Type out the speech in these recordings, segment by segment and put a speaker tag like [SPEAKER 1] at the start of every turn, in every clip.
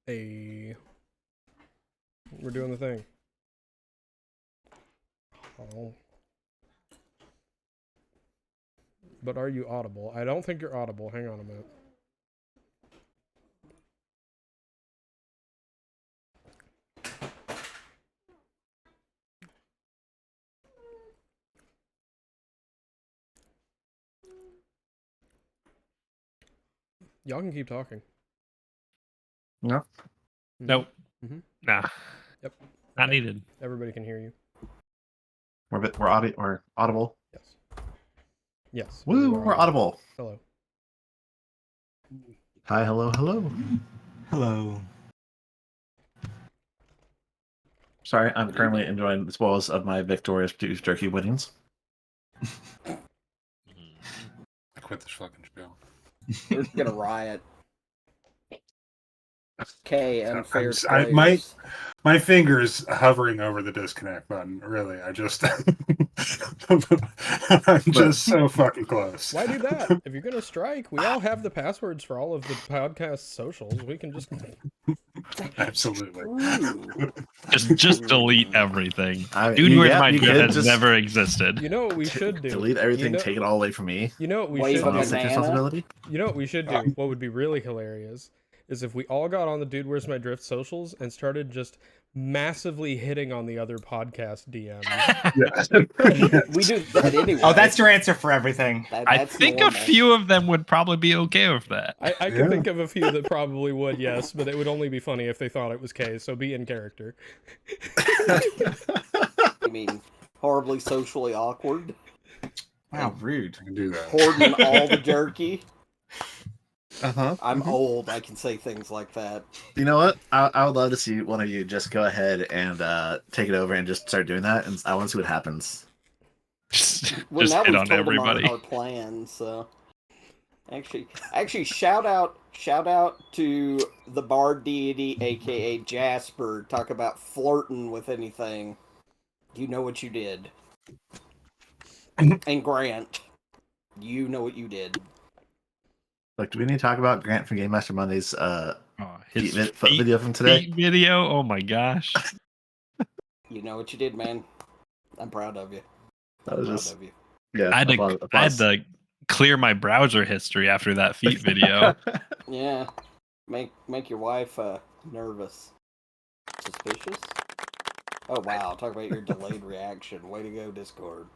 [SPEAKER 1] We're doing the thing. Oh. But are you audible? I don't think you're audible. Hang on a minute. Y'all can keep talking.
[SPEAKER 2] No.
[SPEAKER 3] Nope.
[SPEAKER 1] Mm-hmm.
[SPEAKER 3] Nah.
[SPEAKER 1] Yep.
[SPEAKER 3] Not needed.
[SPEAKER 1] Everybody can hear you.
[SPEAKER 2] We're audible.
[SPEAKER 1] Yes. Yes.
[SPEAKER 2] Woo, we're audible.
[SPEAKER 1] Hello.
[SPEAKER 2] Hi, hello, hello.
[SPEAKER 4] Hello.
[SPEAKER 2] Sorry, I'm currently enjoying the spoils of my victorious beef jerky winnings.
[SPEAKER 5] I quit this fucking spiel.
[SPEAKER 6] We're gonna riot. K unfair
[SPEAKER 5] I'm-
[SPEAKER 6] players.
[SPEAKER 5] My finger's hovering over the disconnect button. Really, I just, I'm just so fucking close.
[SPEAKER 1] Why do that? If you're gonna strike, we all have the passwords for all of the podcast socials. We can just
[SPEAKER 5] Absolutely.
[SPEAKER 6] Ooh.
[SPEAKER 3] Just delete everything.
[SPEAKER 2] I mean,
[SPEAKER 3] Dude,
[SPEAKER 2] you-
[SPEAKER 3] where's
[SPEAKER 2] yeah,
[SPEAKER 3] my
[SPEAKER 2] you
[SPEAKER 3] drift
[SPEAKER 2] could
[SPEAKER 3] has
[SPEAKER 2] just
[SPEAKER 3] never existed.
[SPEAKER 1] You know what we should do?
[SPEAKER 2] delete everything,
[SPEAKER 1] You know,
[SPEAKER 2] take it all away from me.
[SPEAKER 1] you know what we
[SPEAKER 6] Wave
[SPEAKER 1] should
[SPEAKER 6] a
[SPEAKER 1] do?
[SPEAKER 2] I'll take
[SPEAKER 6] banana.
[SPEAKER 2] responsibility.
[SPEAKER 1] You know what we should do? What would be really hilarious is if we all got on the Dude Where's My Drift socials and started just massively hitting on the other podcast DMs.
[SPEAKER 5] Yeah.
[SPEAKER 6] We do that anyway.
[SPEAKER 4] Oh, that's your answer for everything.
[SPEAKER 3] I
[SPEAKER 6] That's
[SPEAKER 3] think a
[SPEAKER 6] normal.
[SPEAKER 3] few of them would probably be okay with that.
[SPEAKER 1] I can
[SPEAKER 5] Yeah.
[SPEAKER 1] think of a few that probably would, yes, but it would only be funny if they thought it was K, so be in character.
[SPEAKER 6] I mean, horribly socially awkward.
[SPEAKER 4] Wow, rude.
[SPEAKER 5] I can do that.
[SPEAKER 6] Hoarding all the jerky.
[SPEAKER 2] Uh-huh.
[SPEAKER 6] I'm old. I can say things like that.
[SPEAKER 2] You know what? I would love to see one of you just go ahead and take it over and just start doing that, and I want to see what happens.
[SPEAKER 3] Just
[SPEAKER 6] Well, now
[SPEAKER 3] hit
[SPEAKER 6] we've
[SPEAKER 3] on
[SPEAKER 6] told
[SPEAKER 3] everybody.
[SPEAKER 6] them our plans. So, actually, shout out to the bard deity, aka Jasper. Talk about flirting with anything. You know what you did. And Grant, you know what you did.
[SPEAKER 2] Like, do we need to talk about Grant from Game Master Monday's
[SPEAKER 3] Oh, his
[SPEAKER 2] foot video from today?
[SPEAKER 3] feet video. Oh my gosh.
[SPEAKER 6] You know what you did, man. I'm proud of you.
[SPEAKER 2] That was
[SPEAKER 6] Proud
[SPEAKER 2] just
[SPEAKER 6] of you.
[SPEAKER 2] yeah.
[SPEAKER 3] I had to clear my browser history after that feet video.
[SPEAKER 6] Yeah, make your wife nervous, suspicious. Oh wow! Talk about your delayed reaction. Way to go, Discord.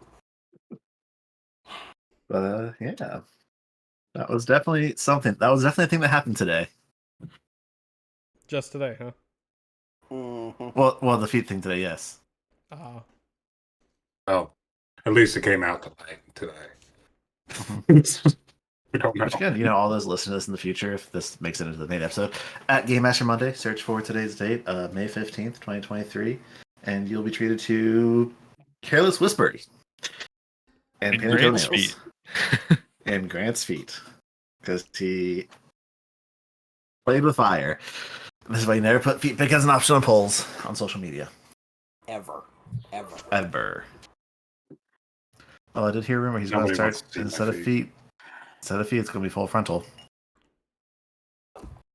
[SPEAKER 2] But yeah, that was definitely something. That was definitely a thing that happened today.
[SPEAKER 1] Just today, huh?
[SPEAKER 6] Mm-hmm.
[SPEAKER 2] Well, the feet thing today, yes.
[SPEAKER 5] Oh, at least it came out today. We don't know.
[SPEAKER 2] Which again, you know, all those listening to this in the future, if this makes it into the main episode, at Game Master Monday, search for today's date, May 15th, 2023, and you'll be treated to Careless Whisper and painted
[SPEAKER 3] Grant's
[SPEAKER 2] toenails.
[SPEAKER 3] feet.
[SPEAKER 2] And Grant's feet, because he played with fire. This is why you never put feet pic as an option on polls on social media.
[SPEAKER 6] Ever.
[SPEAKER 2] Ever. Oh, I did hear a rumor he's going to
[SPEAKER 5] Nobody
[SPEAKER 2] start,
[SPEAKER 5] wants to see my
[SPEAKER 2] instead of feet, it's going to be full frontal.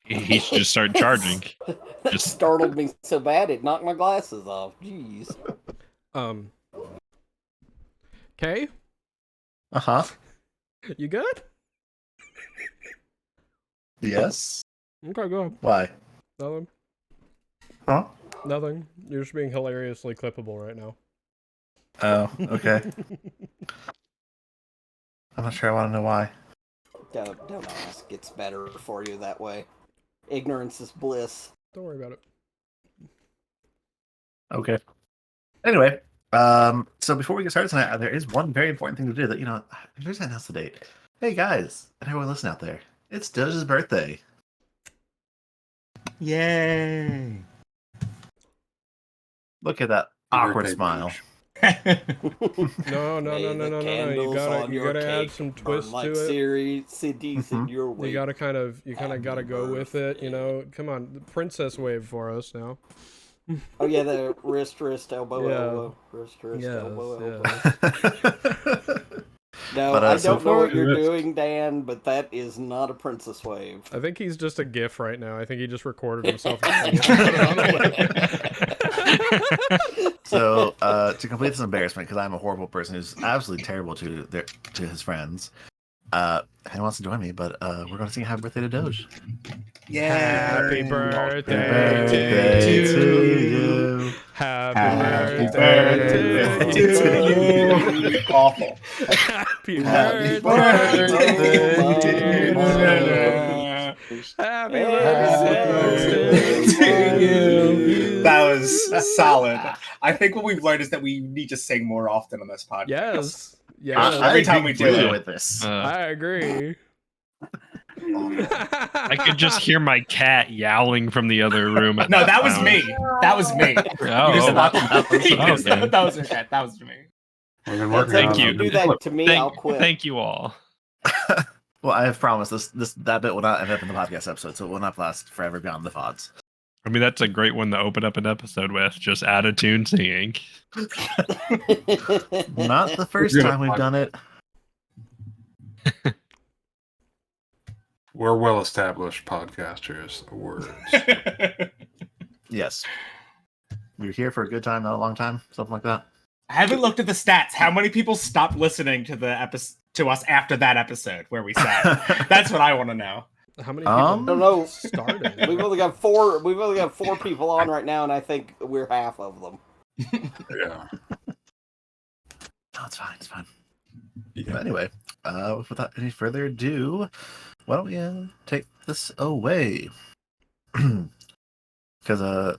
[SPEAKER 3] He should just start charging. Just
[SPEAKER 6] Startled me so bad it knocked my glasses off. Jeez.
[SPEAKER 1] K,
[SPEAKER 2] Uh-huh.
[SPEAKER 1] you good?
[SPEAKER 2] Yes.
[SPEAKER 1] Okay, go ahead.
[SPEAKER 2] Why?
[SPEAKER 1] Nothing.
[SPEAKER 2] Huh?
[SPEAKER 1] Nothing. You're just being hilariously clippable right now.
[SPEAKER 2] Oh, okay. I'm not sure I want to know why.
[SPEAKER 6] Don't ask. It's better for you that way. Ignorance is bliss.
[SPEAKER 1] Don't worry about it.
[SPEAKER 2] Okay. Anyway, so before we get started tonight, there is one very important thing to do that, you know, here's announce the date. Hey guys, and everyone listen out there. It's Doge's birthday.
[SPEAKER 4] Yay!
[SPEAKER 2] Look at that awkward
[SPEAKER 5] Birthday
[SPEAKER 2] smile.
[SPEAKER 5] punch.
[SPEAKER 1] No.
[SPEAKER 6] May the
[SPEAKER 1] You
[SPEAKER 6] candles on
[SPEAKER 1] you
[SPEAKER 6] your
[SPEAKER 1] gotta add
[SPEAKER 6] cake
[SPEAKER 1] some
[SPEAKER 6] burn
[SPEAKER 1] twist
[SPEAKER 6] like
[SPEAKER 1] to it.
[SPEAKER 6] CDs in
[SPEAKER 2] Mhm.
[SPEAKER 6] your way.
[SPEAKER 1] You gotta kind of
[SPEAKER 6] Happy
[SPEAKER 1] gotta go with it. You
[SPEAKER 6] birthday.
[SPEAKER 1] know, come on, the princess wave for us now.
[SPEAKER 6] Oh yeah, the wrist, elbow,
[SPEAKER 1] Yeah.
[SPEAKER 6] elbow, wrist,
[SPEAKER 1] Yes,
[SPEAKER 6] elbow,
[SPEAKER 1] yeah.
[SPEAKER 6] elbow. No,
[SPEAKER 2] But,
[SPEAKER 6] I
[SPEAKER 2] so
[SPEAKER 6] don't know what
[SPEAKER 5] far-
[SPEAKER 6] you're doing, Dan, but that is not a princess wave.
[SPEAKER 1] I think he's just a GIF right now. I think he just recorded himself.
[SPEAKER 2] So, to complete this embarrassment, because I'm a horrible person who's absolutely terrible to his friends, if anyone wants to join me, but we're going to sing Happy Birthday to Doge.
[SPEAKER 1] Happy birthday
[SPEAKER 2] Birthday
[SPEAKER 1] to
[SPEAKER 2] to
[SPEAKER 1] you.
[SPEAKER 2] you.
[SPEAKER 1] Happy
[SPEAKER 4] Happy
[SPEAKER 1] birthday
[SPEAKER 4] birthday
[SPEAKER 1] to you.
[SPEAKER 4] Awful.
[SPEAKER 1] Happy
[SPEAKER 2] Happy
[SPEAKER 1] birthday.
[SPEAKER 2] birthday,
[SPEAKER 4] birthday
[SPEAKER 1] Happy
[SPEAKER 6] birthday
[SPEAKER 1] birthday
[SPEAKER 6] to you.
[SPEAKER 4] That was solid. I think what we've learned is that we need to sing more often on this podcast.
[SPEAKER 1] Yes. Yes.
[SPEAKER 4] Every time we do
[SPEAKER 2] agree
[SPEAKER 4] it.
[SPEAKER 2] with this.
[SPEAKER 1] I agree.
[SPEAKER 3] I could just hear my cat yowling from the other room.
[SPEAKER 4] No, that was me. That was me.
[SPEAKER 3] Oh,
[SPEAKER 4] You just
[SPEAKER 3] oh,
[SPEAKER 4] thought-
[SPEAKER 3] okay.
[SPEAKER 4] that was your cat. That was me.
[SPEAKER 5] We've been
[SPEAKER 6] That's
[SPEAKER 5] working
[SPEAKER 3] Thank
[SPEAKER 6] if
[SPEAKER 5] on
[SPEAKER 3] you.
[SPEAKER 6] you do that to me, I'll quit.
[SPEAKER 3] Thank you all.
[SPEAKER 2] Well, I have promised that bit will not end up in the podcast episode, so it will not last forever beyond the VODs.
[SPEAKER 3] I mean, that's a great one to open up an episode with. Just add a tune singing.
[SPEAKER 2] Not the first
[SPEAKER 5] We're gonna
[SPEAKER 2] time we've
[SPEAKER 5] find-
[SPEAKER 2] done it.
[SPEAKER 5] We're well-established podcasters. Words.
[SPEAKER 2] Yes. We were here for a good time, not a long time, something like that.
[SPEAKER 4] I haven't looked at the stats. How many people stopped listening to the to us after that episode where we sat? That's what I want to know.
[SPEAKER 1] How many people
[SPEAKER 6] I don't know.
[SPEAKER 1] started?
[SPEAKER 6] We've only got four people on right now, and I think we're half of them.
[SPEAKER 5] Yeah.
[SPEAKER 2] No, it's fine. It's fine. But anyway, without any further ado, why don't we take this away? Because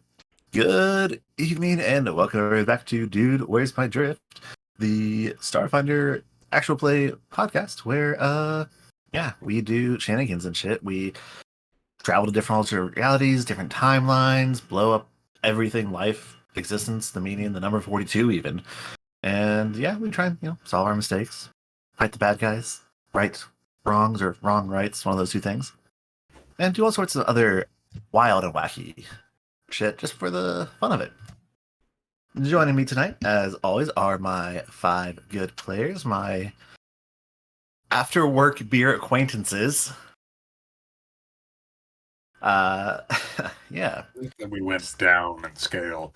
[SPEAKER 2] good evening and welcome everybody back to Dude, Where's My Drift, the Starfinder actual play podcast where we do shenanigans and shit. We travel to different alternate realities, different timelines, blow up everything, life, existence, the meaning, the number 42 even. And yeah, we try and solve our mistakes, fight the bad guys, right wrongs or wrong rights, one of those two things, and do all sorts of other wild and wacky shit just for the fun of it. Joining me tonight, as always, are my 5 good players, my after work beer acquaintances. Yeah.
[SPEAKER 5] We went down in scale.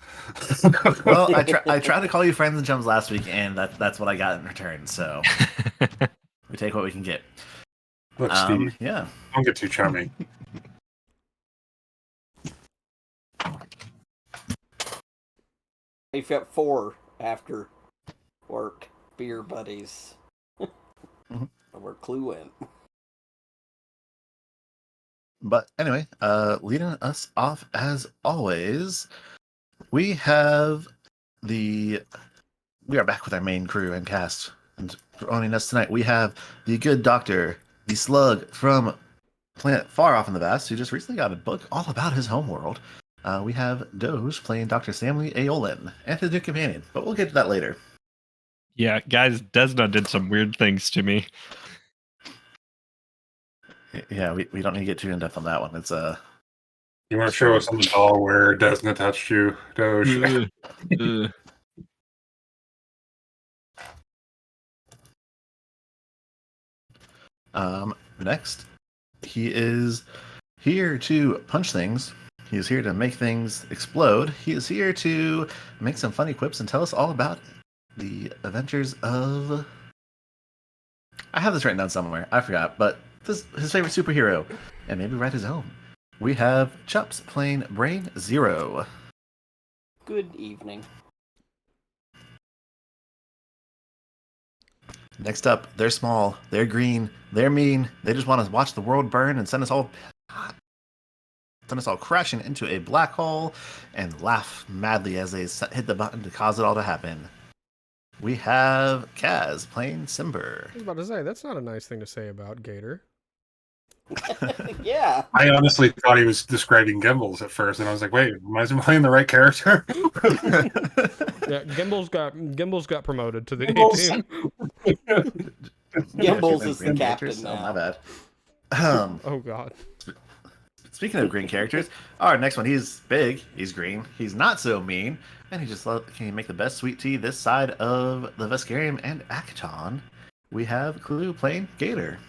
[SPEAKER 2] Well, I tried to call you friends and chums last week, and that's what I got in return. So we take what we can get.
[SPEAKER 5] Look, Steve,
[SPEAKER 2] Yeah.
[SPEAKER 5] don't get too chummy.
[SPEAKER 6] We've got 4 after work beer buddies.
[SPEAKER 2] Mhm.
[SPEAKER 6] We're cluing.
[SPEAKER 2] But anyway, leading us off as always, we are back with our main crew and cast. And joining us tonight, we have the good doctor, the slug from planet far off in the vast, who just recently got a book all about his homeworld. We have Doge playing Dr. Samley Aolin and his new companion, but we'll get to that later.
[SPEAKER 3] Yeah, guys, Desna did some weird things to me.
[SPEAKER 2] Yeah, we don't need to get too in depth on that one. It's
[SPEAKER 5] You want to show us on the doll where Desna touched you, Doge?
[SPEAKER 3] Ugh.
[SPEAKER 2] Next, he is here to punch things. He is here to make things explode. He is here to make some funny quips and tell us all about the adventures of... I have this written down somewhere. I forgot, but this his favorite superhero, and maybe write his own. We have Chups playing Brain Zero.
[SPEAKER 6] Good evening.
[SPEAKER 2] Next up, they're small, they're green, they're mean. They just want to watch the world burn and send us all crashing into a black hole and laugh madly as they hit the button to cause it all to happen. We have Kaz playing Simber.
[SPEAKER 1] I was about to say, that's not a nice thing to say about Gator.
[SPEAKER 6] Yeah.
[SPEAKER 5] I honestly thought he was describing Gimbals at first, and I was like, wait, am I playing the right character?
[SPEAKER 1] Yeah, Gimbals got promoted to the
[SPEAKER 5] Gimbals.
[SPEAKER 1] A team.
[SPEAKER 6] Gimbals is the
[SPEAKER 2] Green
[SPEAKER 6] captain
[SPEAKER 2] characters? Oh,
[SPEAKER 6] now.
[SPEAKER 2] my bad.
[SPEAKER 1] Oh god.
[SPEAKER 2] Speaking of green characters, our next one, he's big, he's green, he's not so mean, and he just can make the best sweet tea this side of the Veskarium and Akaton. we have Clue playing Gator.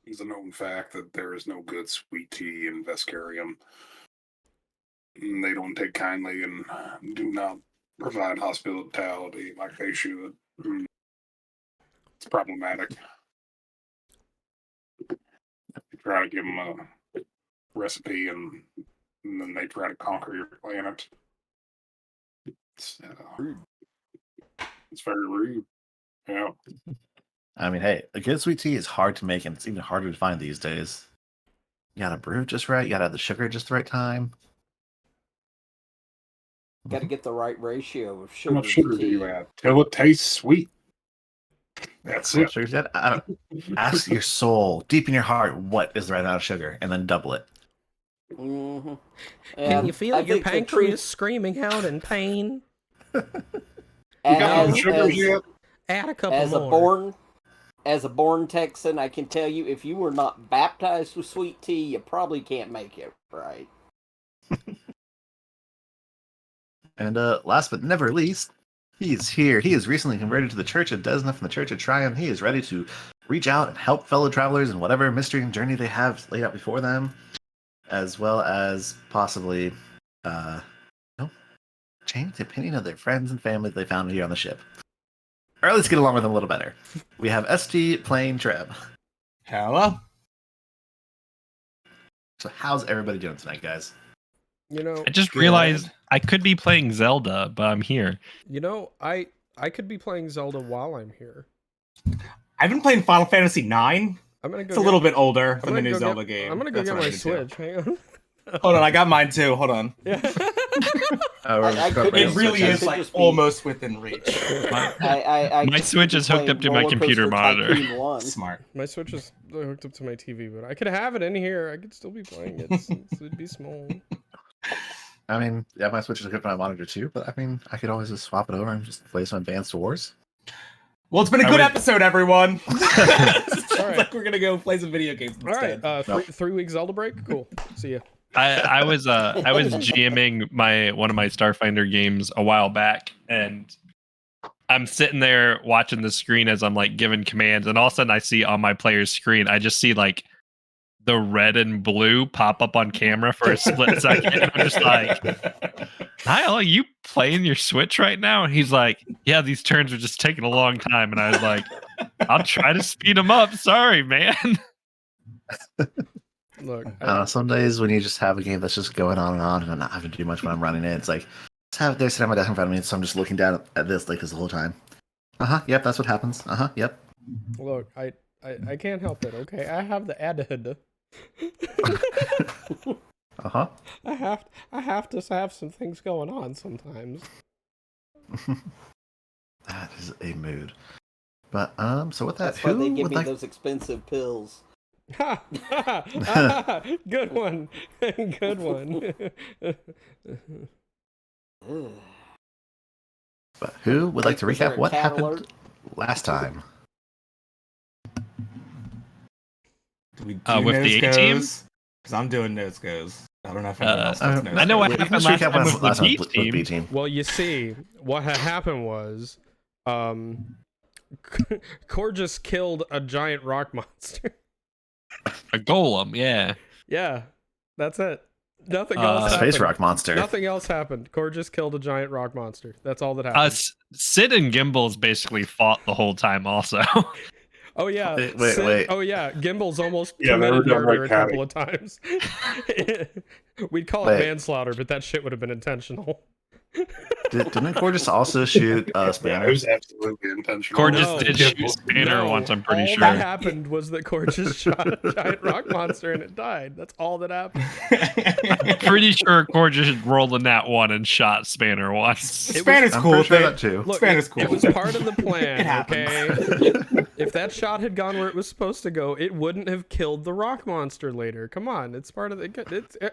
[SPEAKER 5] It's a known fact that there is no good sweet tea in Vescarium. They don't take kindly and do not provide hospitality like they should. It's problematic. You try to give them a recipe and then they try to conquer your planet. It's very rude. Yeah.
[SPEAKER 2] I mean, hey, a good sweet tea is hard to make, and it's even harder to find these days. You gotta brew it just right. You gotta have the sugar just the right time.
[SPEAKER 6] Got to get the right ratio of
[SPEAKER 5] How
[SPEAKER 6] sugar.
[SPEAKER 5] much
[SPEAKER 6] to
[SPEAKER 5] sugar do
[SPEAKER 6] tea.
[SPEAKER 5] you add? Till it tastes sweet. That's it.
[SPEAKER 2] Sugar's good. I don't, ask your soul, deep in your heart, what is the right amount of sugar, and then double it.
[SPEAKER 6] Mm-hmm.
[SPEAKER 1] Can you feel your pancreas screaming out in pain?
[SPEAKER 5] You got no sugars yet?
[SPEAKER 1] Add a couple
[SPEAKER 6] As
[SPEAKER 1] more.
[SPEAKER 6] a born Texan, I can tell you, if you were not baptized with sweet tea, you probably can't make it right.
[SPEAKER 2] And last but never least, he's here. He is recently converted to the Church of Desna from the Church of Triumph. He is ready to reach out and help fellow travelers in whatever mystery and journey they have laid out before them, as well as possibly, change the opinion of their friends and family that they found here on the ship. Or at least get along with them a little better. We have ST playing Treb.
[SPEAKER 4] Hello.
[SPEAKER 2] So how's everybody doing tonight, guys?
[SPEAKER 1] You know,
[SPEAKER 3] I just
[SPEAKER 4] Good.
[SPEAKER 3] realized I could be playing Zelda, but I'm here.
[SPEAKER 1] I could be playing Zelda while I'm here.
[SPEAKER 4] I've been playing Final Fantasy IX.
[SPEAKER 1] I'm gonna go.
[SPEAKER 4] It's a little bit older
[SPEAKER 1] I'm
[SPEAKER 4] than the
[SPEAKER 1] gonna
[SPEAKER 4] new
[SPEAKER 1] go
[SPEAKER 4] Zelda
[SPEAKER 1] get,
[SPEAKER 4] game.
[SPEAKER 1] I'm gonna go
[SPEAKER 4] That's
[SPEAKER 1] get
[SPEAKER 4] what
[SPEAKER 1] my
[SPEAKER 4] I did too.
[SPEAKER 1] Switch. Hang on.
[SPEAKER 4] Hold on, I got mine too. Hold on.
[SPEAKER 1] Yeah.
[SPEAKER 6] I could-
[SPEAKER 4] It really
[SPEAKER 6] Switch
[SPEAKER 4] is
[SPEAKER 6] could
[SPEAKER 4] like
[SPEAKER 6] just be-
[SPEAKER 4] almost within reach.
[SPEAKER 6] I
[SPEAKER 3] My Switch is hooked up to my
[SPEAKER 6] playing
[SPEAKER 3] computer
[SPEAKER 6] Roller Coaster
[SPEAKER 3] monitor.
[SPEAKER 6] Tycoon 1.
[SPEAKER 4] Smart.
[SPEAKER 1] My Switch is hooked up to my TV, but I could have it in here. I could still be playing it. It'd be small.
[SPEAKER 2] I mean, yeah, my Switch is good for my monitor too, but I mean, I could always just swap it over and just play some Advanced Wars.
[SPEAKER 4] Well, it's been a
[SPEAKER 3] I
[SPEAKER 4] good
[SPEAKER 3] would-
[SPEAKER 4] episode, everyone. It's
[SPEAKER 1] Alright.
[SPEAKER 4] like we're gonna go play some video games
[SPEAKER 1] All right,
[SPEAKER 4] instead.
[SPEAKER 1] 3 week Zelda break. Cool. See ya.
[SPEAKER 3] I was GMing one of my Starfinder games a while back, and I'm sitting there watching the screen as I'm like giving commands, and all of a sudden I see on my player's screen, I just see like the red and blue pop up on camera for a split second. And I'm just like, Niall, are you playing your Switch right now? And he's like, yeah, these turns are just taking a long time. And I was like, I'll try to speed them up. Sorry, man.
[SPEAKER 1] Look,
[SPEAKER 2] Some days when you just have a game that's just going on and I'm not having to do much when I'm running it, it's like, just have it there sitting on my desk in front of me, so I'm just looking down at this like this the whole time. Yep, that's what happens. Yep.
[SPEAKER 1] look, I can't help it. Okay, I have the added. I have to have some things going on sometimes.
[SPEAKER 2] That is a mood. But so with that,
[SPEAKER 6] That's why they
[SPEAKER 2] who
[SPEAKER 6] give
[SPEAKER 2] would
[SPEAKER 6] me
[SPEAKER 2] like?
[SPEAKER 6] those expensive pills.
[SPEAKER 1] Ha! Good one. Good one.
[SPEAKER 6] Ugh.
[SPEAKER 2] But who would like to
[SPEAKER 6] Is there
[SPEAKER 2] recap
[SPEAKER 6] a
[SPEAKER 2] what
[SPEAKER 6] cat
[SPEAKER 2] happened
[SPEAKER 6] alert?
[SPEAKER 2] last time?
[SPEAKER 4] Do we do
[SPEAKER 3] With the A-team?
[SPEAKER 4] Because I'm doing nose goes. I don't know if anyone else
[SPEAKER 2] I
[SPEAKER 4] does
[SPEAKER 2] don't-
[SPEAKER 4] nose
[SPEAKER 3] I know what
[SPEAKER 4] goes.
[SPEAKER 3] happened
[SPEAKER 2] Let's
[SPEAKER 3] last
[SPEAKER 2] recap
[SPEAKER 3] time
[SPEAKER 2] what
[SPEAKER 3] with
[SPEAKER 2] last
[SPEAKER 3] the
[SPEAKER 2] time
[SPEAKER 3] B
[SPEAKER 2] with
[SPEAKER 3] team.
[SPEAKER 2] B team.
[SPEAKER 1] Well, you see, what had happened was, Corgus killed a giant rock monster.
[SPEAKER 3] A golem, yeah.
[SPEAKER 1] Yeah, that's it. Nothing else happened.
[SPEAKER 2] Space rock monster.
[SPEAKER 1] Nothing else happened. Corgus killed a giant rock monster. That's all that happened.
[SPEAKER 3] Sid and Gimbals basically fought the whole time also.
[SPEAKER 1] Oh yeah.
[SPEAKER 2] Wait.
[SPEAKER 1] Oh yeah. Gimbals almost
[SPEAKER 5] Yeah, they were
[SPEAKER 1] committed
[SPEAKER 5] done
[SPEAKER 1] murder
[SPEAKER 5] like
[SPEAKER 1] a couple of times. We'd call it
[SPEAKER 2] Wait.
[SPEAKER 1] manslaughter, but that shit would have been intentional.
[SPEAKER 2] Didn't Corgus also shoot
[SPEAKER 5] Yeah, it
[SPEAKER 2] Spanner?
[SPEAKER 5] was absolutely intentional.
[SPEAKER 3] Corgus
[SPEAKER 1] No.
[SPEAKER 3] did shoot Spanner once, I'm pretty
[SPEAKER 1] all
[SPEAKER 3] sure.
[SPEAKER 1] that happened was that Corgus shot a giant rock monster and it died. That's all that happened.
[SPEAKER 3] Pretty sure Corgus rolled a nat 1 and shot Spanner once.
[SPEAKER 4] Spanner's
[SPEAKER 2] I'm
[SPEAKER 4] cool.
[SPEAKER 2] pretty sure
[SPEAKER 4] They-
[SPEAKER 2] that too.
[SPEAKER 1] Look,
[SPEAKER 4] Spanner's
[SPEAKER 1] it
[SPEAKER 4] cool.
[SPEAKER 1] was part of the plan,
[SPEAKER 4] It happens.
[SPEAKER 1] okay? If that shot had gone where it was supposed to go, it wouldn't have killed the rock monster later. Come on, it's part of the.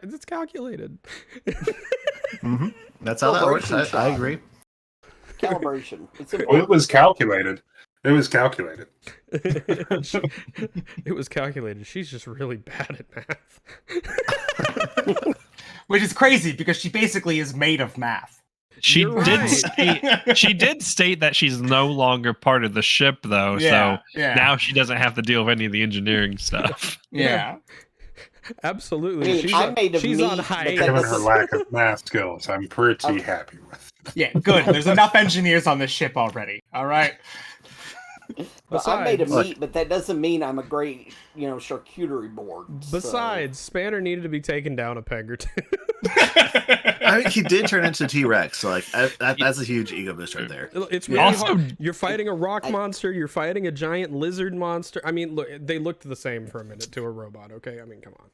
[SPEAKER 1] It's calculated.
[SPEAKER 2] That's how that works.
[SPEAKER 6] Celebration
[SPEAKER 2] I
[SPEAKER 6] shot.
[SPEAKER 2] agree.
[SPEAKER 6] Calibration. It's
[SPEAKER 5] Well,
[SPEAKER 6] important.
[SPEAKER 5] it was calculated. It was calculated.
[SPEAKER 1] It was calculated. She's just really bad at math.
[SPEAKER 4] Which is crazy because she basically is made of math.
[SPEAKER 3] She
[SPEAKER 1] You're
[SPEAKER 3] did
[SPEAKER 1] right.
[SPEAKER 3] state that she's no longer part of the ship, though.
[SPEAKER 4] Yeah,
[SPEAKER 3] So
[SPEAKER 4] yeah.
[SPEAKER 3] now she doesn't have to deal with any of the engineering stuff.
[SPEAKER 4] Yeah.
[SPEAKER 1] Absolutely.
[SPEAKER 6] I mean,
[SPEAKER 1] She's
[SPEAKER 6] I
[SPEAKER 1] on,
[SPEAKER 6] made a
[SPEAKER 1] she's
[SPEAKER 6] meat,
[SPEAKER 1] on
[SPEAKER 6] but
[SPEAKER 1] hiatus.
[SPEAKER 6] that
[SPEAKER 5] Given her
[SPEAKER 6] doesn't-
[SPEAKER 5] lack of math skills, I'm pretty happy with.
[SPEAKER 4] Yeah, good. There's enough engineers on this ship already. All right.
[SPEAKER 6] Well, I made a
[SPEAKER 1] Besides-
[SPEAKER 6] meat, but that doesn't mean I'm a great, charcuterie board. so-
[SPEAKER 1] Besides, Spanner needed to be taken down a peg or two.
[SPEAKER 2] I mean, he did turn into T-Rex, so like that's a huge ego boost right there.
[SPEAKER 1] It's really
[SPEAKER 3] Also-
[SPEAKER 1] hard. You're fighting a rock
[SPEAKER 6] I-
[SPEAKER 1] monster. You're fighting a giant lizard monster. I mean, look, they looked the same for a minute to a robot. Okay, I mean, come on.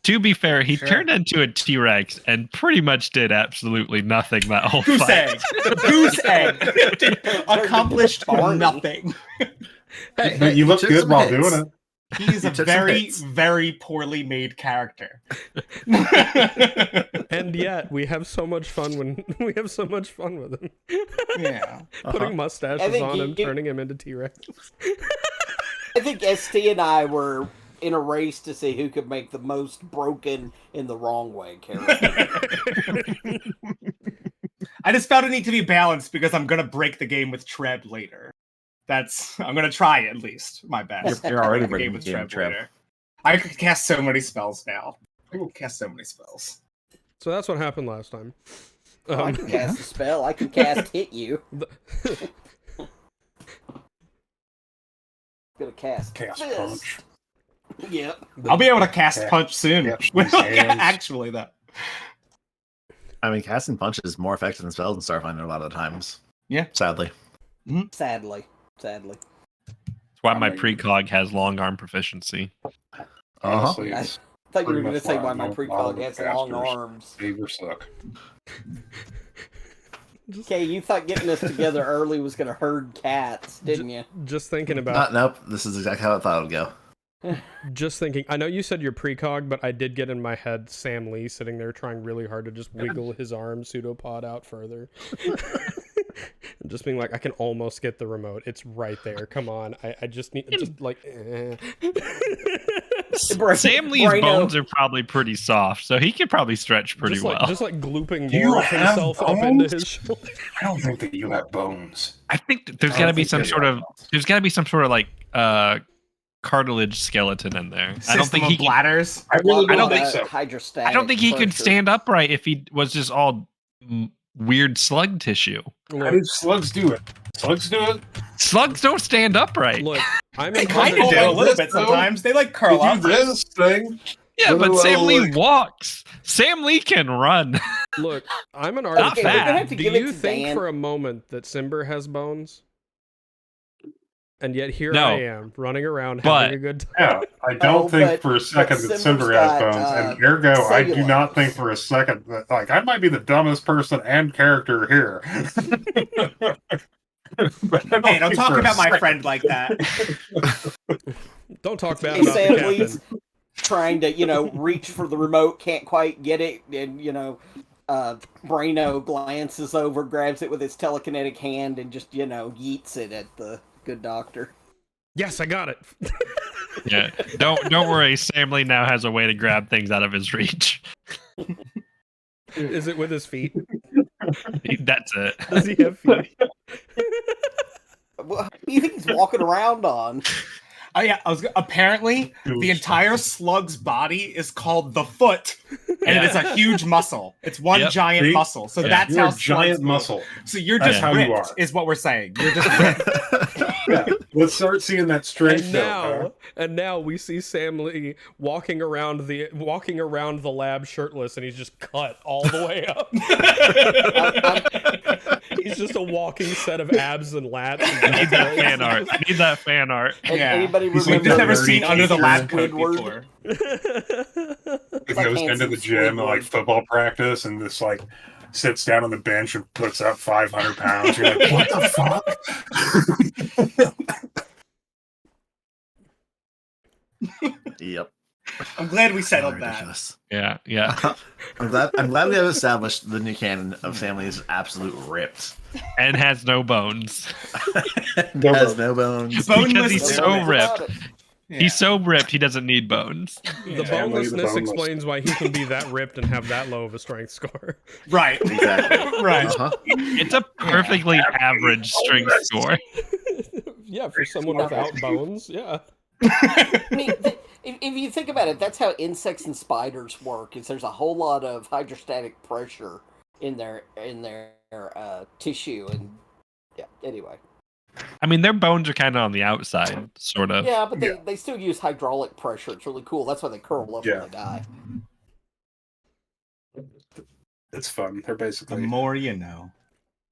[SPEAKER 3] To be fair, he
[SPEAKER 4] Sure.
[SPEAKER 3] turned into a T-Rex and pretty much did absolutely nothing that whole
[SPEAKER 4] Goose
[SPEAKER 3] fight.
[SPEAKER 4] egg. Goose egg. Accomplished
[SPEAKER 6] Barney.
[SPEAKER 4] nothing.
[SPEAKER 2] Hey,
[SPEAKER 5] But you
[SPEAKER 2] he
[SPEAKER 5] look
[SPEAKER 2] took
[SPEAKER 5] good
[SPEAKER 2] some
[SPEAKER 5] while
[SPEAKER 2] hits.
[SPEAKER 5] doing it.
[SPEAKER 4] He's a
[SPEAKER 2] took some
[SPEAKER 4] very,
[SPEAKER 2] hits.
[SPEAKER 4] very poorly made character.
[SPEAKER 1] And yet, we have so much fun when we have so much fun with him.
[SPEAKER 4] Yeah.
[SPEAKER 1] Putting
[SPEAKER 6] I
[SPEAKER 1] mustaches
[SPEAKER 6] think
[SPEAKER 1] on him,
[SPEAKER 6] you-
[SPEAKER 1] turning him into T-Rex.
[SPEAKER 6] I think ST and I were in a race to see who could make the most broken in the wrong way character.
[SPEAKER 4] I just felt it need to be balanced because I'm gonna break the game with Treb later. I'm gonna try at least my best.
[SPEAKER 2] You're already
[SPEAKER 4] Break
[SPEAKER 2] breaking the game with Treb.
[SPEAKER 4] later. I could cast so many spells now. I will cast so many spells.
[SPEAKER 1] So that's what happened last time.
[SPEAKER 6] I can cast a spell. I can cast hit you. Gonna cast
[SPEAKER 5] Cast
[SPEAKER 6] fist.
[SPEAKER 5] punch.
[SPEAKER 6] Yep.
[SPEAKER 4] I'll be able to cast
[SPEAKER 5] Yeah.
[SPEAKER 4] punch soon.
[SPEAKER 5] Catch these hands.
[SPEAKER 4] Actually, though.
[SPEAKER 2] I mean, casting punch is more effective than spells in Starfinder a lot of the times.
[SPEAKER 4] Yeah.
[SPEAKER 2] Sadly.
[SPEAKER 6] Sadly.
[SPEAKER 3] That's why my
[SPEAKER 5] I mean-
[SPEAKER 3] precog has long arm proficiency.
[SPEAKER 5] Honestly,
[SPEAKER 6] I
[SPEAKER 5] it's
[SPEAKER 6] thought you were
[SPEAKER 5] pretty
[SPEAKER 6] going to
[SPEAKER 5] much
[SPEAKER 6] say
[SPEAKER 5] why
[SPEAKER 6] why my
[SPEAKER 5] no
[SPEAKER 6] precog
[SPEAKER 5] modern
[SPEAKER 6] has long
[SPEAKER 5] casters
[SPEAKER 6] arms.
[SPEAKER 5] favor suck.
[SPEAKER 6] Okay, you thought getting us together early was going to herd cats, didn't you?
[SPEAKER 1] Just thinking about
[SPEAKER 2] Nope. This is exactly how I thought it would go.
[SPEAKER 1] Just thinking, I know you said you're precog, but I did get in my head Sam Lee sitting there trying really hard to just wiggle his arm pseudopod out further. And just being like, I can almost get the remote. It's right there. Come on. I just need, just like,
[SPEAKER 3] Sam Lee's
[SPEAKER 6] Brino.
[SPEAKER 3] bones are probably pretty soft, so he could probably stretch pretty
[SPEAKER 1] just
[SPEAKER 3] well.
[SPEAKER 1] like, just like glooping
[SPEAKER 5] Do you
[SPEAKER 1] more of
[SPEAKER 5] have
[SPEAKER 1] himself up into
[SPEAKER 5] bones?
[SPEAKER 1] his shoulder.
[SPEAKER 5] I don't think that you have bones.
[SPEAKER 3] I think that there's
[SPEAKER 5] I
[SPEAKER 3] got to
[SPEAKER 5] don't
[SPEAKER 3] be
[SPEAKER 5] think
[SPEAKER 3] some
[SPEAKER 5] that
[SPEAKER 3] sort
[SPEAKER 5] you
[SPEAKER 3] of
[SPEAKER 5] have bones.
[SPEAKER 3] there's got to be some sort of like cartilage skeleton in there. I don't think he could,
[SPEAKER 4] bladders.
[SPEAKER 5] I really
[SPEAKER 3] I don't
[SPEAKER 5] think
[SPEAKER 3] think
[SPEAKER 5] so.
[SPEAKER 6] Hydrostatic
[SPEAKER 3] I don't think he could
[SPEAKER 6] pressure.
[SPEAKER 3] stand upright if he was just all weird slug tissue.
[SPEAKER 5] How
[SPEAKER 1] Look,
[SPEAKER 5] did slugs do it? Slugs do it?
[SPEAKER 3] Slugs don't stand upright.
[SPEAKER 1] look, I'm
[SPEAKER 4] They
[SPEAKER 1] in
[SPEAKER 4] kind of
[SPEAKER 5] Oh,
[SPEAKER 4] do
[SPEAKER 5] like
[SPEAKER 4] a little
[SPEAKER 5] this,
[SPEAKER 4] bit
[SPEAKER 5] though?
[SPEAKER 4] sometimes. They like curl
[SPEAKER 5] They
[SPEAKER 4] up.
[SPEAKER 5] do this thing.
[SPEAKER 3] Yeah, but
[SPEAKER 5] Little,
[SPEAKER 3] Sam Lee
[SPEAKER 5] like-
[SPEAKER 3] walks. Sam Lee can run.
[SPEAKER 1] look, I'm an
[SPEAKER 3] Not
[SPEAKER 1] artist.
[SPEAKER 6] Okay, we're
[SPEAKER 3] fat.
[SPEAKER 6] gonna have to
[SPEAKER 1] Do
[SPEAKER 6] give it
[SPEAKER 1] you
[SPEAKER 6] to
[SPEAKER 1] think
[SPEAKER 6] Dan.
[SPEAKER 1] for a moment that Simber has bones? And yet here
[SPEAKER 3] No.
[SPEAKER 1] I am, running around
[SPEAKER 3] But-
[SPEAKER 1] having a good time.
[SPEAKER 5] Yeah, I
[SPEAKER 6] No,
[SPEAKER 5] don't think
[SPEAKER 6] but-
[SPEAKER 5] for a second
[SPEAKER 6] but
[SPEAKER 5] that
[SPEAKER 6] Simba's
[SPEAKER 5] Simber has
[SPEAKER 6] got,
[SPEAKER 5] bones, and ergo, I do not
[SPEAKER 6] cellulose.
[SPEAKER 5] think for a second that, like, I might be the dumbest person and character here. But I
[SPEAKER 4] Hey, don't
[SPEAKER 5] think
[SPEAKER 4] talk
[SPEAKER 5] for a
[SPEAKER 4] about my
[SPEAKER 5] second-
[SPEAKER 4] friend like that.
[SPEAKER 1] Don't talk bad
[SPEAKER 6] Hey,
[SPEAKER 1] about the
[SPEAKER 6] Sam
[SPEAKER 1] captain.
[SPEAKER 6] Lee's trying to, reach for the remote, can't quite get it, and, Brino glances over, grabs it with his telekinetic hand, and just, yeets it at the good doctor.
[SPEAKER 1] Yes, I got it.
[SPEAKER 3] Yeah, don't worry. Sam Lee now has a way to grab things out of his reach.
[SPEAKER 1] Is it with his feet?
[SPEAKER 3] That's it.
[SPEAKER 1] Does he have feet?
[SPEAKER 6] What do you think he's walking around on?
[SPEAKER 4] Oh yeah, apparently the entire slug's body is called the foot, and
[SPEAKER 3] Yeah.
[SPEAKER 4] it is a huge muscle. It's one
[SPEAKER 3] Yep.
[SPEAKER 4] giant
[SPEAKER 5] See?
[SPEAKER 4] muscle. So
[SPEAKER 3] Yeah.
[SPEAKER 4] that's
[SPEAKER 5] You're
[SPEAKER 4] how
[SPEAKER 5] a giant
[SPEAKER 4] slugs move.
[SPEAKER 5] muscle.
[SPEAKER 4] So you're
[SPEAKER 5] That's
[SPEAKER 4] just
[SPEAKER 5] how you
[SPEAKER 4] ripped,
[SPEAKER 5] are.
[SPEAKER 4] is what we're saying. You're just ripped.
[SPEAKER 5] Yeah, let's start seeing that strength.
[SPEAKER 1] And now we see Sam Lee walking around the lab shirtless, and he's just cut all the way up. He's just a walking set of abs and lats. And
[SPEAKER 3] Need that fan art. Need that fan art.
[SPEAKER 4] Yeah.
[SPEAKER 6] Anybody
[SPEAKER 5] He's
[SPEAKER 4] We've
[SPEAKER 5] like
[SPEAKER 4] just
[SPEAKER 6] remember
[SPEAKER 4] never seen under the lab coat
[SPEAKER 6] Squidward?
[SPEAKER 4] before.
[SPEAKER 5] He
[SPEAKER 6] like
[SPEAKER 5] goes into
[SPEAKER 6] handsome
[SPEAKER 5] the gym
[SPEAKER 6] Squidward.
[SPEAKER 5] like football practice and just like sits down on the bench and puts up 500 pounds. You're like, what the fuck?
[SPEAKER 2] Yep.
[SPEAKER 4] I'm glad we settled
[SPEAKER 2] Oh,
[SPEAKER 4] that.
[SPEAKER 2] ridiculous.
[SPEAKER 3] Yeah.
[SPEAKER 2] I'm glad we have established the new canon of Family is absolute ripped.
[SPEAKER 3] And has no bones.
[SPEAKER 2] Has no bones.
[SPEAKER 4] Boneless
[SPEAKER 3] Because he's
[SPEAKER 6] Don't
[SPEAKER 3] so
[SPEAKER 6] worry
[SPEAKER 3] ripped.
[SPEAKER 6] about it.
[SPEAKER 3] He's so ripped he doesn't need bones.
[SPEAKER 1] The
[SPEAKER 5] Family of the
[SPEAKER 1] bonelessness
[SPEAKER 5] boneless.
[SPEAKER 1] explains why he can be that ripped and have that low of a strength score.
[SPEAKER 4] Right.
[SPEAKER 2] Exactly.
[SPEAKER 4] Right.
[SPEAKER 2] Uh-huh.
[SPEAKER 3] It's a perfectly average strength score.
[SPEAKER 1] Yeah, for someone without bones, yeah.
[SPEAKER 6] I mean, if you think about it, that's how insects and spiders work. Is there's a whole lot of hydrostatic pressure in their tissue, and yeah. Anyway,
[SPEAKER 3] I mean, their bones are kind of on the outside, sort of.
[SPEAKER 6] yeah, but they still use hydraulic pressure. It's really cool. That's why they curl up
[SPEAKER 5] Yeah.
[SPEAKER 6] when they die.
[SPEAKER 5] It's fun. They're
[SPEAKER 4] The
[SPEAKER 5] basically
[SPEAKER 4] more you know.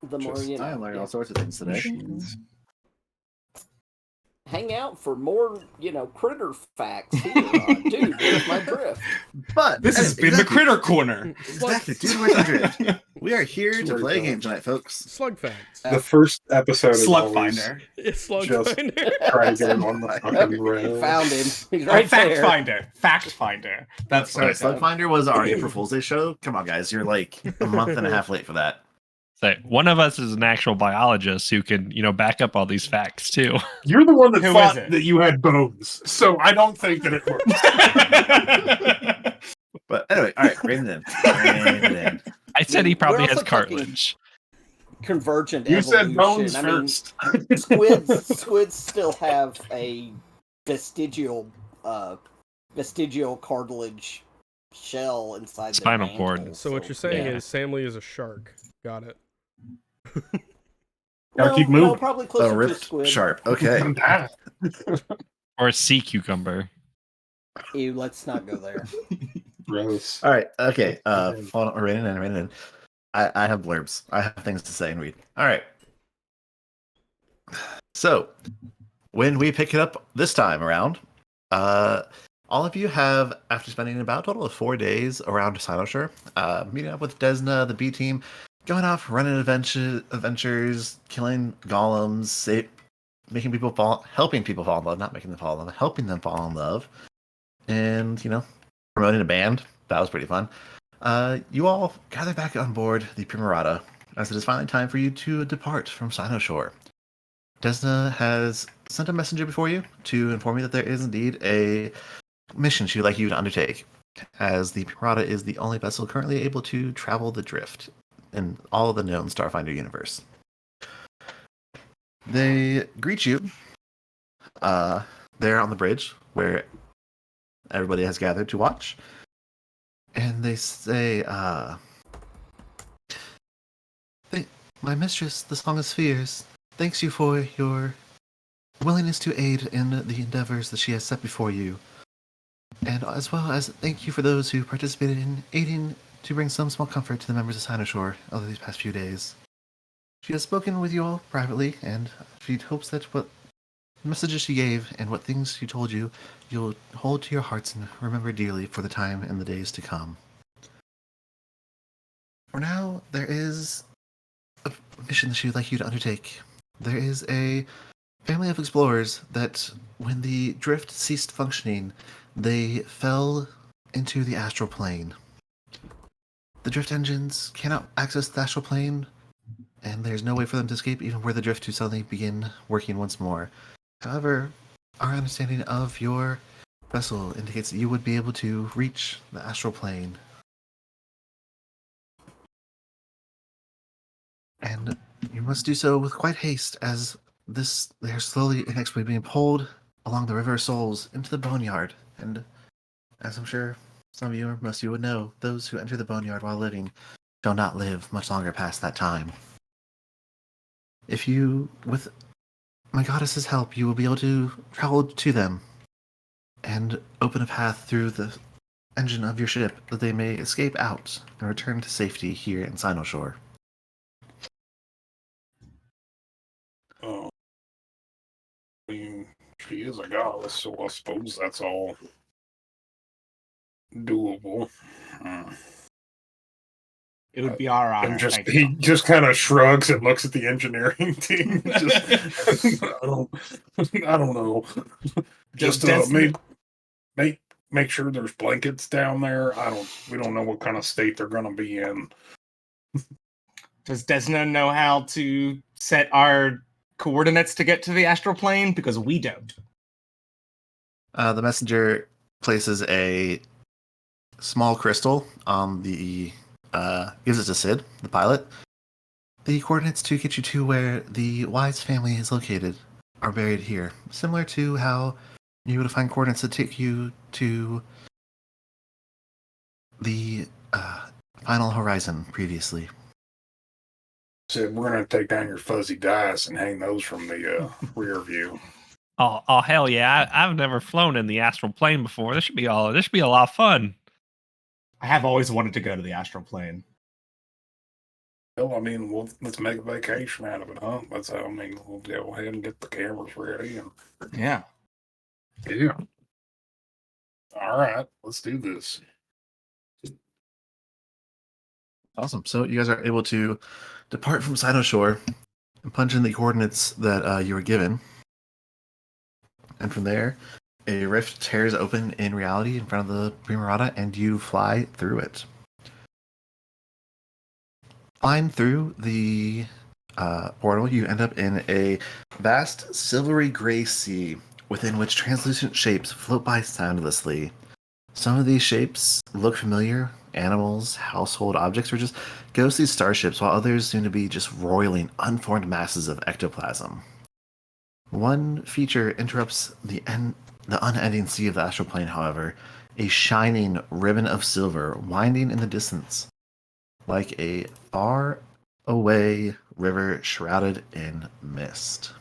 [SPEAKER 6] The more
[SPEAKER 5] Just-
[SPEAKER 6] you
[SPEAKER 2] I
[SPEAKER 6] know.
[SPEAKER 2] learned
[SPEAKER 6] Yeah.
[SPEAKER 2] all sorts of things today.
[SPEAKER 5] machines.
[SPEAKER 6] Hang out for more, critter facts here on Dude, Where's My Drift?
[SPEAKER 2] But
[SPEAKER 4] This has been the Critter Corner.
[SPEAKER 2] Exactly, dude. Where's my drift? We are here to
[SPEAKER 5] Where's
[SPEAKER 2] play a
[SPEAKER 5] my
[SPEAKER 2] game tonight, folks.
[SPEAKER 1] Slug facts.
[SPEAKER 5] The first episode is
[SPEAKER 4] Slug
[SPEAKER 5] always
[SPEAKER 4] Finder.
[SPEAKER 1] It's Slug
[SPEAKER 5] Just-
[SPEAKER 1] Finder.
[SPEAKER 5] try to get him on the fucking rail.
[SPEAKER 6] Found him. He's
[SPEAKER 4] Oh,
[SPEAKER 6] right
[SPEAKER 4] Fact
[SPEAKER 6] there.
[SPEAKER 4] Finder. Fact Finder. That's
[SPEAKER 2] Sorry,
[SPEAKER 4] what
[SPEAKER 2] Slug Finder was our April Fool's Day show. Come on, guys, you're like a month and a half late for that.
[SPEAKER 3] So one of us is an actual biologist who can, back up all these facts too.
[SPEAKER 5] You're the one that
[SPEAKER 4] Who
[SPEAKER 5] thought
[SPEAKER 4] is it?
[SPEAKER 5] that you had bones, so I don't think that it works.
[SPEAKER 2] But anyway, all right, rein it in. Rein it in.
[SPEAKER 3] I said he
[SPEAKER 6] We're
[SPEAKER 3] probably
[SPEAKER 6] also
[SPEAKER 3] has
[SPEAKER 6] talking-
[SPEAKER 3] cartilage.
[SPEAKER 6] Convergent
[SPEAKER 5] You
[SPEAKER 6] evolution.
[SPEAKER 5] said bones
[SPEAKER 6] I mean,
[SPEAKER 5] first.
[SPEAKER 6] squids still have a vestigial cartilage shell inside
[SPEAKER 3] Spinal
[SPEAKER 6] their
[SPEAKER 3] cord.
[SPEAKER 6] mantle,
[SPEAKER 1] So what you're saying
[SPEAKER 3] Yeah.
[SPEAKER 1] is Sam Lee is a shark. Got it.
[SPEAKER 5] Gotta keep
[SPEAKER 6] No,
[SPEAKER 5] moving.
[SPEAKER 6] probably
[SPEAKER 2] A
[SPEAKER 6] closer to a
[SPEAKER 2] ripped
[SPEAKER 6] squid.
[SPEAKER 2] sharp. Okay.
[SPEAKER 3] Or a sea cucumber.
[SPEAKER 6] Ew, let's not go there.
[SPEAKER 5] Gross.
[SPEAKER 2] All right. Okay. Hold on. Rein it in. I have blurbs. I have things to say and read. All right. So, when we pick it up this time around, all of you have, after spending about a total of 4 days around Cynoshire, meeting up with Desna, the B team, going off running adventures, killing golems, helping people fall in love, not making them fall in love, helping them fall in love, and promoting a band. That was pretty fun. You all gather back on board the Primarata as it is finally time for you to depart from Cynoshore. Desna has sent a messenger before you to inform you that there is indeed a mission she would like you to undertake, as the Primarata is the only vessel currently able to travel the drift in all of the known Starfinder universe. They greet you there on the bridge where everybody has gathered to watch. And they say, my mistress, the Song of Spheres, thanks you for your willingness to aid in the endeavors that she has set before you. And as well as thank you for those who participated in aiding to bring some small comfort to the members of Cynoshore over these past few days. She has spoken with you all privately, and she hopes that what messages she gave and what things she told you, you'll hold to your hearts and remember dearly for the time and the days to come. For now, there is a mission that she would like you to undertake. There is a family of explorers that, when the drift ceased functioning, they fell into the astral plane. The drift engines cannot access the astral plane, and there's no way for them to escape even were the drift to suddenly begin working once more. However, our understanding of your vessel indicates that you would be able to reach the astral plane. And you must do so with quite haste, as they are slowly and inexorably being pulled along the River of Souls into the Boneyard. And as I'm sure some of you or most of you would know, those who enter the Boneyard while living shall not live much longer past that time. If you, with my goddess's help, you will be able to travel to them and open a path through the engine of your ship that they may escape out and return to safety here in Cynoshore.
[SPEAKER 5] Oh. I mean, she is a goddess, so I suppose that's all doable.
[SPEAKER 4] It would be our honor.
[SPEAKER 5] And just
[SPEAKER 4] Thank
[SPEAKER 5] he
[SPEAKER 4] you.
[SPEAKER 5] just kind of shrugs and looks at the engineering team. Just, I don't know. Just make sure there's blankets down there. We don't know what kind of state they're gonna be in.
[SPEAKER 4] Does Desna know how to set our coordinates to get to the astral plane? Because we don't.
[SPEAKER 2] The messenger places a small crystal on the gives it to Sid, the pilot. The coordinates to get you to where the Wise family is located are buried here, similar to how you would find coordinates that take you to the final horizon previously.
[SPEAKER 5] Sid, we're gonna take down your fuzzy dice and hang those from the rear view.
[SPEAKER 3] Oh hell yeah! I've never flown in the astral plane before. This should be a lot of fun.
[SPEAKER 4] I have always wanted to go to the astral plane.
[SPEAKER 5] Well, I mean, let's make a vacation out of it, huh? We'll go ahead and get the cameras ready. And
[SPEAKER 4] Yeah.
[SPEAKER 5] yeah. All right, let's do this.
[SPEAKER 2] Awesome. So you guys are able to depart from Sino Shore and punch in the coordinates that you were given. And from there, a rift tears open in reality in front of the Primarata, and you fly through it. Flying through the portal, you end up in a vast silvery gray sea within which translucent shapes float by soundlessly. Some of these shapes look familiar, animals, household objects, or just ghostly starships, while others seem to be just roiling, unformed masses of ectoplasm. One feature interrupts the unending sea of the astral plane, however, a shining ribbon of silver winding in the distance, like a far away river shrouded in mist.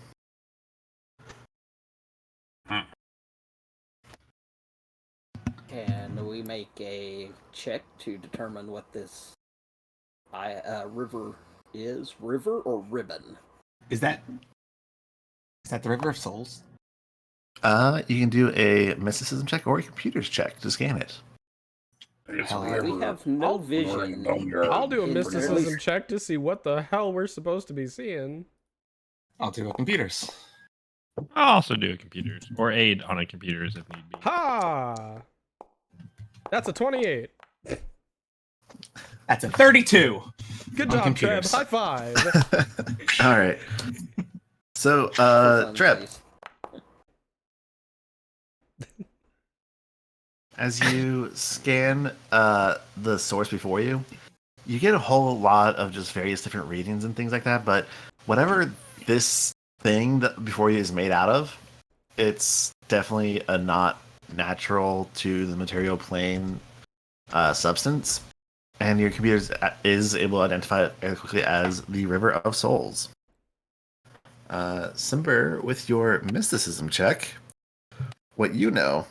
[SPEAKER 6] Can we make a check to determine what this river is? River or ribbon?
[SPEAKER 4] Is that the River of Souls?
[SPEAKER 2] You can do a mysticism check or a computers check to scan it.
[SPEAKER 5] It's
[SPEAKER 4] Hell
[SPEAKER 5] a
[SPEAKER 4] yeah.
[SPEAKER 6] We
[SPEAKER 5] river.
[SPEAKER 6] have no
[SPEAKER 5] I'll
[SPEAKER 6] vision.
[SPEAKER 1] I'll do a
[SPEAKER 6] In
[SPEAKER 1] mysticism
[SPEAKER 6] release.
[SPEAKER 1] check to see what the hell we're supposed to be seeing.
[SPEAKER 4] I'll do a computers.
[SPEAKER 3] I'll also do a computers or aid on a computers if need be.
[SPEAKER 1] Ha! That's a 28.
[SPEAKER 4] That's a 32.
[SPEAKER 1] Good
[SPEAKER 4] On
[SPEAKER 1] job, Trev.
[SPEAKER 4] computers.
[SPEAKER 1] High five.
[SPEAKER 2] All right. So,
[SPEAKER 6] For funsies.
[SPEAKER 2] Trev, as you scan the source before you, you get a whole lot of just various different readings and things like that. But whatever this thing that before you is made out of, it's definitely a not natural to the material plane substance. And your computer is able to identify it very quickly as the River of Souls. Simber, with your mysticism check, what you know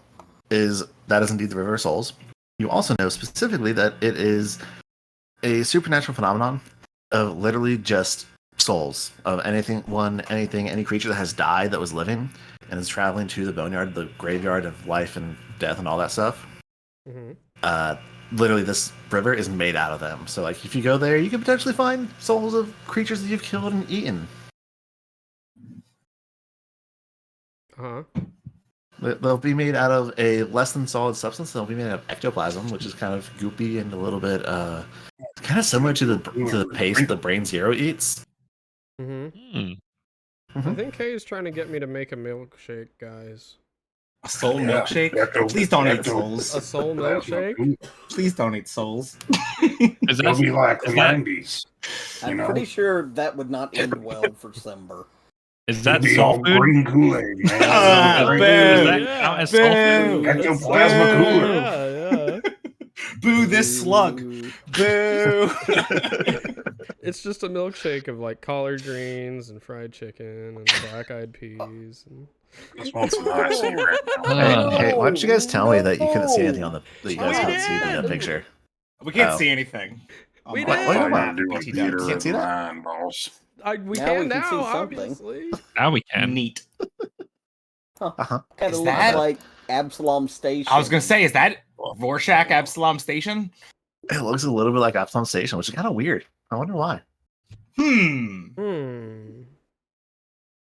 [SPEAKER 2] is that is indeed the River of Souls. You also know specifically that it is a supernatural phenomenon of literally just souls of any creature that has died that was living and is traveling to the boneyard, the graveyard of life and death and all that stuff.
[SPEAKER 1] Mm-hmm.
[SPEAKER 2] Literally, this river is made out of them. So, like, if you go there, you can potentially find souls of creatures that you've killed and eaten.
[SPEAKER 1] Uh-huh.
[SPEAKER 2] They'll be made out of a less than solid substance. They'll be made out of ectoplasm, which is kind of goopy and a little bit kind of similar to the paste the Brain Zero eats.
[SPEAKER 1] Mm-hmm.
[SPEAKER 3] Hmm.
[SPEAKER 1] I think Kay is trying to get me to make a milkshake, guys.
[SPEAKER 4] A soul
[SPEAKER 5] Yeah.
[SPEAKER 4] milkshake? Please don't eat
[SPEAKER 1] A
[SPEAKER 4] souls.
[SPEAKER 1] soul milkshake?
[SPEAKER 4] Please don't eat souls.
[SPEAKER 3] Is
[SPEAKER 5] It'll be
[SPEAKER 3] that,
[SPEAKER 5] like the
[SPEAKER 3] is that-
[SPEAKER 5] 90s.
[SPEAKER 6] I'm pretty sure that would not end well for Simber.
[SPEAKER 3] is that
[SPEAKER 5] It'll be
[SPEAKER 3] soul
[SPEAKER 5] all
[SPEAKER 3] food?
[SPEAKER 5] green Kool-Aid, man.
[SPEAKER 4] Boo.
[SPEAKER 3] Does that
[SPEAKER 1] Yeah.
[SPEAKER 3] count as soul food?
[SPEAKER 4] Boo.
[SPEAKER 5] Ectoplasma
[SPEAKER 4] Boo.
[SPEAKER 5] cooler.
[SPEAKER 1] Yeah, yeah.
[SPEAKER 4] Boo this slug.
[SPEAKER 6] Ooh.
[SPEAKER 4] Boo.
[SPEAKER 1] It's just a milkshake of like collard greens and fried chicken and black-eyed peas. And...
[SPEAKER 5] I just want some ice here right now.
[SPEAKER 2] Hey, why don't you guys tell me that you couldn't see anything on the that you guys
[SPEAKER 1] We
[SPEAKER 2] couldn't see the
[SPEAKER 1] did!
[SPEAKER 2] picture?
[SPEAKER 4] We can't
[SPEAKER 2] Oh.
[SPEAKER 4] see anything.
[SPEAKER 1] We
[SPEAKER 4] my
[SPEAKER 1] did!
[SPEAKER 2] What
[SPEAKER 5] I'm
[SPEAKER 2] am I
[SPEAKER 5] gonna do a
[SPEAKER 4] BT
[SPEAKER 5] theater
[SPEAKER 2] Can't
[SPEAKER 5] of
[SPEAKER 2] see
[SPEAKER 5] the
[SPEAKER 2] that?
[SPEAKER 5] mind, boss.
[SPEAKER 1] We
[SPEAKER 6] Now
[SPEAKER 1] can
[SPEAKER 6] we can
[SPEAKER 1] now,
[SPEAKER 6] see something.
[SPEAKER 1] obviously.
[SPEAKER 3] Now we can.
[SPEAKER 4] Neat.
[SPEAKER 2] Uh-huh.
[SPEAKER 6] Kind
[SPEAKER 4] Is
[SPEAKER 6] of
[SPEAKER 4] that-
[SPEAKER 6] looks like Absalom Station.
[SPEAKER 4] I was gonna say, is that Vorshak Absalom Station?
[SPEAKER 2] It looks a little bit like Absalom Station, which is kind of weird. I wonder why.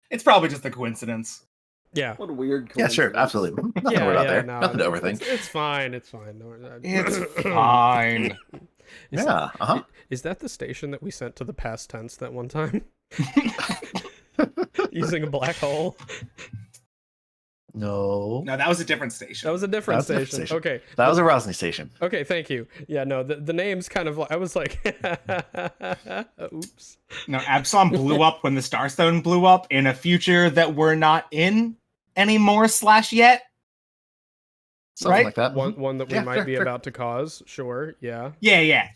[SPEAKER 4] It's probably just a coincidence.
[SPEAKER 1] Yeah.
[SPEAKER 6] What a weird
[SPEAKER 2] Yeah, sure,
[SPEAKER 6] coincidence.
[SPEAKER 2] absolutely. Nothing to worry about there.
[SPEAKER 1] no,
[SPEAKER 2] Nothing to
[SPEAKER 1] it's-
[SPEAKER 2] overthink.
[SPEAKER 1] It's fine. It's fine.
[SPEAKER 4] It's fine.
[SPEAKER 1] Is,
[SPEAKER 2] Yeah, uh-huh.
[SPEAKER 1] is that the station that we sent to the past tense that one time? Using a black hole?
[SPEAKER 2] No.
[SPEAKER 4] No, that was a different station.
[SPEAKER 1] That was a different
[SPEAKER 2] That was a
[SPEAKER 1] station.
[SPEAKER 2] different
[SPEAKER 1] Okay.
[SPEAKER 2] That was a Rosny station.
[SPEAKER 1] Okay, thank you. Yeah, no, the name's kind of like, I was like, oops.
[SPEAKER 4] No, Absalom blew up when the Starstone blew up in a future that we're not in anymore / yet.
[SPEAKER 2] Something
[SPEAKER 4] Right?
[SPEAKER 2] like that.
[SPEAKER 1] One that we
[SPEAKER 2] Yeah,
[SPEAKER 1] might
[SPEAKER 2] sure,
[SPEAKER 1] be
[SPEAKER 2] sure.
[SPEAKER 1] about to cause. Sure, yeah.
[SPEAKER 4] Yeah,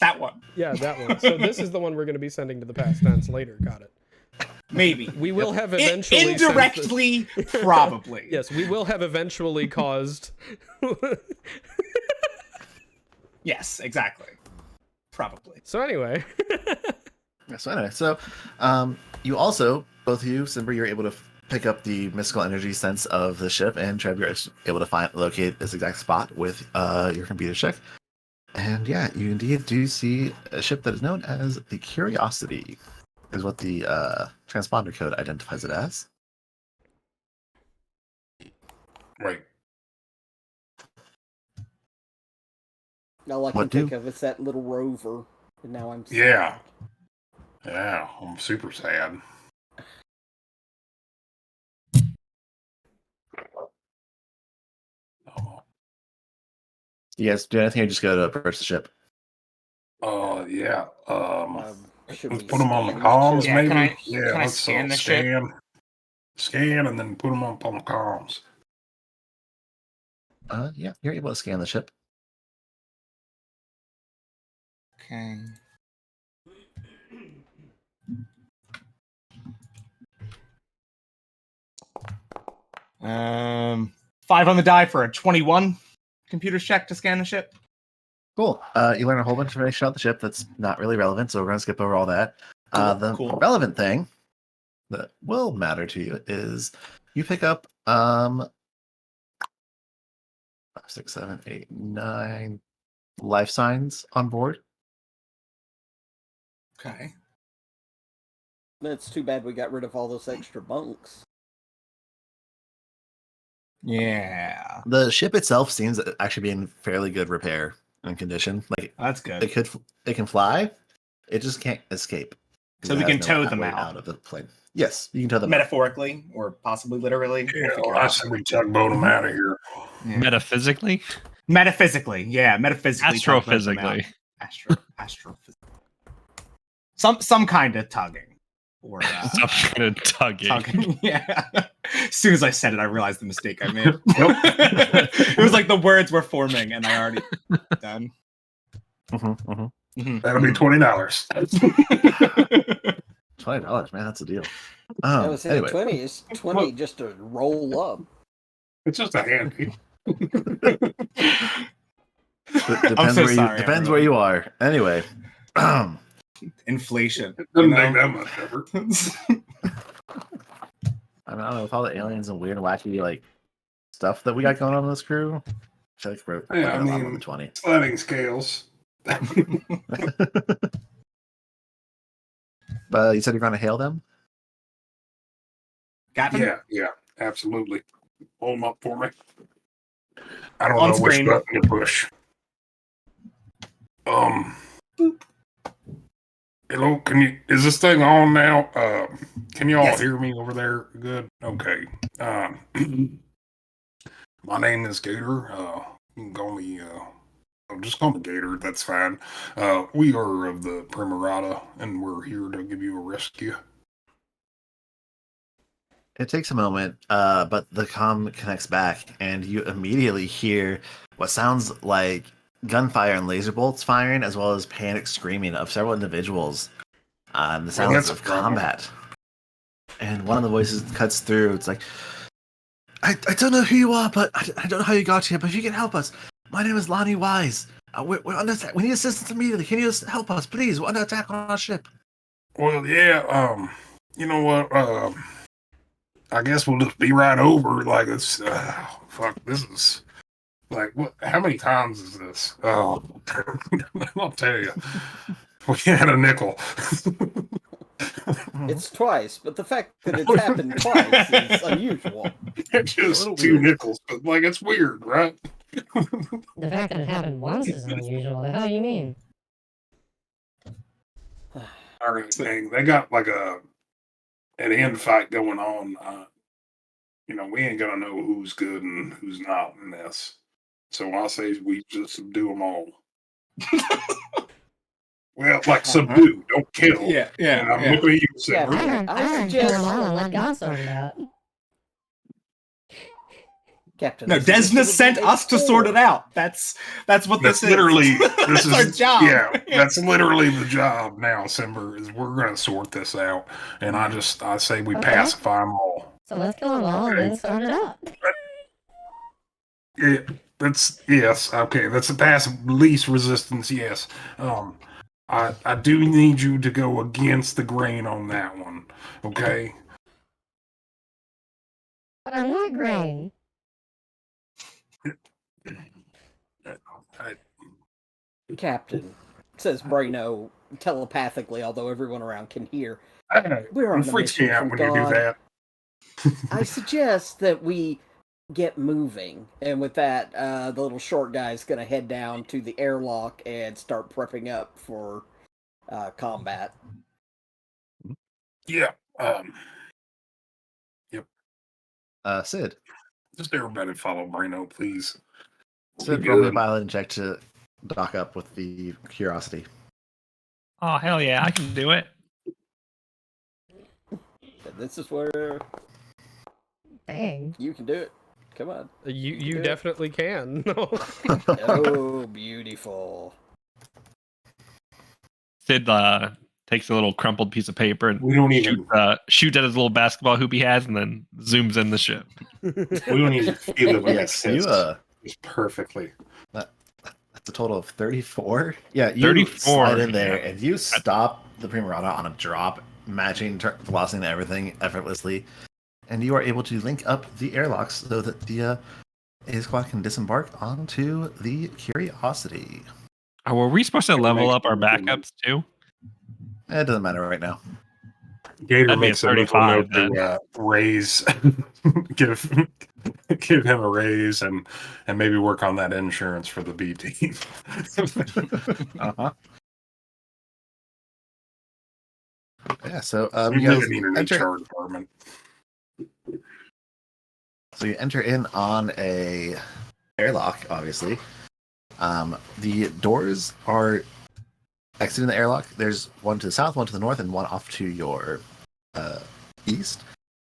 [SPEAKER 4] that one.
[SPEAKER 1] Yeah, that one. So this is the one we're going to be sending to the past tense later. Got it.
[SPEAKER 4] Maybe.
[SPEAKER 1] We will have eventually sent this-
[SPEAKER 4] Indirectly, probably.
[SPEAKER 1] Yes, we will have eventually caused.
[SPEAKER 4] Yes, exactly. Probably.
[SPEAKER 1] So anyway,
[SPEAKER 2] So you also, both of you, Simber, you're able to pick up the mystical energy sense of the ship, and Trev, you're able to locate this exact spot with your computer check. And yeah, you indeed do see a ship that is known as the Curiosity, is what the transponder code identifies it as.
[SPEAKER 5] Right.
[SPEAKER 6] All I can
[SPEAKER 2] What
[SPEAKER 6] think
[SPEAKER 2] do?
[SPEAKER 6] of is that little rover, and now I'm sad.
[SPEAKER 5] Yeah. Yeah, I'm super sad. Oh,
[SPEAKER 2] You guys do anything or just go to approach the ship?
[SPEAKER 5] yeah.
[SPEAKER 6] Should
[SPEAKER 5] Let's
[SPEAKER 6] we
[SPEAKER 5] put them on the
[SPEAKER 6] scan
[SPEAKER 5] comms,
[SPEAKER 6] ship?
[SPEAKER 4] Yeah,
[SPEAKER 5] maybe.
[SPEAKER 4] can I
[SPEAKER 5] let's
[SPEAKER 4] scan the ship?
[SPEAKER 5] Scan, and then put them up on the comms.
[SPEAKER 2] Yeah, you're able to scan the ship.
[SPEAKER 4] Okay. Um, 5 on the die for a 21 computer check to scan the ship.
[SPEAKER 2] Cool. You learn a whole bunch of information about the ship that's not really relevant, so we're going to skip over all that.
[SPEAKER 4] Cool,
[SPEAKER 2] The
[SPEAKER 4] cool.
[SPEAKER 2] relevant thing that will matter to you is you pick up 5, 6, 7, 8, 9 life signs on board.
[SPEAKER 4] Okay.
[SPEAKER 6] It's too bad we got rid of all those extra bunks.
[SPEAKER 4] Yeah,
[SPEAKER 2] The ship itself seems to actually be in fairly good repair and condition. Like
[SPEAKER 4] that's good.
[SPEAKER 2] it can fly, it just can't escape.
[SPEAKER 4] So
[SPEAKER 2] It
[SPEAKER 4] we
[SPEAKER 2] has
[SPEAKER 4] can
[SPEAKER 2] no
[SPEAKER 4] tow them
[SPEAKER 2] way
[SPEAKER 4] out.
[SPEAKER 2] of the plane. Yes, you can tow them out.
[SPEAKER 4] Metaphorically or possibly literally. We'll
[SPEAKER 5] Yeah,
[SPEAKER 4] figure it
[SPEAKER 5] I
[SPEAKER 4] out.
[SPEAKER 5] said we tugboat them out of here.
[SPEAKER 4] Yeah.
[SPEAKER 3] Metaphysically,
[SPEAKER 4] Metaphysically, yeah, metaphysically. tugboat them out.
[SPEAKER 3] astrophysically,
[SPEAKER 4] Astrophysically. Some kind of tugging. Or
[SPEAKER 3] some kind of tugging.
[SPEAKER 4] tugging. Yeah. As soon as I said it, I realized the mistake I made. It was like the words were forming and I already done.
[SPEAKER 2] Mm-hmm.
[SPEAKER 5] That'll be $20.
[SPEAKER 2] $20, man, that's a deal.
[SPEAKER 6] I was saying
[SPEAKER 2] Anyway,
[SPEAKER 6] 20 is 20 just to roll up.
[SPEAKER 5] It's just a handy.
[SPEAKER 2] depends
[SPEAKER 4] so
[SPEAKER 2] where
[SPEAKER 4] sorry,
[SPEAKER 2] you depends
[SPEAKER 4] everyone.
[SPEAKER 2] where you are. Anyway,
[SPEAKER 4] Inflation.
[SPEAKER 5] It doesn't
[SPEAKER 4] you know?
[SPEAKER 5] take that much effort.
[SPEAKER 2] I don't know, with all the aliens and weird, wacky like stuff that we got going on in this crew. I feel like we're
[SPEAKER 5] Yeah, I
[SPEAKER 2] a lot more
[SPEAKER 5] mean-
[SPEAKER 2] than 20.
[SPEAKER 5] Sliding scales.
[SPEAKER 2] But you said you're going to hail them.
[SPEAKER 4] Gavin?
[SPEAKER 5] Yeah, absolutely. Hold them up for me. I don't
[SPEAKER 4] On
[SPEAKER 5] know
[SPEAKER 4] screen.
[SPEAKER 5] which button to push. Hello, is this thing on now? Can you all
[SPEAKER 4] Yes.
[SPEAKER 5] hear me over there? Good. Okay. My name is Gator. You can call me, just call me Gator. That's fine. We are of the Primarata, and we're here to give you a rescue.
[SPEAKER 2] It takes a moment, but the comm connects back, and you immediately hear what sounds like gunfire and laser bolts firing, as well as panic screaming of several individuals. The sounds
[SPEAKER 5] that's a
[SPEAKER 2] of
[SPEAKER 5] problem.
[SPEAKER 2] combat. And one of the voices cuts through. It's like, I don't know who you are, but I don't know how you got here, but if you can help us. My name is Lonnie Wise. We're under attack. We need assistance immediately. Can you just help us, please? We're under attack on our ship.
[SPEAKER 5] Well, yeah, you know what, I guess we'll just be right over. Like, it's, fuck, this is, like, what, how many times is this? Oh, I'll tell you. We had a nickel.
[SPEAKER 6] It's twice, but the fact that it's happened twice is unusual.
[SPEAKER 5] It's just
[SPEAKER 2] little
[SPEAKER 5] two
[SPEAKER 2] weird.
[SPEAKER 5] nickels, but, like, it's weird, right?
[SPEAKER 7] The fact that it happened once is unusual. The hell you mean?
[SPEAKER 5] Or anything. They got, like, an end fight going on. we ain't gonna know who's good and who's not in this. So I say we just subdue them all. Well, like subdue, don't kill.
[SPEAKER 4] Yeah.
[SPEAKER 5] And I'm looking at you,
[SPEAKER 6] Yeah.
[SPEAKER 5] Simber.
[SPEAKER 7] I don't kill them all and let God sort it out.
[SPEAKER 6] Captain.
[SPEAKER 4] No, Desna sent us to sort it out. That's what
[SPEAKER 5] That's
[SPEAKER 4] this
[SPEAKER 5] literally
[SPEAKER 4] is.
[SPEAKER 5] this
[SPEAKER 4] That's
[SPEAKER 5] is
[SPEAKER 4] our job.
[SPEAKER 5] Yeah, that's literally the job now, Simber, is we're gonna sort this out. And I say we
[SPEAKER 7] Okay.
[SPEAKER 5] pacify them all.
[SPEAKER 7] So let's kill them all and then sort it out.
[SPEAKER 5] Yeah, yes, okay, that's the path of least resistance, yes. I do need you to go against the grain on that one, okay?
[SPEAKER 7] But I'm not grain.
[SPEAKER 6] Captain, says Braino telepathically, although everyone around can hear. We're
[SPEAKER 5] It
[SPEAKER 6] on a
[SPEAKER 5] freaks me
[SPEAKER 6] mission
[SPEAKER 5] out
[SPEAKER 6] from
[SPEAKER 5] when you do
[SPEAKER 6] God.
[SPEAKER 5] that.
[SPEAKER 6] I suggest that we get moving. And with that, the little short guy's going to head down to the airlock and start prepping up for combat.
[SPEAKER 5] Yeah,
[SPEAKER 2] Sid.
[SPEAKER 5] just everybody follow Brino, please.
[SPEAKER 2] Sid,
[SPEAKER 5] Be
[SPEAKER 2] roll me a
[SPEAKER 5] good.
[SPEAKER 2] pilot and check to dock up with the Curiosity.
[SPEAKER 3] Oh hell yeah, I can do it.
[SPEAKER 6] This is where
[SPEAKER 7] Dang.
[SPEAKER 6] you can do it. Come on.
[SPEAKER 1] You
[SPEAKER 6] Good.
[SPEAKER 1] definitely can.
[SPEAKER 6] Oh, beautiful.
[SPEAKER 3] Sid takes a little crumpled piece of paper and
[SPEAKER 5] We don't even
[SPEAKER 3] shoots at his little basketball hoop he has, and then zooms in the ship.
[SPEAKER 5] we don't even feel it when it
[SPEAKER 2] Yes, you
[SPEAKER 5] exists. Just perfectly.
[SPEAKER 2] that's a total of 34. Yeah, you
[SPEAKER 3] 34,
[SPEAKER 2] slide in there
[SPEAKER 3] yeah.
[SPEAKER 2] and you stop the Primarana on a drop, matching velocity and everything effortlessly, and you are able to link up the airlocks so that the A squad can disembark onto the Curiosity.
[SPEAKER 3] Oh, were we supposed to level up our backups too?
[SPEAKER 2] It doesn't matter right now.
[SPEAKER 5] Gator
[SPEAKER 3] That'd be a
[SPEAKER 5] makes a mental
[SPEAKER 3] 35
[SPEAKER 5] note to raise, give him a raise, and maybe work on that insurance for the B team.
[SPEAKER 2] Uh-huh. Yeah, so
[SPEAKER 5] We
[SPEAKER 2] you
[SPEAKER 5] really
[SPEAKER 2] guys
[SPEAKER 5] need an
[SPEAKER 2] enter.
[SPEAKER 5] HR department.
[SPEAKER 2] So you enter in on a airlock, obviously. The doors are exiting the airlock. There's one to the south, one to the north, and one off to your east.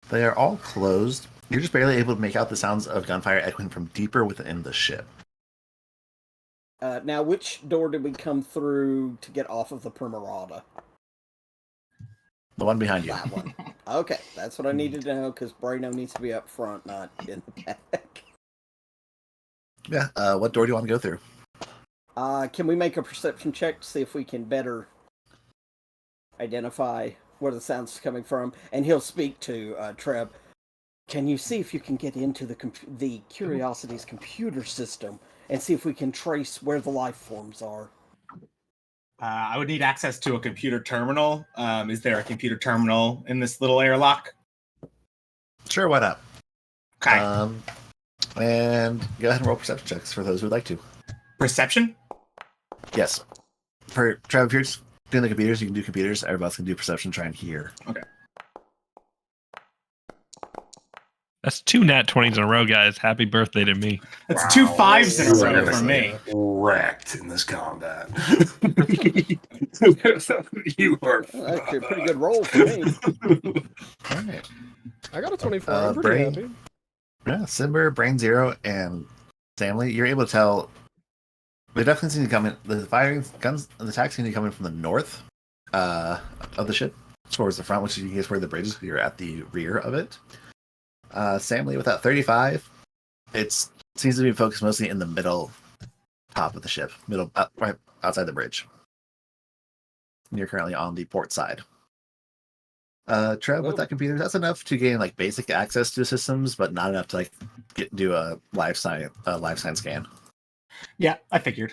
[SPEAKER 2] They are all closed. You're just barely able to make out the sounds of gunfire echoing from deeper within the ship.
[SPEAKER 6] Now, which door did we come through to get off of the Primarata?
[SPEAKER 2] The one behind you.
[SPEAKER 6] That one. Okay, that's what I needed to know, because Braino needs to be up front, not in the back.
[SPEAKER 2] Yeah. What door do you want to go through?
[SPEAKER 6] Can we make a perception check to see if we can better identify where the sound's coming from? And he'll speak to Treb. Can you see if you can get into the Curiosity's computer system and see if we can trace where the life forms are?
[SPEAKER 4] I would need access to a computer terminal. Is there a computer terminal in this little airlock?
[SPEAKER 2] Sure, why not?
[SPEAKER 4] Okay.
[SPEAKER 2] And go ahead and roll perception checks for those who would like to.
[SPEAKER 4] Perception?
[SPEAKER 2] Yes. For Trav, if you're just doing the computers, you can do computers. Everybody else can do perception, try and hear.
[SPEAKER 4] Okay.
[SPEAKER 3] That's 2 nat 20s in a row, guys. Happy birthday to me.
[SPEAKER 4] That's
[SPEAKER 5] Wow.
[SPEAKER 4] 2 5s in a
[SPEAKER 5] You
[SPEAKER 4] row
[SPEAKER 5] are
[SPEAKER 4] for me.
[SPEAKER 5] Wrecked in this combat. You are.
[SPEAKER 6] Well, actually, a pretty good roll for me.
[SPEAKER 2] All right.
[SPEAKER 1] I got a 24. I'm pretty
[SPEAKER 2] Brain.
[SPEAKER 1] happy.
[SPEAKER 2] Yeah, Simber, Brain Zero, and Stanley, you're able to tell they definitely seem to come in. The firing guns, the attacks seem to come in from the north of the ship towards the front, which is where the bridge is. You're at the rear of it. Stanley, with that 35, it seems to be focused mostly in the middle top of the ship, right outside the bridge. You're currently on the port side. Trev, with that computer, that's enough to gain like basic access to systems, but not enough to like do a life sign scan.
[SPEAKER 4] Yeah, I figured.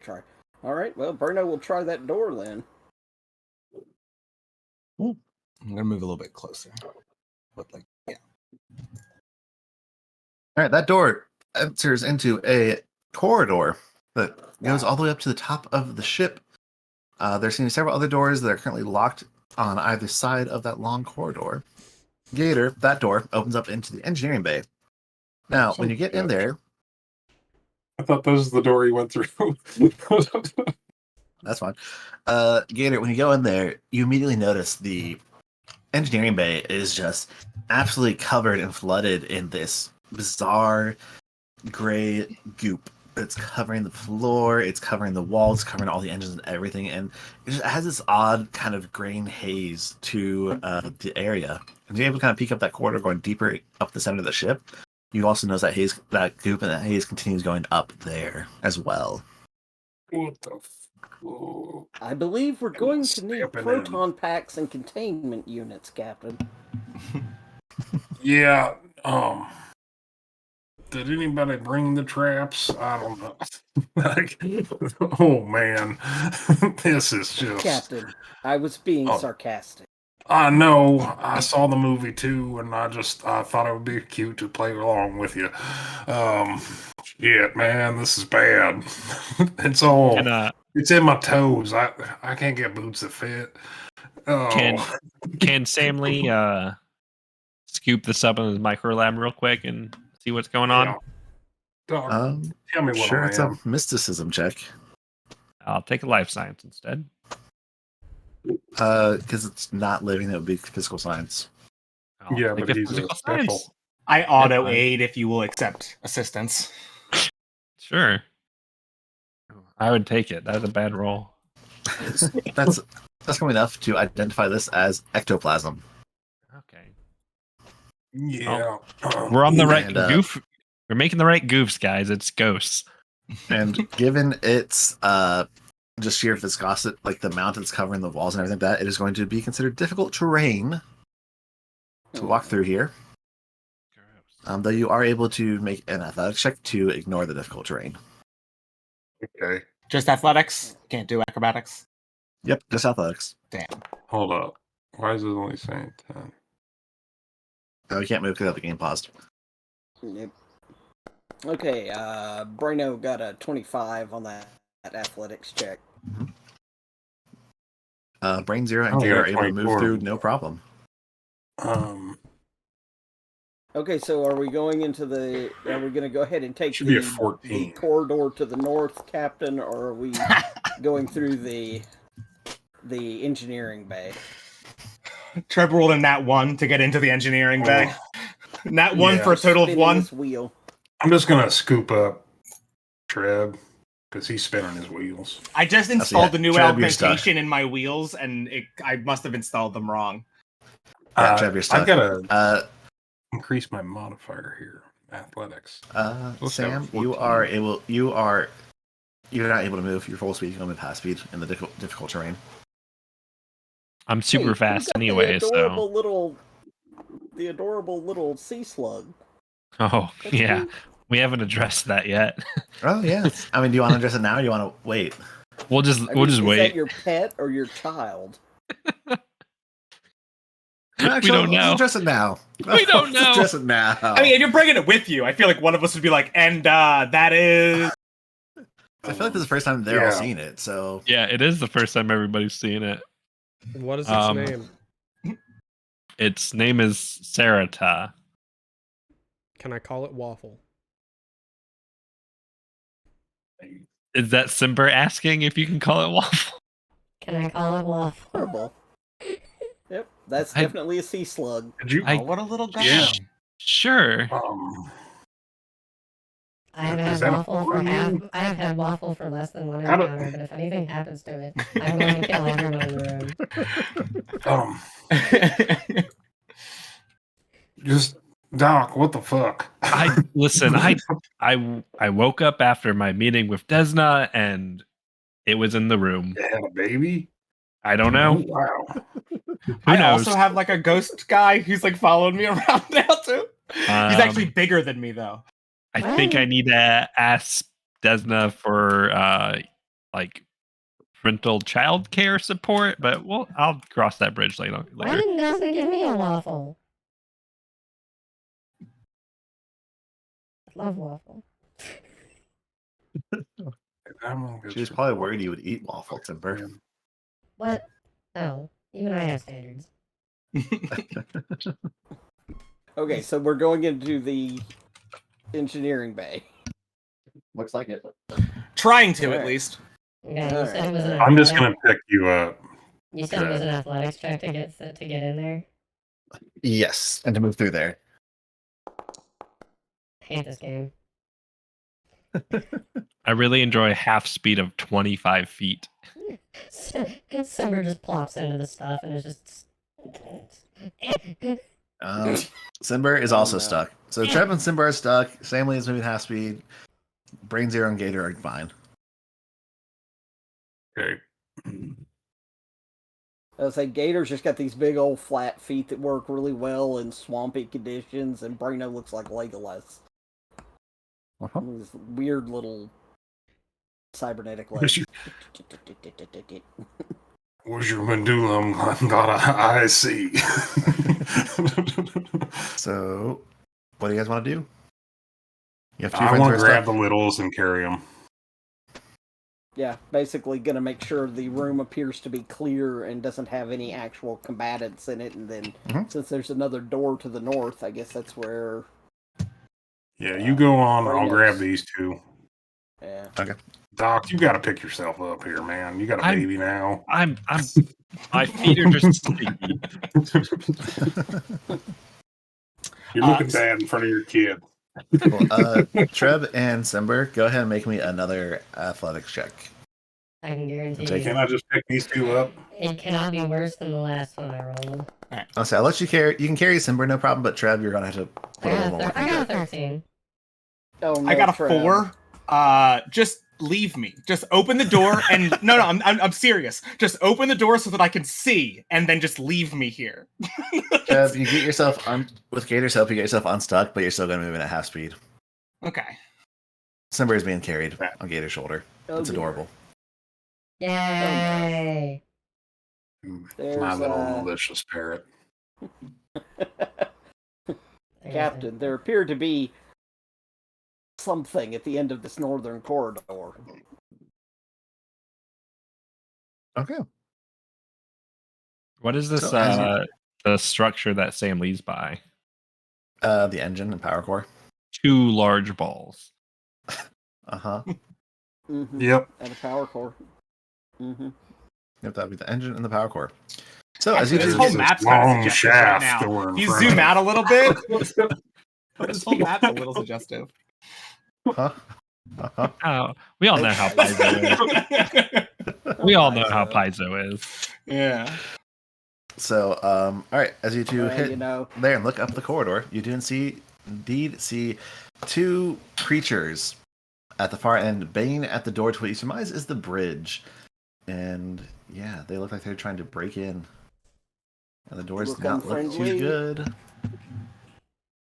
[SPEAKER 6] Try. All right. Well, Bruno will try that door then.
[SPEAKER 4] I'm gonna move a little bit closer. But yeah.
[SPEAKER 2] All right, that door enters into a corridor that goes all the way up to the top of the ship. There seem several other doors that are currently locked on either side of that long corridor. Gator, that door opens up into the engineering bay. Now, when you get in there,
[SPEAKER 5] I thought this was the door he went through.
[SPEAKER 2] that's fine. Gator, when you go in there, you immediately notice the engineering bay is just absolutely covered and flooded in this bizarre gray goop. It's covering the floor, it's covering the walls, covering all the engines and everything, and it just has this odd kind of grain haze to the area. And you're able to kind of peek up that corridor, going deeper up the center of the ship. You also notice that haze, that goop, and that haze continues going up there as well.
[SPEAKER 5] What the fuck?
[SPEAKER 6] I believe we're going to need
[SPEAKER 5] Stepping in.
[SPEAKER 6] proton packs and containment units, Captain.
[SPEAKER 5] Yeah. Did anybody bring the traps? I don't know. Like, oh man, this is just.
[SPEAKER 6] Captain, I was being
[SPEAKER 5] Oh.
[SPEAKER 6] sarcastic.
[SPEAKER 5] I know. I saw the movie too, and I thought it would be cute to play along with you. Shit, man, this is bad. It's all.
[SPEAKER 3] And,
[SPEAKER 5] It's in my toes. I can't get boots that fit. Oh.
[SPEAKER 3] Can Sam Lee scoop this up in his micro lab real quick and see what's going on?
[SPEAKER 5] Yeah. Doc, tell me what
[SPEAKER 2] Sure,
[SPEAKER 5] I
[SPEAKER 2] it's a
[SPEAKER 5] am.
[SPEAKER 2] mysticism check.
[SPEAKER 3] I'll take a life science instead.
[SPEAKER 2] Because it's not living, that would be physical science.
[SPEAKER 3] I'll
[SPEAKER 5] Yeah,
[SPEAKER 3] take
[SPEAKER 5] but
[SPEAKER 3] a
[SPEAKER 5] he's a
[SPEAKER 3] physical
[SPEAKER 5] special.
[SPEAKER 3] science.
[SPEAKER 4] I auto
[SPEAKER 3] fine.
[SPEAKER 4] aid if you will accept assistance.
[SPEAKER 3] Sure. I would take it. That's a bad roll.
[SPEAKER 2] That's coming enough to identify this as ectoplasm.
[SPEAKER 3] Okay.
[SPEAKER 5] Yeah.
[SPEAKER 3] We're on the right
[SPEAKER 2] And,
[SPEAKER 3] goof. We're making the right goofs, guys. It's ghosts.
[SPEAKER 2] And given its just sheer viscosity, like the amount it's covering the walls and everything like that, it is going to be considered difficult terrain to walk through here. Though you are able to make an athletics check to ignore the difficult terrain.
[SPEAKER 5] Okay.
[SPEAKER 4] Just athletics. Can't do acrobatics.
[SPEAKER 2] Yep, just athletics.
[SPEAKER 4] Damn.
[SPEAKER 5] Hold up. Why is it only saying 10?
[SPEAKER 2] No, you can't move because the game paused.
[SPEAKER 6] Yep. Okay, Brino got a 25 on that athletics check.
[SPEAKER 2] Brain Zero and
[SPEAKER 5] Oh,
[SPEAKER 2] Gator
[SPEAKER 5] yeah,
[SPEAKER 2] are able to move
[SPEAKER 5] 24.
[SPEAKER 2] through no problem.
[SPEAKER 6] Okay, so are we going to are we going to go ahead and take
[SPEAKER 5] Should be a
[SPEAKER 6] the
[SPEAKER 5] 14.
[SPEAKER 6] corridor to the north, Captain, or are we going through the engineering bay?
[SPEAKER 4] Trev rolled in that one to get into the engineering bay. Nat one
[SPEAKER 5] Yeah.
[SPEAKER 4] for a total of
[SPEAKER 6] Spinning
[SPEAKER 4] one.
[SPEAKER 6] this wheel.
[SPEAKER 5] I'm just gonna scoop up Treb because he's spinning his wheels.
[SPEAKER 4] I just
[SPEAKER 2] yeah,
[SPEAKER 4] installed the new
[SPEAKER 2] Trev, you're stuck.
[SPEAKER 4] augmentation in my wheels, and I must have installed them wrong.
[SPEAKER 2] Yeah, Trev, you're stuck.
[SPEAKER 5] I've gotta increase my modifier here. Athletics. Let's have
[SPEAKER 2] Sam,
[SPEAKER 5] 14.
[SPEAKER 2] you're not able to move. You're full speed. You can only move half speed in the difficult terrain.
[SPEAKER 3] I'm super
[SPEAKER 6] Hey,
[SPEAKER 3] fast
[SPEAKER 6] who got
[SPEAKER 3] anyway,
[SPEAKER 6] the adorable little sea slug.
[SPEAKER 3] Oh,
[SPEAKER 6] That's
[SPEAKER 3] yeah.
[SPEAKER 6] cute.
[SPEAKER 3] We haven't addressed that yet.
[SPEAKER 2] Oh yeah. I mean, do you want to address it now, or do you want to wait?
[SPEAKER 3] We'll just
[SPEAKER 6] I mean, is
[SPEAKER 3] wait.
[SPEAKER 6] that your pet or your child?
[SPEAKER 2] Actually,
[SPEAKER 3] don't know.
[SPEAKER 2] Let's address it now.
[SPEAKER 3] We don't
[SPEAKER 2] Let's
[SPEAKER 3] know.
[SPEAKER 2] address it now.
[SPEAKER 4] I mean, if you're bringing it with you, I feel like one of us would be like, and that is.
[SPEAKER 2] I feel like this is the first time they're all
[SPEAKER 5] Yeah.
[SPEAKER 2] seeing it. So
[SPEAKER 3] Yeah, it is the first time everybody's seeing it.
[SPEAKER 1] What is its
[SPEAKER 3] Um,
[SPEAKER 1] name?
[SPEAKER 3] Its name is Sarata.
[SPEAKER 1] Can I call it Waffle?
[SPEAKER 3] Is that Simber asking if you can call it Waffle?
[SPEAKER 7] Can I call it waffle?
[SPEAKER 6] Horrible. Yep, that's
[SPEAKER 3] I-
[SPEAKER 6] definitely a sea slug.
[SPEAKER 5] Did you?
[SPEAKER 3] I-
[SPEAKER 4] Oh, what a little guy.
[SPEAKER 5] Yeah.
[SPEAKER 3] Sure.
[SPEAKER 7] I have
[SPEAKER 5] Is
[SPEAKER 7] had
[SPEAKER 5] that a
[SPEAKER 7] waffle for
[SPEAKER 5] horn?
[SPEAKER 7] half. I have had waffle for less than one
[SPEAKER 5] How do-
[SPEAKER 7] encounter, but if anything happens to it, I'm going to kill everyone in the room.
[SPEAKER 5] Just Doc. What the fuck?
[SPEAKER 3] I woke up after my meeting with Desna and it was in the room.
[SPEAKER 5] You had a baby?
[SPEAKER 3] I don't
[SPEAKER 5] Oh,
[SPEAKER 3] know.
[SPEAKER 5] wow.
[SPEAKER 3] Who
[SPEAKER 4] I
[SPEAKER 3] knows?
[SPEAKER 4] also have like a ghost guy who's like following me around now too. He's actually bigger than me though.
[SPEAKER 3] I think I need to ask Desna for like parental child care support, but I'll cross that bridge later.
[SPEAKER 7] Why didn't Nelson give me a waffle? I love waffle.
[SPEAKER 5] I'm gonna get
[SPEAKER 2] she was
[SPEAKER 5] you-
[SPEAKER 2] probably worried you would eat waffle, Timber.
[SPEAKER 7] What? Oh, even I have standards.
[SPEAKER 6] Okay, so we're going into the engineering bay.
[SPEAKER 2] Looks like it.
[SPEAKER 4] Trying to, at
[SPEAKER 6] Alright.
[SPEAKER 4] least.
[SPEAKER 7] Yeah, you said it was an
[SPEAKER 5] I'm just
[SPEAKER 7] athletic-
[SPEAKER 5] gonna pick you up.
[SPEAKER 7] You said it was an athletics check to get in there.
[SPEAKER 2] Yes, and to move through there.
[SPEAKER 7] Hate this game.
[SPEAKER 3] I really enjoy half speed of 25 feet.
[SPEAKER 7] Summer just plops into the stuff and it's just.
[SPEAKER 2] Simber is
[SPEAKER 6] Oh,
[SPEAKER 2] also
[SPEAKER 6] no.
[SPEAKER 2] stuck. So Trev and Simber are stuck. Samley is moving half speed. Brain Zero and Gator are fine.
[SPEAKER 5] Okay.
[SPEAKER 6] I was like, Gator's just got these big old flat feet that work really well in swampy conditions, and Braino looks like Legolas.
[SPEAKER 2] Uh-huh.
[SPEAKER 6] These weird little cybernetic
[SPEAKER 5] Where's
[SPEAKER 6] legs.
[SPEAKER 5] Where's your medulla oblongata? IC.
[SPEAKER 2] So, what do you guys want to do? You have two
[SPEAKER 5] I
[SPEAKER 2] friends
[SPEAKER 5] want
[SPEAKER 2] who
[SPEAKER 5] to
[SPEAKER 2] are
[SPEAKER 5] grab
[SPEAKER 2] stuck?
[SPEAKER 5] the littles and carry them.
[SPEAKER 6] Yeah, basically gonna make sure the room appears to be clear and doesn't have any actual combatants in it, and then
[SPEAKER 2] Mhm.
[SPEAKER 6] since there's another door to the north, I guess that's where.
[SPEAKER 5] Yeah, you go on. I'll
[SPEAKER 6] Braino's.
[SPEAKER 5] grab these two.
[SPEAKER 6] Yeah.
[SPEAKER 5] Doc, you got to pick yourself up here, man. You got a
[SPEAKER 3] I'm-
[SPEAKER 5] baby now.
[SPEAKER 3] My feet are just sticky.
[SPEAKER 5] You're looking bad in front of your kid.
[SPEAKER 2] Cool. Trev and Simber, go ahead and make me another athletics check.
[SPEAKER 7] I can guarantee
[SPEAKER 2] Take
[SPEAKER 7] you.
[SPEAKER 5] Can I just pick these two up?
[SPEAKER 7] It cannot be worse than the last one I rolled.
[SPEAKER 2] I'll say I'll let you carry. You can carry Simber, no problem. But Trev, you're gonna have to put a little more.
[SPEAKER 7] I got a 13.
[SPEAKER 6] Oh, no,
[SPEAKER 4] I got a
[SPEAKER 6] Trev.
[SPEAKER 4] 4. Just leave me. Just open the door and no, I'm serious. Just open the door so that I can see, and then just leave me here.
[SPEAKER 2] Trev, you get yourself with Gator's help. You get yourself unstuck, but you're still gonna move in at half speed.
[SPEAKER 4] Okay.
[SPEAKER 2] Simber is being carried on Gator's shoulder.
[SPEAKER 6] Oh,
[SPEAKER 2] It's
[SPEAKER 6] dear.
[SPEAKER 2] adorable.
[SPEAKER 7] Yay!
[SPEAKER 6] There's,
[SPEAKER 5] My little malicious parrot.
[SPEAKER 6] Captain, there appeared to be something at the end of this northern corridor.
[SPEAKER 2] Okay.
[SPEAKER 3] What is this?
[SPEAKER 2] So, as
[SPEAKER 3] The structure that Sam Lee's by?
[SPEAKER 2] The engine and power core.
[SPEAKER 3] 2 large balls.
[SPEAKER 2] Uh-huh.
[SPEAKER 6] Mm-hmm.
[SPEAKER 5] Yep.
[SPEAKER 6] And a power core. Mm-hmm.
[SPEAKER 2] Yep, that'd be the engine and the power core. So as you
[SPEAKER 4] This
[SPEAKER 2] two
[SPEAKER 4] whole
[SPEAKER 2] get,
[SPEAKER 4] map's
[SPEAKER 5] long
[SPEAKER 4] kind of suggestive right
[SPEAKER 5] shaft
[SPEAKER 4] now.
[SPEAKER 5] going in
[SPEAKER 4] If you
[SPEAKER 5] front
[SPEAKER 4] zoom
[SPEAKER 5] of
[SPEAKER 4] out a little bit, this whole map's a little suggestive.
[SPEAKER 2] huh? Uh-huh.
[SPEAKER 3] Oh, we all know how Paizo is. We all know how Paizo is.
[SPEAKER 4] Yeah.
[SPEAKER 2] So, all right, as you two
[SPEAKER 6] Well,
[SPEAKER 2] hit
[SPEAKER 6] you know,
[SPEAKER 2] there and look up the corridor, you do indeed see two creatures at the far end, baying at the door to what you surmise is the bridge. And yeah, they look like they're trying to break in. And the doors
[SPEAKER 6] Look
[SPEAKER 2] do not look too
[SPEAKER 6] unfriendly.
[SPEAKER 2] good.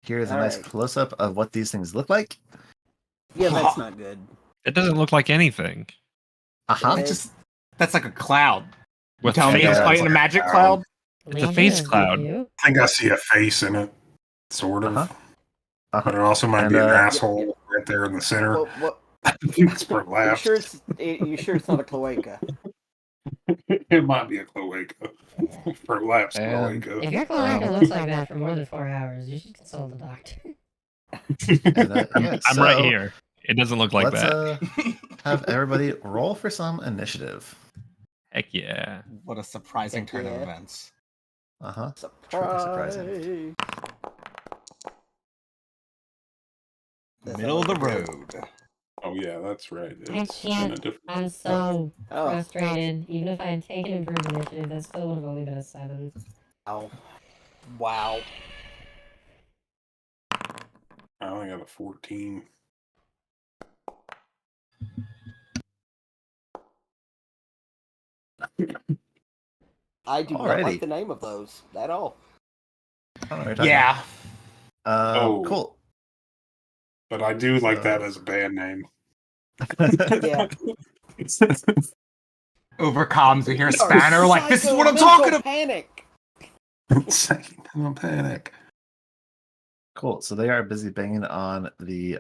[SPEAKER 2] Here is a
[SPEAKER 6] All
[SPEAKER 2] nice
[SPEAKER 6] right.
[SPEAKER 2] close-up of what these things look like.
[SPEAKER 6] yeah, that's not good.
[SPEAKER 3] It doesn't look like anything.
[SPEAKER 2] Uh-huh.
[SPEAKER 6] Yeah.
[SPEAKER 4] That's like a cloud.
[SPEAKER 3] With
[SPEAKER 4] Tell me
[SPEAKER 2] Yeah,
[SPEAKER 4] it's
[SPEAKER 2] it's
[SPEAKER 4] fighting
[SPEAKER 5] like
[SPEAKER 4] a
[SPEAKER 5] a
[SPEAKER 4] magic
[SPEAKER 5] cloud.
[SPEAKER 4] cloud.
[SPEAKER 3] It's a face cloud.
[SPEAKER 5] I think I see a face in it, sort of.
[SPEAKER 2] Uh-huh.
[SPEAKER 5] But it also might
[SPEAKER 2] And,
[SPEAKER 5] be an
[SPEAKER 2] uh,
[SPEAKER 5] asshole right there in the center.
[SPEAKER 6] What?
[SPEAKER 5] It's for
[SPEAKER 6] You
[SPEAKER 5] laughs.
[SPEAKER 6] sure it's not a cloaca?
[SPEAKER 5] It might be a cloaca. For laughs,
[SPEAKER 2] And-
[SPEAKER 5] cloaca.
[SPEAKER 7] If your cloaca looks like that for more than 4 hours, you should consult a doctor.
[SPEAKER 2] And, yeah,
[SPEAKER 3] I'm right
[SPEAKER 2] so
[SPEAKER 3] here. It doesn't look like
[SPEAKER 2] let's
[SPEAKER 3] that.
[SPEAKER 2] have everybody roll for some initiative.
[SPEAKER 3] Heck yeah.
[SPEAKER 4] What a surprising
[SPEAKER 6] Heck
[SPEAKER 4] turn of
[SPEAKER 6] yeah.
[SPEAKER 4] events.
[SPEAKER 2] Uh-huh.
[SPEAKER 6] Surprise!
[SPEAKER 2] surprising.
[SPEAKER 6] That's
[SPEAKER 4] Middle of the
[SPEAKER 6] not good.
[SPEAKER 4] road.
[SPEAKER 5] Oh yeah, that's right.
[SPEAKER 7] I
[SPEAKER 5] It's in a
[SPEAKER 7] can't.
[SPEAKER 5] different.
[SPEAKER 7] I'm so
[SPEAKER 6] Oh,
[SPEAKER 7] frustrated. Even if I had taken improved initiative, that still would have only been a 7.
[SPEAKER 6] wow. Wow.
[SPEAKER 5] I only got a 14.
[SPEAKER 6] I do not
[SPEAKER 2] Alrighty.
[SPEAKER 6] like the name of those at all.
[SPEAKER 2] I don't know what you're talking
[SPEAKER 4] Yeah.
[SPEAKER 2] about.
[SPEAKER 5] Oh.
[SPEAKER 2] Cool.
[SPEAKER 5] But I do like
[SPEAKER 2] So-
[SPEAKER 5] that as a band name.
[SPEAKER 6] Yeah.
[SPEAKER 4] Overcomes, you hear Spanner like, this is what I'm talking about.
[SPEAKER 6] Panic.
[SPEAKER 5] Second panic.
[SPEAKER 2] Cool. So they are busy banging on the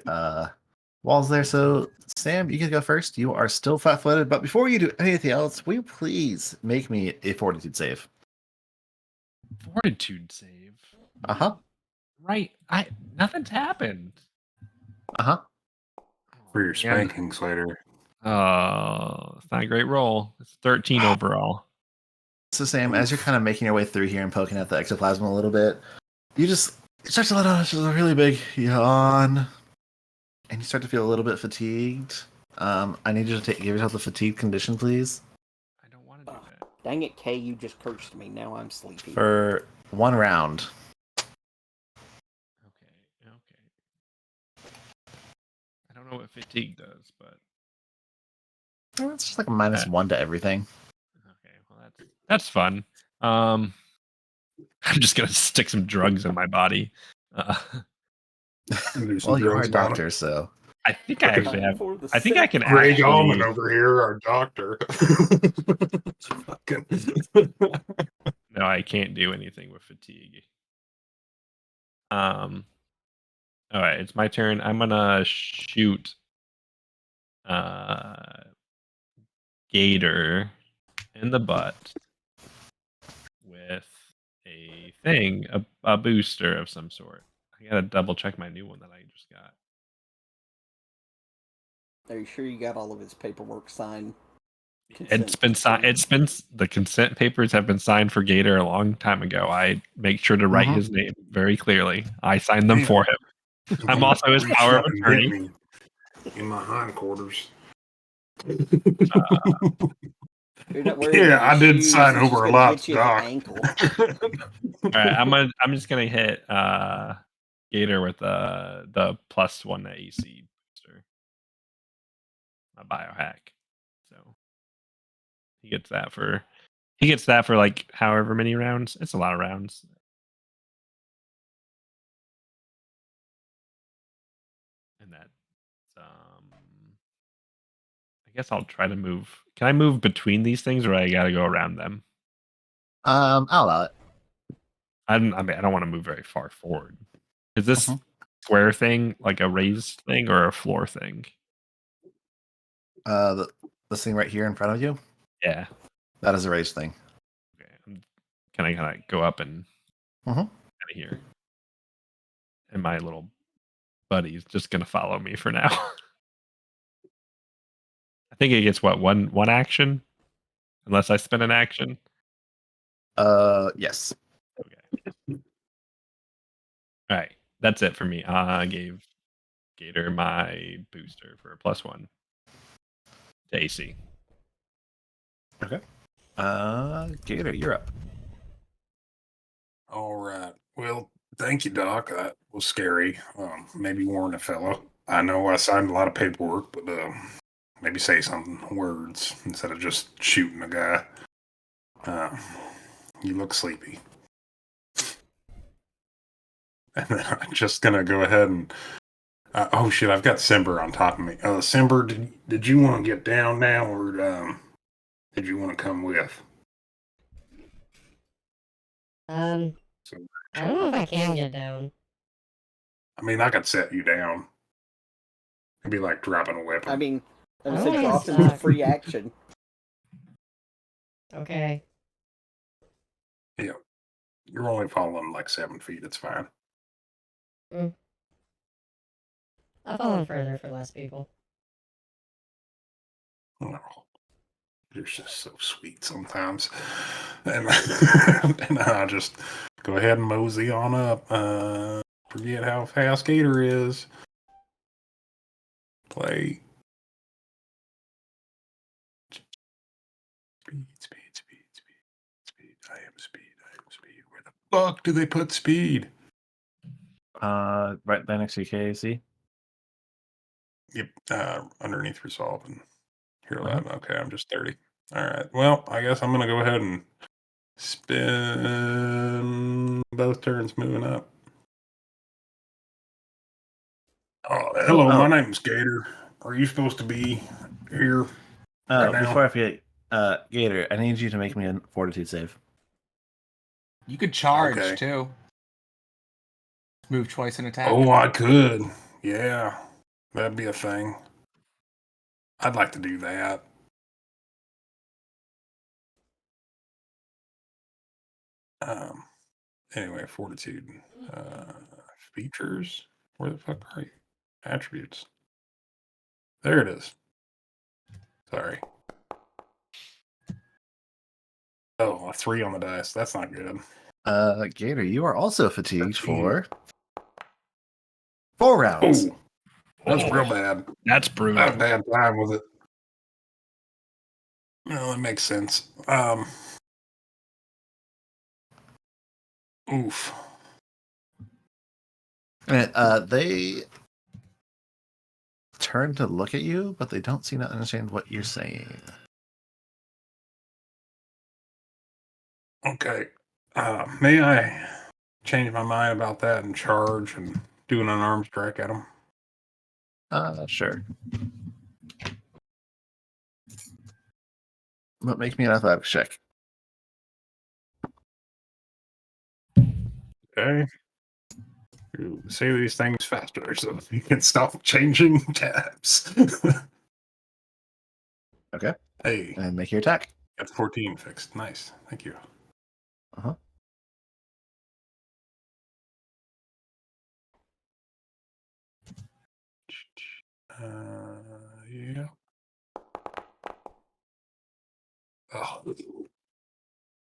[SPEAKER 2] walls there. So Sam, you can go first. You are still flat-footed, but before you do anything else, will you please make me a fortitude save?
[SPEAKER 3] Fortitude save.
[SPEAKER 2] Uh-huh.
[SPEAKER 3] Right. Nothing's happened.
[SPEAKER 2] Uh-huh.
[SPEAKER 5] For your
[SPEAKER 3] Man.
[SPEAKER 5] spankings later.
[SPEAKER 3] Oh, it's not a great roll. It's 13 overall.
[SPEAKER 2] It's the same as you're kind of making your way through here and poking at the ectoplasm a little bit. You start to let out just a really big yawn, and you start to feel a little bit fatigued. I need you to give yourself the fatigue condition, please,
[SPEAKER 3] I don't want to do that.
[SPEAKER 6] Dang it, Kay, you just cursed me. Now I'm sleepy.
[SPEAKER 2] for 1 round.
[SPEAKER 3] Okay. I don't know what fatigue does, but
[SPEAKER 2] It's just like a -1 to everything.
[SPEAKER 3] okay. Well, that's fun. I'm just gonna stick some drugs in my body.
[SPEAKER 5] Do some
[SPEAKER 2] Well, you are a
[SPEAKER 5] drugs down it.
[SPEAKER 2] doctor, so
[SPEAKER 3] I think I actually have.
[SPEAKER 6] For the
[SPEAKER 3] I think I can
[SPEAKER 5] Greg
[SPEAKER 3] actually.
[SPEAKER 5] Allman over here, our doctor. Fucking-
[SPEAKER 3] No, I can't do anything with fatigue. All right, it's my turn. I'm gonna shoot Gator in the butt with a thing, a booster of some sort. I gotta double check my new one that I just got.
[SPEAKER 6] Are you sure you got all of his paperwork signed?
[SPEAKER 3] It's been signed. The consent papers have been signed for Gator a long time ago. I make sure to write his name very clearly. I signed them
[SPEAKER 5] Yeah.
[SPEAKER 3] for him. I'm also his
[SPEAKER 5] Reach
[SPEAKER 3] power of
[SPEAKER 5] up and hit
[SPEAKER 3] attorney.
[SPEAKER 5] me in my hindquarters.
[SPEAKER 6] You're not wearing
[SPEAKER 5] Yeah,
[SPEAKER 6] any
[SPEAKER 5] I did
[SPEAKER 6] shoes,
[SPEAKER 5] sign
[SPEAKER 6] he's just
[SPEAKER 5] over a
[SPEAKER 6] gonna
[SPEAKER 5] lot,
[SPEAKER 6] hit you in the
[SPEAKER 5] Doc.
[SPEAKER 6] ankle.
[SPEAKER 3] All right, I'm just gonna hit Gator with the +1 to AC booster, my biohack. So he gets that for like however many rounds. It's a lot of rounds. And that's I guess I'll try to move. Can I move between these things, or I gotta go around them?
[SPEAKER 2] I'll allow it.
[SPEAKER 3] I mean, I don't want to move very far forward. Is this square thing like a raised thing or a floor thing?
[SPEAKER 2] This thing right here in front of you,
[SPEAKER 3] Yeah.
[SPEAKER 2] that is a raised thing.
[SPEAKER 3] Okay. Can I kind of go up and
[SPEAKER 2] Mhm.
[SPEAKER 3] out of here? And my little buddy's just gonna follow me for now. I think it gets one action, unless I spend an action.
[SPEAKER 2] Yes.
[SPEAKER 3] Okay. All right, that's it for me. I gave Gator my booster for a +1 to AC.
[SPEAKER 2] Okay. Gator, you're up.
[SPEAKER 5] All right. Well, thank you, Doc. That was scary. Maybe warn a fellow. I know I signed a lot of paperwork, but maybe say some words instead of just shooting a guy. You look sleepy. And then I'm just gonna go ahead and oh shit, I've got Simber on top of me. Simber, did you want to get down now, or did you want to come with?
[SPEAKER 7] I don't know if I can get down.
[SPEAKER 5] I mean, I could set you down. It'd be like dropping a weapon.
[SPEAKER 6] I mean, I
[SPEAKER 7] Oh,
[SPEAKER 6] said
[SPEAKER 7] yeah,
[SPEAKER 6] drop him with
[SPEAKER 7] suck.
[SPEAKER 6] free action.
[SPEAKER 7] Okay.
[SPEAKER 5] Yeah, you're only falling like 7 feet. It's fine.
[SPEAKER 7] I've fallen further for less people.
[SPEAKER 5] Oh, you're just so sweet sometimes. And, and I just go ahead and mosey on up. Forget how fast Gator is. Play. Speed. I am speed. Where the fuck do they put speed?
[SPEAKER 2] Right there next to your KAC.
[SPEAKER 5] Yep. Underneath resolve and here 11. Okay, I'm just 30. All right. Well, I guess I'm gonna go ahead and spin both turns moving up. Hello, my name's Gator. Are you supposed to be here right now?
[SPEAKER 2] Before I forget, Gator, I need you to make me a fortitude save.
[SPEAKER 4] You could charge
[SPEAKER 5] Okay.
[SPEAKER 4] too. Move twice and attack.
[SPEAKER 5] Oh, I could. Yeah, that'd be a thing. I'd like to do that. Anyway, fortitude. Features. Where the fuck are you? Attributes. There it is. Sorry. Oh, a 3 on the dice. That's not good.
[SPEAKER 2] Gator, you are also fatigued for 4 rounds.
[SPEAKER 5] Oh, that's real bad.
[SPEAKER 3] That's
[SPEAKER 5] I had a
[SPEAKER 3] brutal.
[SPEAKER 5] bad time with it. No, it makes sense. Oof.
[SPEAKER 2] And, they turn to look at you, but they don't seem to understand what you're saying.
[SPEAKER 5] Okay. May I change my mind about that and charge and do an unarmed strike at him?
[SPEAKER 2] Sure. But make me an athletics check.
[SPEAKER 5] Okay. You say these things faster so you can stop changing tabs.
[SPEAKER 2] Okay.
[SPEAKER 5] Hey,
[SPEAKER 2] And make your attack.
[SPEAKER 5] got 14 fixed. Nice. Thank you.
[SPEAKER 2] Uh-huh.
[SPEAKER 5] Yeah. Oh.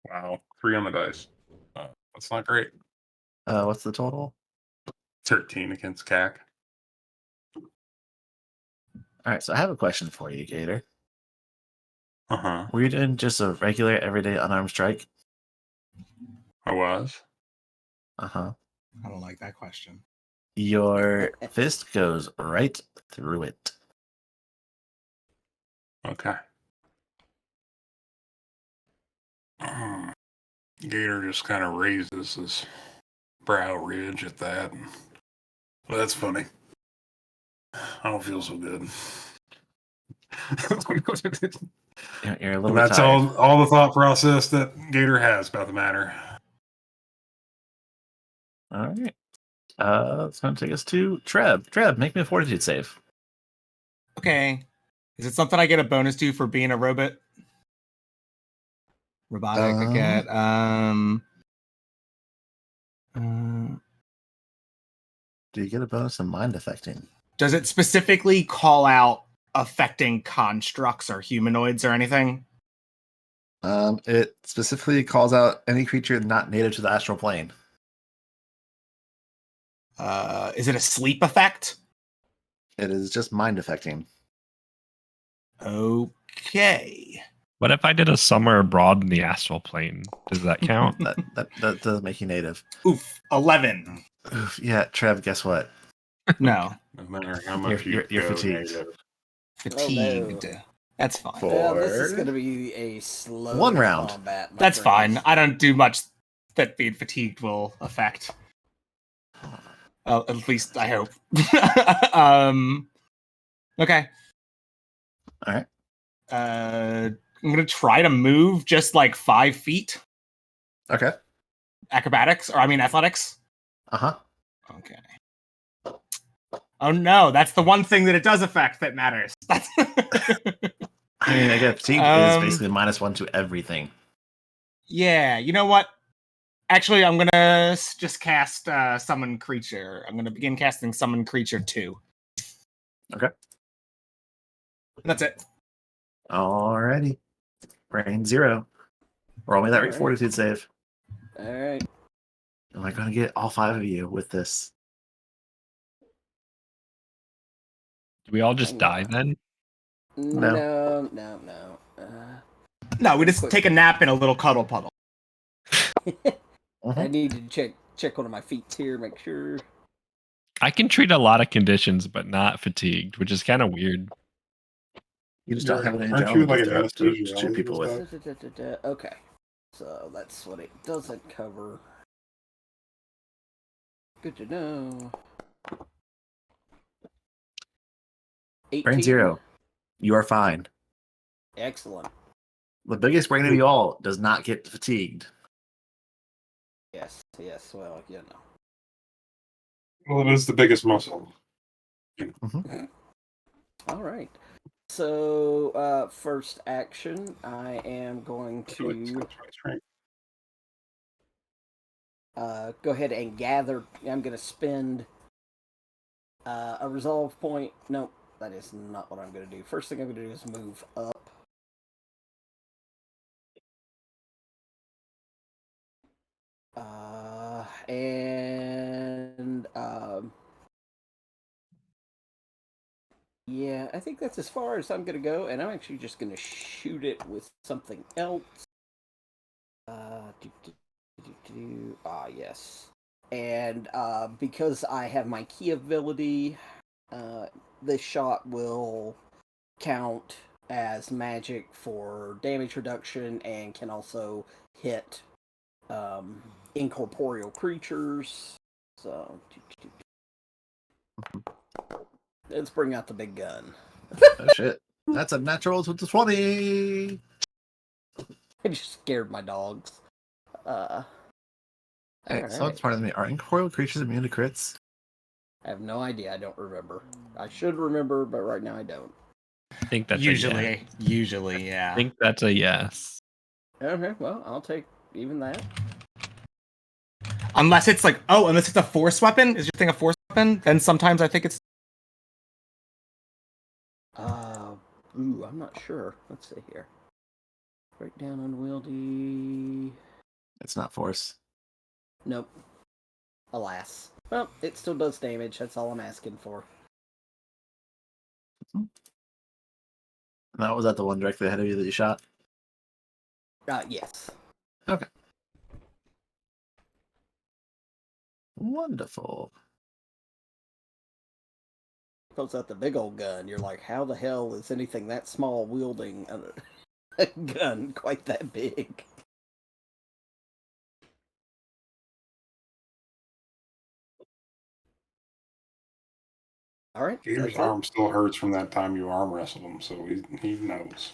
[SPEAKER 5] Wow. 3 on the dice. That's not great.
[SPEAKER 2] What's the total?
[SPEAKER 5] 13 against CAC.
[SPEAKER 2] All right, so I have a question for you, Gator.
[SPEAKER 5] Uh-huh.
[SPEAKER 2] Were you doing just a regular, everyday unarmed strike?
[SPEAKER 5] I was.
[SPEAKER 2] Uh-huh.
[SPEAKER 4] I don't like that question.
[SPEAKER 2] Your fist goes right through it.
[SPEAKER 5] Okay. Gator just kind of raises his brow ridge at that. Well, that's funny. I don't feel so good.
[SPEAKER 2] You're a little bit
[SPEAKER 5] That's
[SPEAKER 2] tired.
[SPEAKER 5] all the thought process that Gator has about the matter.
[SPEAKER 2] All right. It's going to take us to Treb. Treb, make me a fortitude save.
[SPEAKER 4] Okay. Is it something I get a bonus to for being a robot? Robotic, I get.
[SPEAKER 2] Do you get a bonus in mind affecting?
[SPEAKER 4] Does it specifically call out affecting constructs or humanoids or anything?
[SPEAKER 2] It specifically calls out any creature not native to the astral plane.
[SPEAKER 4] Is it a sleep effect?
[SPEAKER 2] It is just mind affecting.
[SPEAKER 4] Okay.
[SPEAKER 3] What if I did a summer abroad in the astral plane? Does that count?
[SPEAKER 2] That does make you native.
[SPEAKER 4] Oof. 11.
[SPEAKER 2] Oof, yeah, Trev, guess what?
[SPEAKER 4] No.
[SPEAKER 5] No matter how much
[SPEAKER 2] You're
[SPEAKER 5] you go
[SPEAKER 2] fatigued.
[SPEAKER 5] negative.
[SPEAKER 4] Fatigued. That's fine.
[SPEAKER 6] Well, this is
[SPEAKER 2] For
[SPEAKER 6] going to be a slow
[SPEAKER 2] 1 round.
[SPEAKER 6] combat. my
[SPEAKER 4] That's
[SPEAKER 6] friends.
[SPEAKER 4] fine. I don't do much that being fatigued will affect. At least I hope. Okay.
[SPEAKER 2] All right.
[SPEAKER 4] I'm gonna try to move just like 5 feet.
[SPEAKER 2] Okay.
[SPEAKER 4] Athletics.
[SPEAKER 2] Uh-huh.
[SPEAKER 4] Okay. Oh no, that's the one thing that it does affect that matters. That's
[SPEAKER 2] I mean, again, fatigue is basically -1 to everything.
[SPEAKER 4] Yeah, you know what? Actually, I'm gonna just cast Summon Creature. I'm gonna begin casting Summon Creature 2.
[SPEAKER 2] Okay.
[SPEAKER 4] That's it.
[SPEAKER 2] Alrighty. Brain 0. Roll me that
[SPEAKER 6] Alright.
[SPEAKER 2] fortitude save.
[SPEAKER 6] All right.
[SPEAKER 2] Am I going to get all 5 of you with this?
[SPEAKER 3] Do we all just die then?
[SPEAKER 6] No.
[SPEAKER 4] No, we just take a nap in a little cuddle puddle.
[SPEAKER 6] I need to check one of my feet here, make sure.
[SPEAKER 3] I can treat a lot of conditions, but not fatigued, which is kind of weird.
[SPEAKER 2] You just don't have any
[SPEAKER 5] Aren't you like
[SPEAKER 2] adrenaline
[SPEAKER 5] an
[SPEAKER 2] to shoot people with.
[SPEAKER 6] Okay, so that's what it doesn't cover. Good to know. 18.
[SPEAKER 2] Brain 0. You are fine.
[SPEAKER 6] Excellent.
[SPEAKER 2] The biggest brain of you all does not get fatigued.
[SPEAKER 6] Yes. Well, you know.
[SPEAKER 5] Well, it is the biggest muscle.
[SPEAKER 6] All right. So, first action, I am going to go ahead and gather. I'm going to spend a resolve point. No, that is not what I'm going to do. First thing I'm going to do is move up. Yeah, I think that's as far as I'm going to go, and I'm actually just going to shoot it with something else. Yes. And because I have my key ability, this shot will count as magic for damage reduction and can also hit incorporeal creatures. So let's bring out the big gun.
[SPEAKER 2] Oh shit. That's a natural to 20.
[SPEAKER 6] I just scared my dogs.
[SPEAKER 2] Hey, so it's part of me. Are incorporeal creatures immune to crits?
[SPEAKER 6] I have no idea. I don't remember. I should remember, but right now I don't.
[SPEAKER 3] I think that's
[SPEAKER 4] Usually,
[SPEAKER 3] I
[SPEAKER 4] yeah.
[SPEAKER 3] think that's a yes.
[SPEAKER 6] Okay, well, I'll take even that.
[SPEAKER 4] Unless it's like, unless it's a force weapon. Is your thing a force weapon? Then sometimes I think it's.
[SPEAKER 6] I'm not sure. Let's see here. Break down unwieldy.
[SPEAKER 2] It's not force.
[SPEAKER 6] Nope. Alas. Well, it still does damage. That's all I'm asking for.
[SPEAKER 2] That was that the one directly ahead of you that you shot?
[SPEAKER 6] Yes.
[SPEAKER 2] Okay. Wonderful.
[SPEAKER 6] Pulls out the big old gun. You're like, how the hell is anything that small wielding a gun quite that big? All right.
[SPEAKER 5] Gator's arm still hurts from that time you arm wrestled him, so he knows.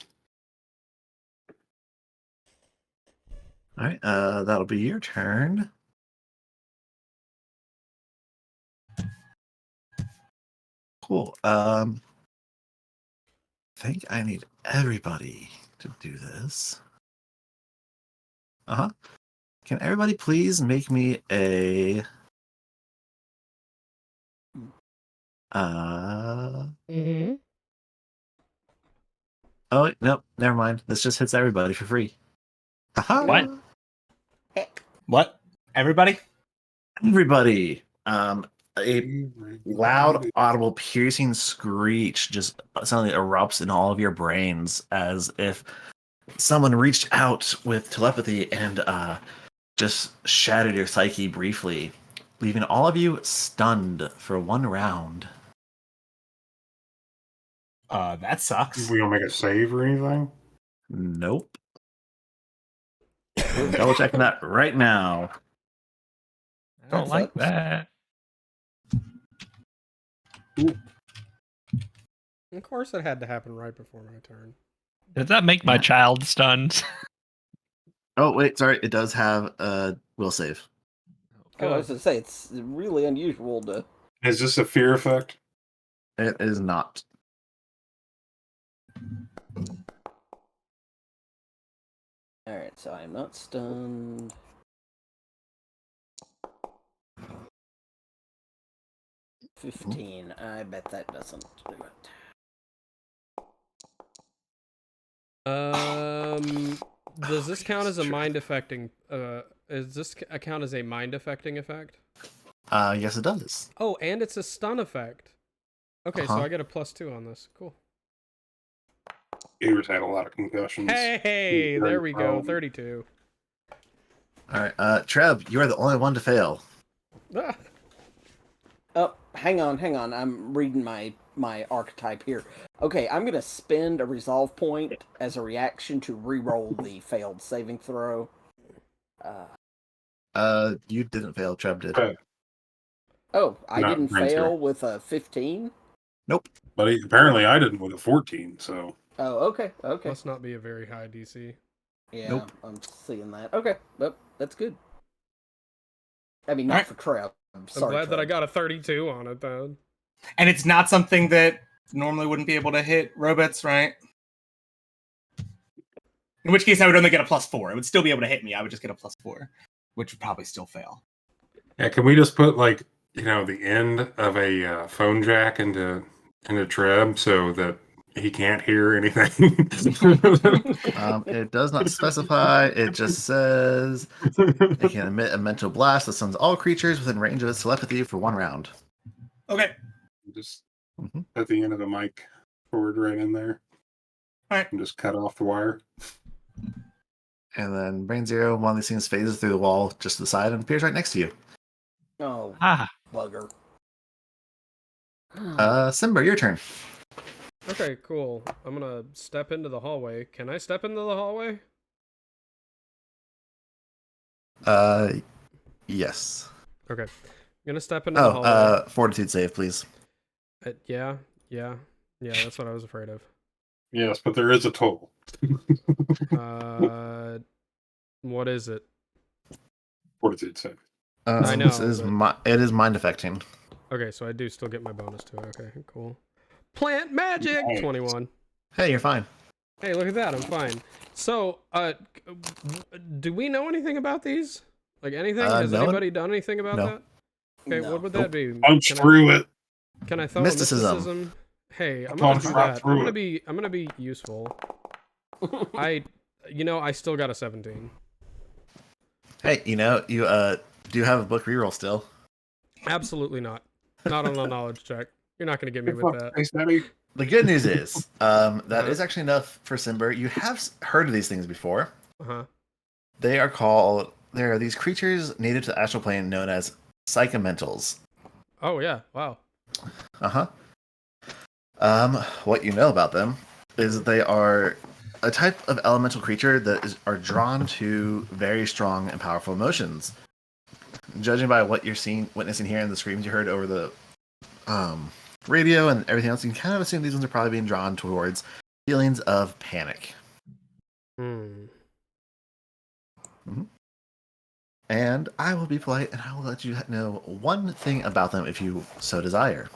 [SPEAKER 2] All right, that'll be your turn. Cool. I think I need everybody to do this. Can everybody please make me a
[SPEAKER 7] Mm-hmm.
[SPEAKER 2] Oh nope, never mind. This just hits everybody for free. Haha.
[SPEAKER 3] What?
[SPEAKER 4] What? Everybody?
[SPEAKER 2] Everybody. A loud, audible, piercing screech just suddenly erupts in all of your brains as if someone reached out with telepathy and just shattered your psyche briefly, leaving all of you stunned for 1 round.
[SPEAKER 4] That sucks.
[SPEAKER 5] We gonna make a save or anything?
[SPEAKER 2] Nope. Double checking that right now.
[SPEAKER 3] I don't like that.
[SPEAKER 1] Of course, it had to happen right before my turn.
[SPEAKER 3] Does that make my child stunned?
[SPEAKER 2] Oh wait, sorry. It does have a will save.
[SPEAKER 6] I was going to say, it's really unusual to...
[SPEAKER 5] Is this a fear effect?
[SPEAKER 2] It is not.
[SPEAKER 6] Alright, so I'm not stunned. $15. I bet that doesn't do it.
[SPEAKER 1] Does this count as a mind affecting? Is this count as a mind affecting effect?
[SPEAKER 2] Yes, it does.
[SPEAKER 1] Oh, and it's a stun effect. Okay, so I get a +2 on this. Cool.
[SPEAKER 5] Gator's had a lot of concussions.
[SPEAKER 1] Hey,
[SPEAKER 5] He's
[SPEAKER 1] there
[SPEAKER 5] very
[SPEAKER 1] we go.
[SPEAKER 5] prone.
[SPEAKER 1] 32.
[SPEAKER 2] All right, Trev, you are the only one to fail.
[SPEAKER 1] Ah.
[SPEAKER 6] Oh, hang on. I'm reading my archetype here. Okay, I'm going to spend a resolve point as a reaction to re-roll the failed saving throw.
[SPEAKER 2] You didn't fail. Trev did.
[SPEAKER 5] Okay.
[SPEAKER 6] Oh, I
[SPEAKER 5] No,
[SPEAKER 6] didn't
[SPEAKER 5] mine's
[SPEAKER 6] fail
[SPEAKER 5] zero.
[SPEAKER 6] with a 15?
[SPEAKER 2] Nope.
[SPEAKER 5] But apparently I didn't with a 14, so
[SPEAKER 6] Oh, okay.
[SPEAKER 1] Must not be a very high DC.
[SPEAKER 6] Yeah,
[SPEAKER 2] Nope.
[SPEAKER 6] I'm seeing that. Okay, well, that's good. I mean, not for Trev. I'm sorry,
[SPEAKER 1] glad that I
[SPEAKER 6] Trev.
[SPEAKER 1] got a 32 on it, then.
[SPEAKER 4] And it's not something that normally wouldn't be able to hit robots, right? In which case I would only get a +4. It would still be able to hit me. I would just get a +4, which would probably still fail.
[SPEAKER 5] Yeah, can we just put like the end of a phone jack into Treb so that he can't hear anything?
[SPEAKER 2] It does not specify. It just says it can emit a mental blast that stuns all creatures within range of its telepathy for 1 round.
[SPEAKER 4] Okay.
[SPEAKER 5] Just
[SPEAKER 2] Mhm.
[SPEAKER 5] at the end of the mic cord right in there.
[SPEAKER 4] Alright.
[SPEAKER 5] And just cut off the wire.
[SPEAKER 2] And then Brain Zero, one of these things phases through the wall just to the side and appears right next to you.
[SPEAKER 6] Oh,
[SPEAKER 3] Ah,
[SPEAKER 6] bugger.
[SPEAKER 2] Simba, your turn.
[SPEAKER 1] Okay, cool. I'm gonna step into the hallway. Can I step into the hallway?
[SPEAKER 2] Yes.
[SPEAKER 1] Okay. I'm gonna step into the hallway.
[SPEAKER 2] Fortitude save, please.
[SPEAKER 1] Yeah, that's what I was afraid of.
[SPEAKER 5] Yes, but there is a toll.
[SPEAKER 1] What is it?
[SPEAKER 5] Fortitude save.
[SPEAKER 1] I know,
[SPEAKER 2] It is mind affecting.
[SPEAKER 1] Okay, so I do still get my bonus to it. Okay, cool. Plant magic!
[SPEAKER 5] Nice.
[SPEAKER 1] 21.
[SPEAKER 2] Hey, you're fine.
[SPEAKER 1] Hey, look at that, I'm fine. So, do we know anything about these? Like anything? Has
[SPEAKER 2] no.
[SPEAKER 1] anybody done anything about
[SPEAKER 2] No.
[SPEAKER 1] that? Okay,
[SPEAKER 6] No.
[SPEAKER 1] what would that be?
[SPEAKER 5] Punch through it.
[SPEAKER 1] Can I throw
[SPEAKER 2] Mysticism.
[SPEAKER 1] a mysticism? Hey, I'm
[SPEAKER 5] Punch
[SPEAKER 1] gonna do
[SPEAKER 5] right
[SPEAKER 1] that.
[SPEAKER 5] through
[SPEAKER 1] I'm gonna be useful. I still got a 17.
[SPEAKER 2] Hey, you do have a book reroll still?
[SPEAKER 1] Absolutely not. Not on a knowledge check. You're not gonna get me with that.
[SPEAKER 5] Space Daddy.
[SPEAKER 2] The good news is that is actually enough for Simber. You have heard of these things before.
[SPEAKER 1] Uh-huh.
[SPEAKER 2] There are these creatures native to the astral plane known as psychomentals.
[SPEAKER 1] Oh yeah, wow.
[SPEAKER 2] Uh-huh. What you know about them is they are a type of elemental creature that are drawn to very strong and powerful emotions. Judging by what you're witnessing here, and the screams you heard over the radio and everything else, you can kind of assume these ones are probably being drawn towards feelings of panic.
[SPEAKER 1] Hmm.
[SPEAKER 2] Mm-hmm. And I will be polite, and I will let you know one thing about them if you so desire.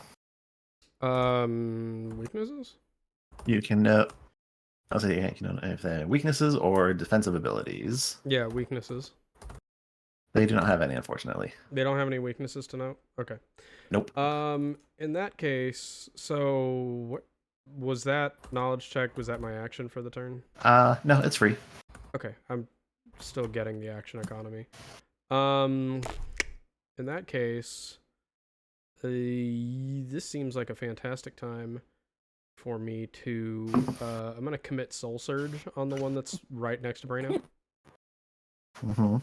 [SPEAKER 1] Weaknesses?
[SPEAKER 2] You can know. I'll say you can know if they have weaknesses or defensive abilities.
[SPEAKER 1] Yeah, weaknesses.
[SPEAKER 2] They do not have any, unfortunately.
[SPEAKER 1] They don't have any weaknesses to note? Okay.
[SPEAKER 2] Nope.
[SPEAKER 1] In that case, so what was that knowledge check? Was that my action for the turn?
[SPEAKER 2] No, it's free.
[SPEAKER 1] Okay, I'm still getting the action economy. In that case, this seems like a fantastic time for me to I'm gonna commit Soul Surge on the one that's right next to Braino.
[SPEAKER 2] Mm-hmm.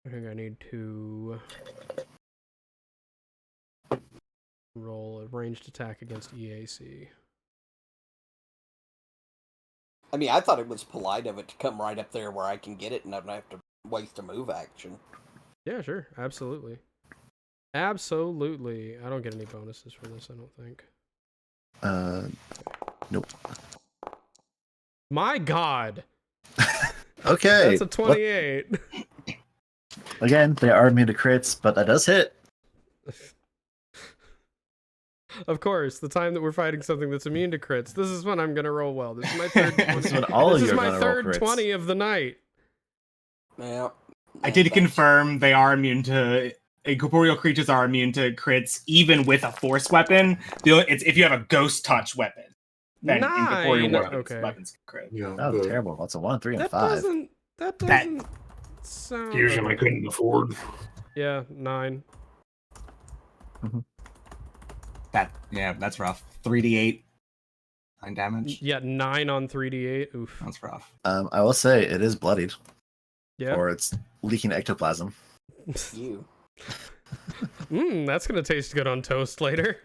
[SPEAKER 1] I think I need to roll a ranged attack against EAC.
[SPEAKER 6] I mean, I thought it was polite of it to come right up there where I can get it and I don't have to waste a move action.
[SPEAKER 1] Yeah, sure. Absolutely. Absolutely. I don't get any bonuses for this, I don't think.
[SPEAKER 2] Nope.
[SPEAKER 1] My God!
[SPEAKER 2] Okay.
[SPEAKER 1] That's a 28.
[SPEAKER 2] Again, they are immune to crits, but that does hit.
[SPEAKER 1] Of course, the time that we're fighting something that's immune to crits, this is when I'm gonna roll well. This is my third 20.
[SPEAKER 2] This is when all of
[SPEAKER 1] This
[SPEAKER 2] you
[SPEAKER 1] is
[SPEAKER 2] are
[SPEAKER 1] my
[SPEAKER 2] gonna roll
[SPEAKER 1] third
[SPEAKER 2] crits.
[SPEAKER 1] 20 of the night.
[SPEAKER 6] Yeah.
[SPEAKER 4] I did confirm they are immune to incorporeal creatures are immune to crits, even with a force weapon. It's if you have a ghost touch weapon, then incorporeal
[SPEAKER 1] 9.
[SPEAKER 4] weapons,
[SPEAKER 1] Okay.
[SPEAKER 4] weapons can crit.
[SPEAKER 5] Yeah,
[SPEAKER 2] That was
[SPEAKER 5] the
[SPEAKER 2] terrible. That's a 1, 3, and
[SPEAKER 1] That
[SPEAKER 2] 5.
[SPEAKER 1] doesn't sound
[SPEAKER 5] fusion I
[SPEAKER 1] okay.
[SPEAKER 5] couldn't afford.
[SPEAKER 1] Yeah, 9.
[SPEAKER 4] That's rough. 3d8, 9 damage.
[SPEAKER 1] Yeah, 9 on 3d8. Oof.
[SPEAKER 4] That's rough.
[SPEAKER 2] I will say it is bloodied,
[SPEAKER 1] Yeah.
[SPEAKER 2] or it's leaking ectoplasm.
[SPEAKER 6] You.
[SPEAKER 1] That's gonna taste good on toast later.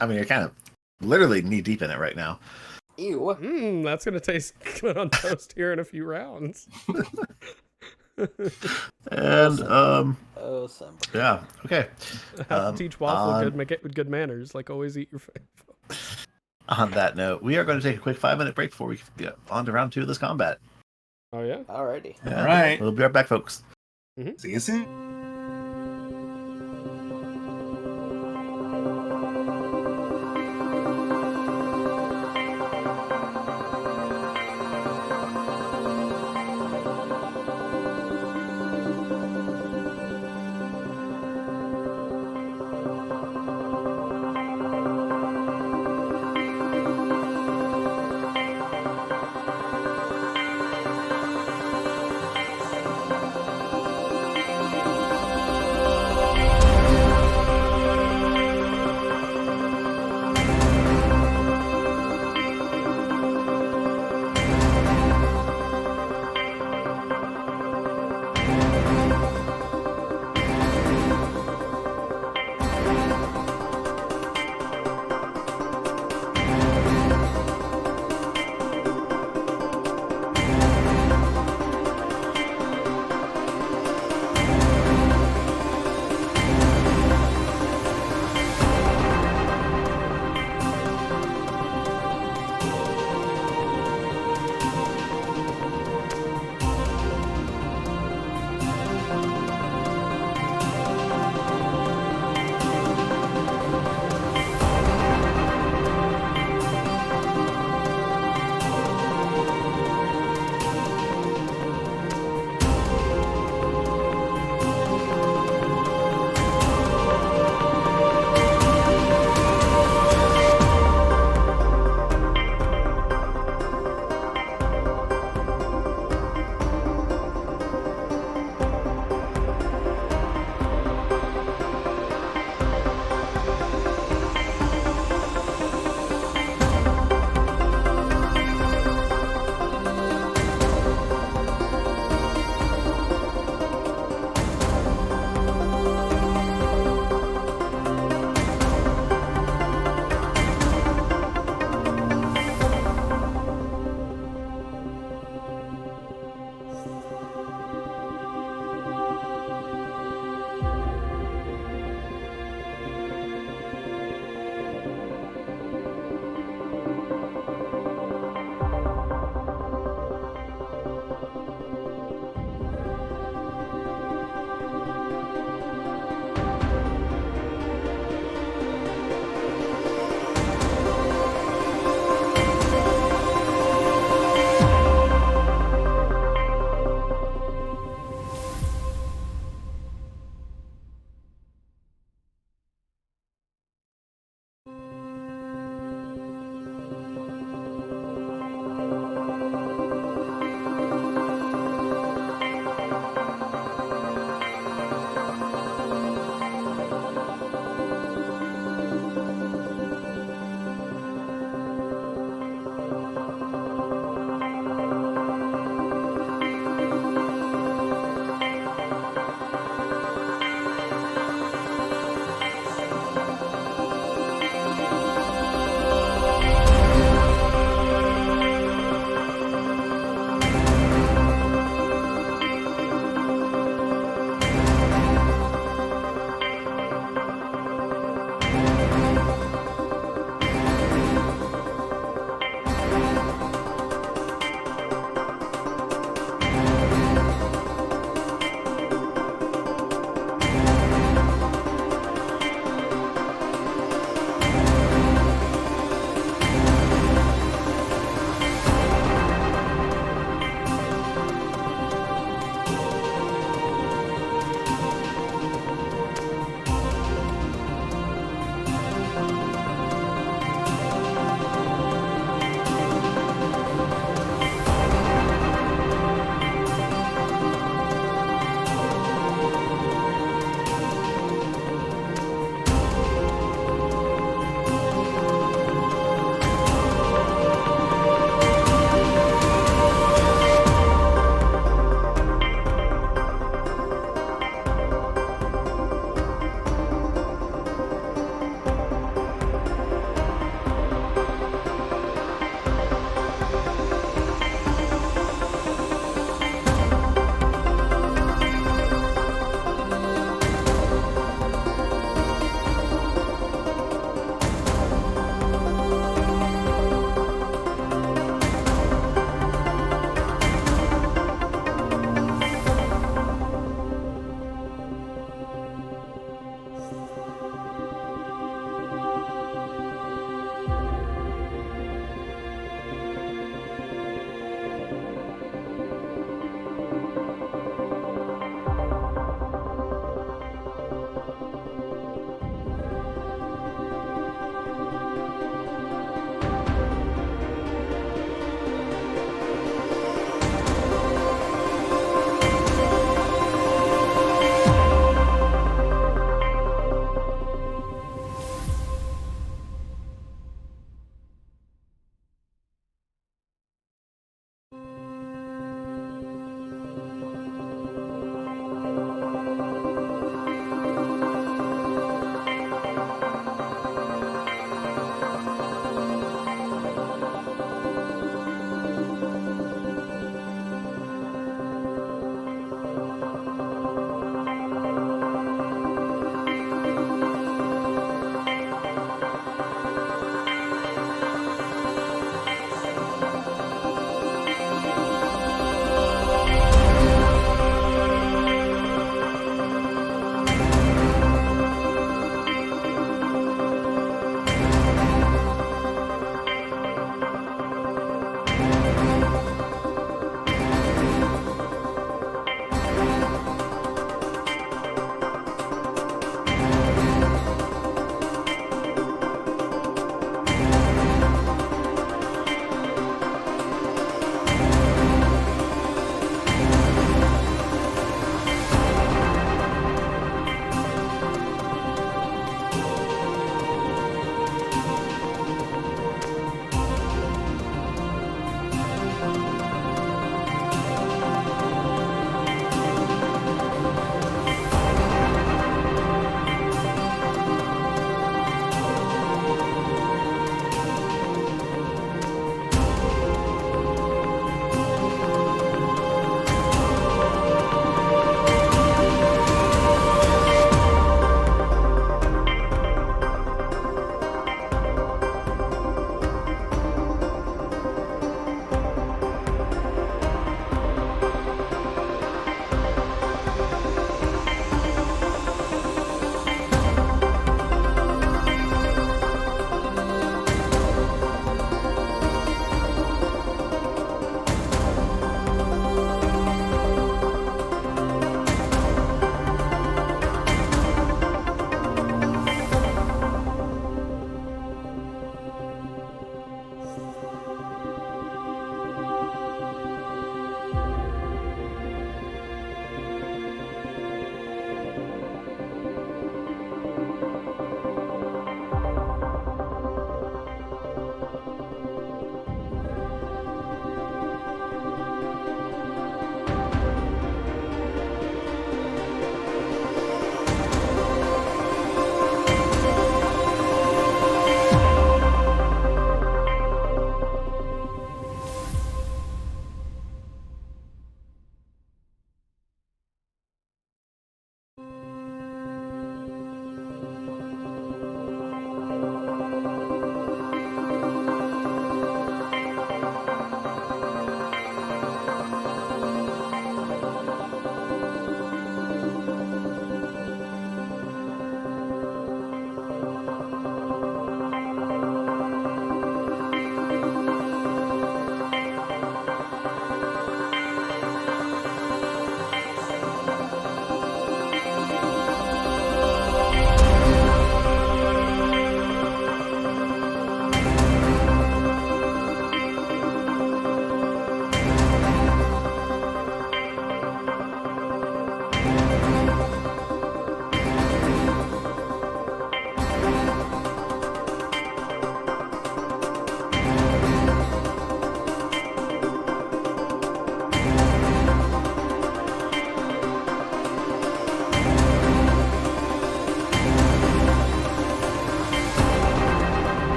[SPEAKER 2] I mean, you're kind of literally knee deep in it right now.
[SPEAKER 6] Ew.
[SPEAKER 1] That's gonna taste good on toast here in a few rounds.
[SPEAKER 2] And
[SPEAKER 6] Oh, Simba.
[SPEAKER 2] yeah, okay.
[SPEAKER 1] Have to teach Waffle good manners. Like always, eat your food.
[SPEAKER 2] On that note, we are going to take a quick 5-minute break before we get on to round 2 of this combat.
[SPEAKER 1] Oh yeah.
[SPEAKER 6] Alrighty.
[SPEAKER 2] Yeah,
[SPEAKER 4] All right.
[SPEAKER 2] we'll be right back, folks.
[SPEAKER 4] See you soon.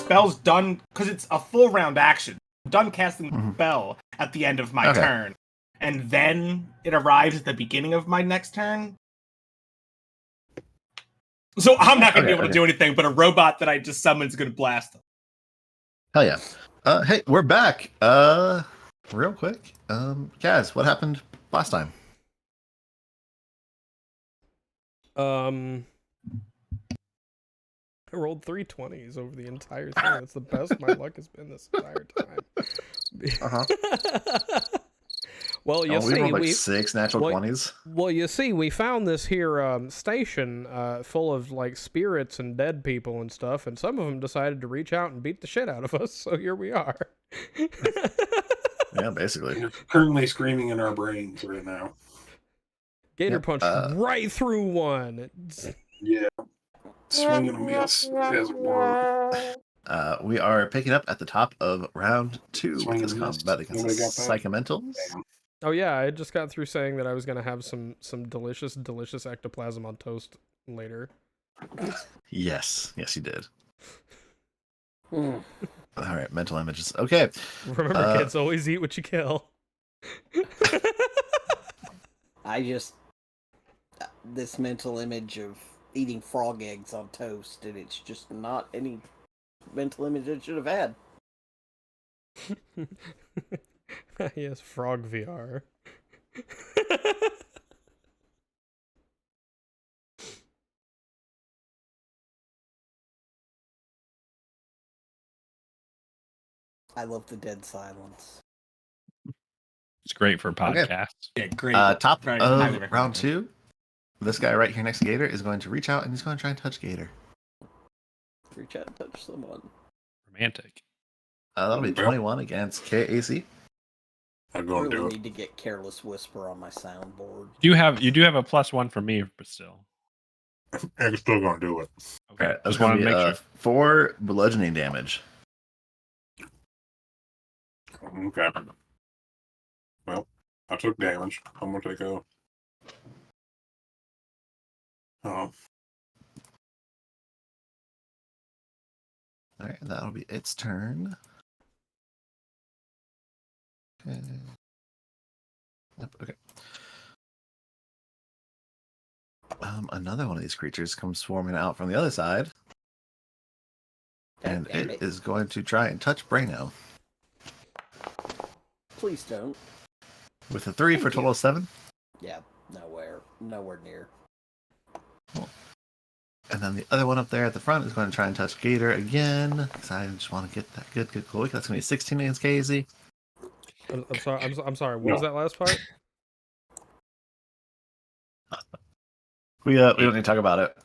[SPEAKER 4] spell's done because it's a full round action. I'm done casting the
[SPEAKER 2] Mhm.
[SPEAKER 4] spell at the end of my
[SPEAKER 2] Okay.
[SPEAKER 4] turn, and then it arrives at the beginning of my next turn. So I'm not going to be able to do anything, but a robot that I just summoned is going to blast them.
[SPEAKER 2] Hell yeah. Hey, we're back. Real quick. Kaz, what happened last time?
[SPEAKER 1] I rolled 3 20s over the entire thing. That's the best my luck has been this entire time. Well, you
[SPEAKER 2] we
[SPEAKER 1] see,
[SPEAKER 2] rolled like 6 natural
[SPEAKER 1] well,
[SPEAKER 2] 20s.
[SPEAKER 1] Well, you see, we found this here station full of like spirits and dead people and stuff, and some of them decided to reach out and beat the shit out of us. So here we are.
[SPEAKER 2] Yeah, basically.
[SPEAKER 5] You're currently screaming in our brains right now.
[SPEAKER 1] Gator
[SPEAKER 2] Yep,
[SPEAKER 1] punched right through one.
[SPEAKER 5] Yeah. Swinging a miss as it were.
[SPEAKER 2] We are picking up at the top of round 2
[SPEAKER 5] Swing
[SPEAKER 2] with this
[SPEAKER 5] and miss.
[SPEAKER 2] combat against
[SPEAKER 5] Nobody got that?
[SPEAKER 2] Psychomentals.
[SPEAKER 5] Damn.
[SPEAKER 1] Oh yeah, I just got through saying that I was gonna have some delicious ectoplasm on toast later.
[SPEAKER 2] Yes, you did.
[SPEAKER 6] Hmm.
[SPEAKER 2] All right, mental images. Okay.
[SPEAKER 1] Remember, kids, always eat what you kill.
[SPEAKER 6] I just this mental image of eating frog eggs on toast, and it's just not any mental image I should have had.
[SPEAKER 1] Yes, frog VR.
[SPEAKER 6] I love the dead silence.
[SPEAKER 3] It's great for podcasts.
[SPEAKER 4] Yeah, great.
[SPEAKER 2] Top
[SPEAKER 4] Right, highly
[SPEAKER 2] of
[SPEAKER 4] recommend
[SPEAKER 2] round
[SPEAKER 4] it.
[SPEAKER 2] 2, this guy right here next to Gator is going to reach out and he's going to try and touch Gator.
[SPEAKER 6] Reach out and touch someone.
[SPEAKER 3] Romantic.
[SPEAKER 2] That'll be
[SPEAKER 5] Yep.
[SPEAKER 2] 21 against KAC.
[SPEAKER 5] I'm
[SPEAKER 6] I
[SPEAKER 5] going to
[SPEAKER 6] really
[SPEAKER 5] do it.
[SPEAKER 6] need to get Careless Whisper on my soundboard.
[SPEAKER 3] You do have a +1 for me, but still.
[SPEAKER 5] I'm still going to do it.
[SPEAKER 3] Okay.
[SPEAKER 2] All right, that's
[SPEAKER 3] Just
[SPEAKER 2] going
[SPEAKER 3] wanted
[SPEAKER 2] to
[SPEAKER 3] to
[SPEAKER 2] be
[SPEAKER 3] make sure.
[SPEAKER 2] 4 bludgeoning damage.
[SPEAKER 5] Okay. Well, I took damage. I'm going to take a... Oh,
[SPEAKER 2] All right, that'll be its turn. Okay. Yep, okay. Another one of these creatures comes swarming out from the other side, and
[SPEAKER 6] Damn
[SPEAKER 2] it is going to try and touch Braino
[SPEAKER 6] Please don't.
[SPEAKER 2] with a 3 for a
[SPEAKER 6] Thank
[SPEAKER 2] total of 7.
[SPEAKER 6] Yeah, nowhere near.
[SPEAKER 2] And then the other one up there at the front is going to try and touch Gator again, because I just want to get that good quick. That's going to be 16 against KZ.
[SPEAKER 1] I'm sorry. I'm sorry. What was that last part?
[SPEAKER 2] We don't need to talk about it.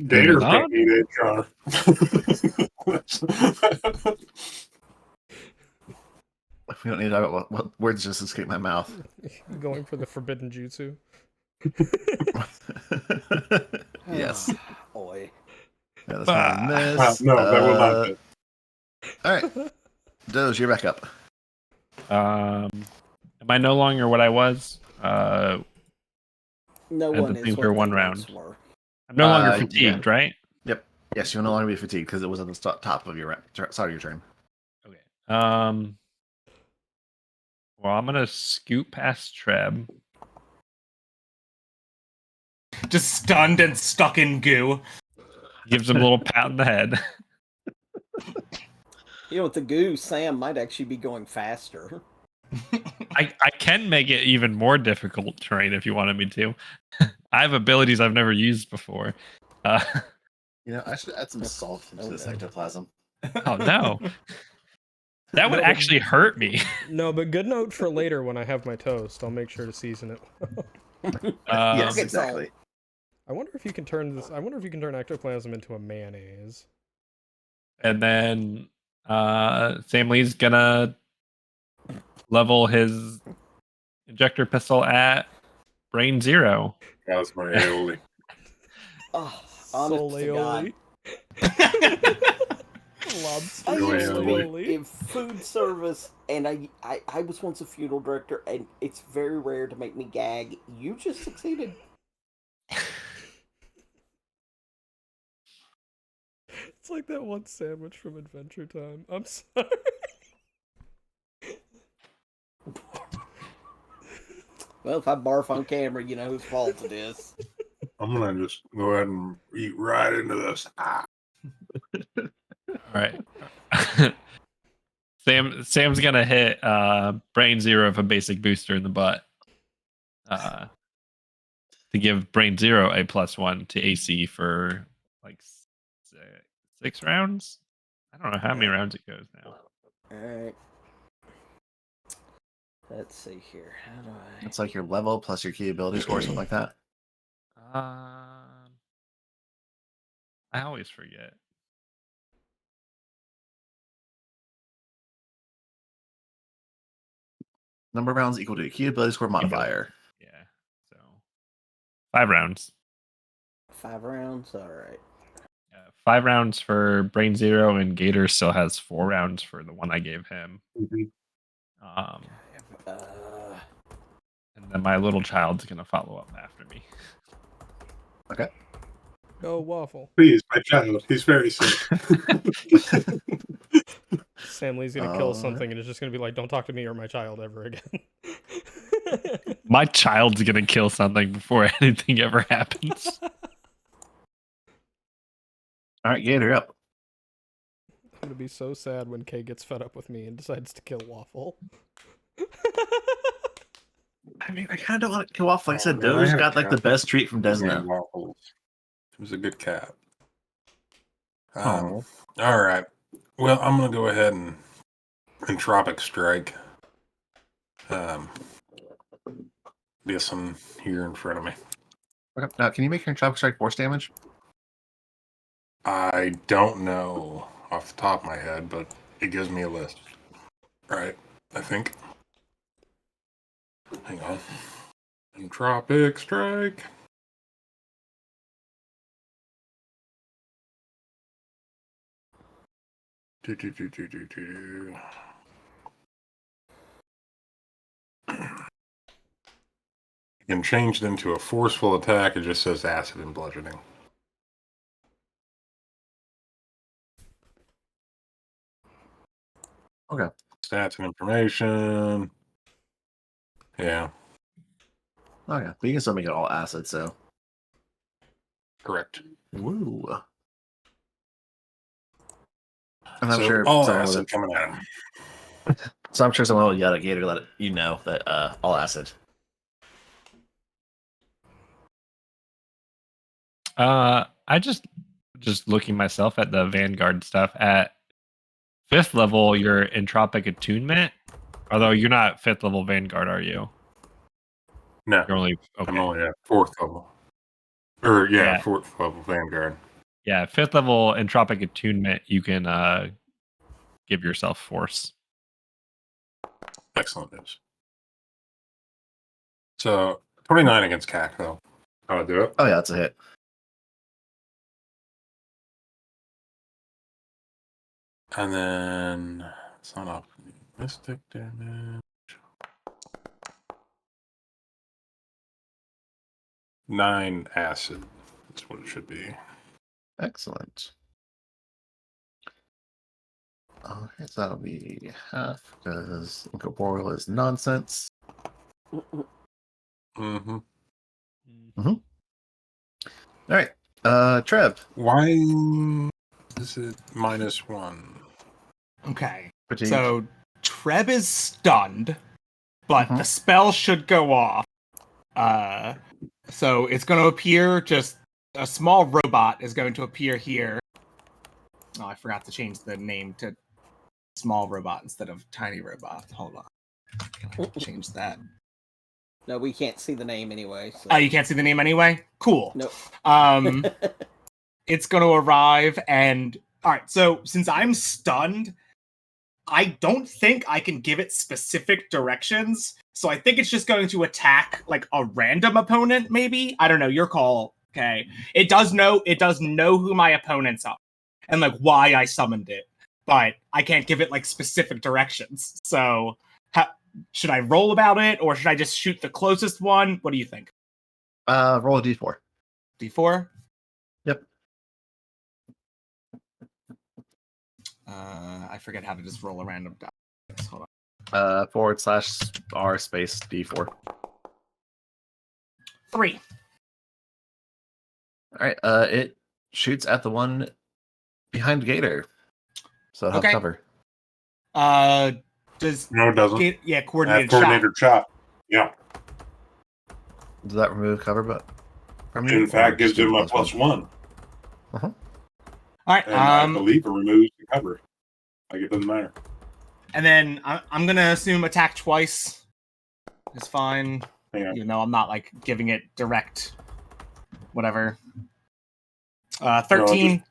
[SPEAKER 5] Gator's
[SPEAKER 3] Not?
[SPEAKER 5] going to need HR.
[SPEAKER 2] We don't need to talk about what words just escaped my mouth.
[SPEAKER 1] Going for the forbidden jutsu.
[SPEAKER 2] Yes.
[SPEAKER 6] Boy.
[SPEAKER 2] Yeah, that's gonna miss.
[SPEAKER 5] No, that will not fit.
[SPEAKER 2] All right, Doge, you're back up.
[SPEAKER 3] Am I no longer what I was?
[SPEAKER 6] No
[SPEAKER 3] I
[SPEAKER 6] one
[SPEAKER 3] think
[SPEAKER 6] is
[SPEAKER 3] we're
[SPEAKER 6] what
[SPEAKER 3] one
[SPEAKER 6] they
[SPEAKER 3] round.
[SPEAKER 6] once were.
[SPEAKER 3] I'm no longer
[SPEAKER 2] Yeah.
[SPEAKER 3] fatigued, right?
[SPEAKER 2] Yes, you'll no longer be fatigued because it was at the top of your start of your turn.
[SPEAKER 3] Okay. Well, I'm gonna scoot past Treb.
[SPEAKER 4] Just stunned and stuck in goo.
[SPEAKER 3] Gives him a little pat on the head.
[SPEAKER 6] You know, with the goo, Sam might actually be going faster.
[SPEAKER 3] I can make it even more difficult terrain if you wanted me to. I have abilities I've never used before.
[SPEAKER 2] You know, I should add some salt into this ectoplasm.
[SPEAKER 3] Oh no. That would
[SPEAKER 1] No, but-
[SPEAKER 3] actually hurt me.
[SPEAKER 1] No, but good note for later when I have my toast. I'll make sure to season it.
[SPEAKER 2] Yes,
[SPEAKER 6] Okay,
[SPEAKER 2] exactly.
[SPEAKER 1] I wonder if you can turn this. I wonder if you can turn ectoplasm into a mayonnaise.
[SPEAKER 3] And then Sam Lee's gonna level his ejector pistol at Brain Zero.
[SPEAKER 5] That's my aioli.
[SPEAKER 6] Oh, honest to God.
[SPEAKER 1] Lobster
[SPEAKER 6] I used to
[SPEAKER 5] Aioli.
[SPEAKER 6] be in food service, and I was once a funeral director, and it's very rare to make me gag. You just succeeded.
[SPEAKER 1] It's like that one sandwich from Adventure Time. I'm sorry.
[SPEAKER 6] Well, if I barf on camera, you know whose fault it is.
[SPEAKER 5] I'm gonna just go ahead and eat right into this.
[SPEAKER 3] All right. Sam's gonna hit Brain Zero with a basic booster in the butt. To give Brain Zero a +1 to AC for like 6 rounds. I don't know how many rounds it goes now.
[SPEAKER 6] Alright. Let's see here. How do I...
[SPEAKER 2] It's like your level plus your key ability score, something like that.
[SPEAKER 3] I always forget.
[SPEAKER 2] Number of rounds equal to your key ability score modifier.
[SPEAKER 3] Yeah. So 5 rounds.
[SPEAKER 6] 5 rounds? Alright.
[SPEAKER 3] 5 rounds for Brain Zero, and Gator still has 4 rounds for the one I gave him. Um, and then my little child's gonna follow up after me.
[SPEAKER 2] Okay.
[SPEAKER 1] Go Waffle.
[SPEAKER 5] Please, my child. He's very sick.
[SPEAKER 1] Sam Lee's gonna kill something, and it's just gonna be like, "Don't talk to me or my child ever again."
[SPEAKER 3] My child's gonna kill something before anything ever happens.
[SPEAKER 2] All right, Gator, up.
[SPEAKER 1] I'm gonna be so sad when Kay gets fed up with me and decides to kill Waffle.
[SPEAKER 2] I mean, I kind of don't want to kill off. Like I said,
[SPEAKER 5] man,
[SPEAKER 2] Doge
[SPEAKER 5] had
[SPEAKER 2] got like the
[SPEAKER 5] cat
[SPEAKER 2] best treat from
[SPEAKER 5] named
[SPEAKER 2] Desna.
[SPEAKER 5] Waffles. He was a good cat.
[SPEAKER 2] Oh.
[SPEAKER 5] All right. Well, I'm gonna go ahead and Entropic Strike. This one here in front of me.
[SPEAKER 2] Okay. Now, can you make your Entropic Strike force damage?
[SPEAKER 5] I don't know off the top of my head, but it gives me a list. Right, I think. Hang on. Entropic Strike. Do. You can change it into a forceful attack. It just says acid and bludgeoning.
[SPEAKER 2] Okay.
[SPEAKER 5] Stats and information. Yeah,
[SPEAKER 2] Okay. But you can still make it all acid, so.
[SPEAKER 5] correct.
[SPEAKER 2] Woo. And I'm
[SPEAKER 5] So
[SPEAKER 2] sure
[SPEAKER 5] all
[SPEAKER 2] someone
[SPEAKER 5] acid
[SPEAKER 2] would-
[SPEAKER 5] coming at him.
[SPEAKER 2] So I'm sure someone will yell at Gator to let you know that all acid.
[SPEAKER 3] I just looking myself at the Vanguard stuff. At 5th level, your entropic attunement. Although you're not 5th level Vanguard, are you?
[SPEAKER 5] No,
[SPEAKER 3] You're only okay.
[SPEAKER 5] I'm only at 4th level. Or
[SPEAKER 3] Yeah.
[SPEAKER 5] 4th level Vanguard.
[SPEAKER 3] Yeah, 5th level entropic attunement. You can give yourself force.
[SPEAKER 5] Excellent news. So 29 against CAC though. I'll do it.
[SPEAKER 2] Oh, yeah, that's a hit.
[SPEAKER 5] And then it's not up. Mystic damage. 9 acid. That's what it should be.
[SPEAKER 2] Excellent. Okay, so that'll be half because incorporeal is nonsense.
[SPEAKER 5] Mm-hmm.
[SPEAKER 2] All right, Trev.
[SPEAKER 5] Why is it -1?
[SPEAKER 4] Okay.
[SPEAKER 2] Fatigue.
[SPEAKER 4] So Treb is stunned, but
[SPEAKER 2] Mhm.
[SPEAKER 4] the spell should go off. So it's going to appear just a small robot is going to appear here. Oh, I forgot to change the name to small robot instead of tiny robot. Hold on. Can I change that?
[SPEAKER 6] No, we can't see the name anyway. So.
[SPEAKER 4] Oh, you can't see the name anyway? Cool.
[SPEAKER 6] Nope.
[SPEAKER 4] It's going to arrive and all right. So since I'm stunned, I don't think I can give it specific directions. So I think it's just going to attack like a random opponent, maybe. I don't know. Your call. Okay. It does know who my opponents are and like why I summoned it, but I can't give it like specific directions. So should I roll about it or should I just shoot the closest one? What do you think?
[SPEAKER 2] Roll a d4.
[SPEAKER 4] D4?
[SPEAKER 2] Yep.
[SPEAKER 4] I forget how to just roll a random die. Hold on.
[SPEAKER 2] /R space D4.
[SPEAKER 4] 3.
[SPEAKER 2] All right. It shoots at the one behind Gator. So it'll have
[SPEAKER 4] Okay.
[SPEAKER 2] cover.
[SPEAKER 4] Does
[SPEAKER 5] No, it doesn't.
[SPEAKER 4] yeah,
[SPEAKER 5] I
[SPEAKER 4] coordinated,
[SPEAKER 5] have coordinated shot. Yeah.
[SPEAKER 2] Does that remove cover? But from you,
[SPEAKER 5] In
[SPEAKER 2] or
[SPEAKER 5] fact,
[SPEAKER 2] just
[SPEAKER 5] gives
[SPEAKER 2] give
[SPEAKER 5] him a
[SPEAKER 2] +1?
[SPEAKER 5] +1.
[SPEAKER 4] All right.
[SPEAKER 5] And I believe it removes the cover. Like, it doesn't matter.
[SPEAKER 4] And then I'm gonna assume attack twice is fine,
[SPEAKER 5] Yeah.
[SPEAKER 4] even though I'm not like giving it direct, whatever. 13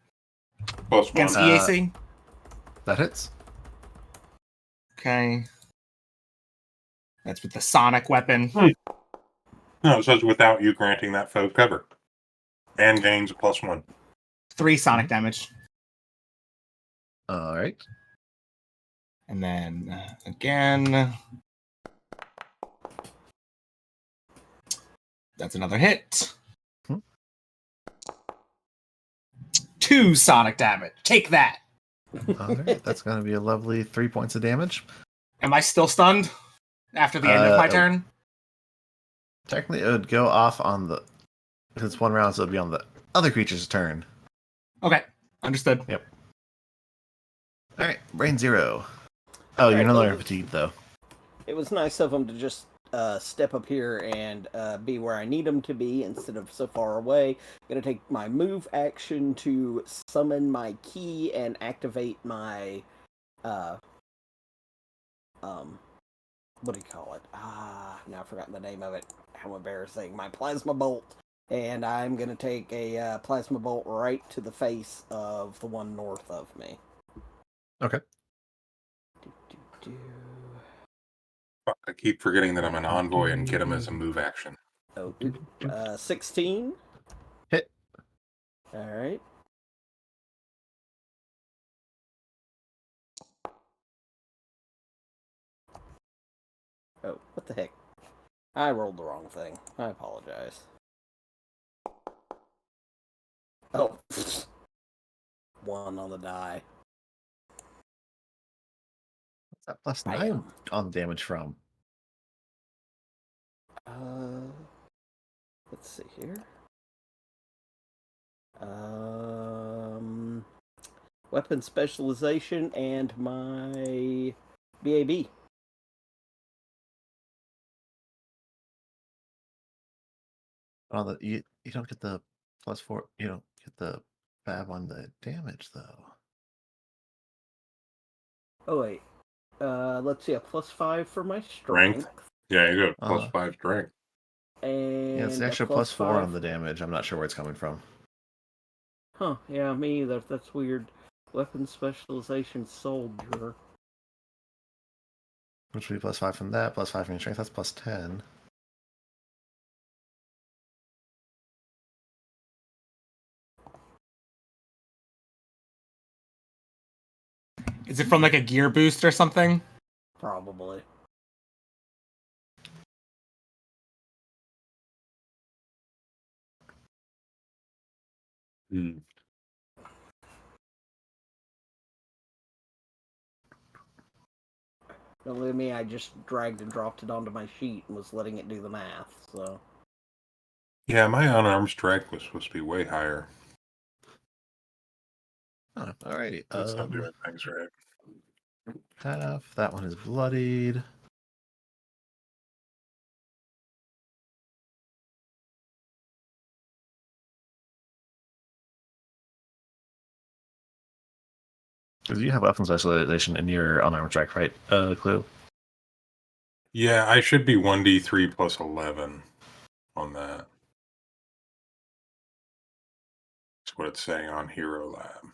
[SPEAKER 5] +1.
[SPEAKER 4] against EAC.
[SPEAKER 2] That hits.
[SPEAKER 4] Okay. That's with the sonic weapon.
[SPEAKER 5] No, it says without you granting that foe cover. And gains a +1.
[SPEAKER 4] 3 sonic damage.
[SPEAKER 2] All right.
[SPEAKER 4] And then again. That's another hit.
[SPEAKER 2] Hmm.
[SPEAKER 4] 2 sonic damage. Take that.
[SPEAKER 2] All right. That's going to be a lovely 3 points of damage.
[SPEAKER 4] Am I still stunned after the end of my
[SPEAKER 2] Uh,
[SPEAKER 4] turn?
[SPEAKER 2] Technically, it would go off on the. Because it's 1 round, so it would be on the other creature's turn.
[SPEAKER 4] Okay, understood.
[SPEAKER 2] Yep. All right. Brain 0. Oh, you're
[SPEAKER 6] Alright,
[SPEAKER 2] no
[SPEAKER 6] well,
[SPEAKER 2] longer fatigued, though.
[SPEAKER 6] It was nice of them to just step up here and be where I need them to be instead of so far away. I'm going to take my move action to summon my key and activate my what do you call it? Now I've forgotten the name of it. How embarrassing. My plasma bolt. And I'm going to take a plasma bolt right to the face of the one north of me.
[SPEAKER 2] Okay.
[SPEAKER 5] Fuck, I keep forgetting that I'm an envoy and get him as a move action.
[SPEAKER 6] Oh, 16.
[SPEAKER 2] Hit.
[SPEAKER 6] All right. Oh, what the heck? I rolled the wrong thing. I apologize. Oh. 1 on the die.
[SPEAKER 2] What's that plus
[SPEAKER 6] I
[SPEAKER 2] 9
[SPEAKER 6] am.
[SPEAKER 2] on damage from?
[SPEAKER 6] Let's see here. Weapon specialization and my BAB.
[SPEAKER 2] Oh, you don't get the +4. You don't get the fab on the damage, though.
[SPEAKER 6] Oh wait. Let's see, a +5 for my
[SPEAKER 5] Strength.
[SPEAKER 6] strength.
[SPEAKER 5] Yeah, you got
[SPEAKER 2] Uh-huh.
[SPEAKER 5] +5 strength.
[SPEAKER 6] And
[SPEAKER 2] Yeah, it's the
[SPEAKER 6] a
[SPEAKER 2] extra +4
[SPEAKER 6] +5.
[SPEAKER 2] on the damage. I'm not sure where it's coming from.
[SPEAKER 6] Huh, yeah, me either. That's weird. Weapon specialization soldier.
[SPEAKER 2] Which would be +5 from that, +5 from your strength. That's +10.
[SPEAKER 4] Is it from like a gear boost or something?
[SPEAKER 6] Probably.
[SPEAKER 5] Hmm.
[SPEAKER 6] Don't look at me, I just dragged and dropped it onto my sheet and was letting it do the math, so.
[SPEAKER 5] Yeah, my unarmed strike was supposed to be way higher.
[SPEAKER 2] Oh, alrighty.
[SPEAKER 5] That's not doing things right.
[SPEAKER 2] Half. That one is bloodied. Because you have weapon specialization in your unarmed strike, right, Clue?
[SPEAKER 5] Yeah, I should be 1d3 plus 11 on that. That's what it's saying on Hero Lab.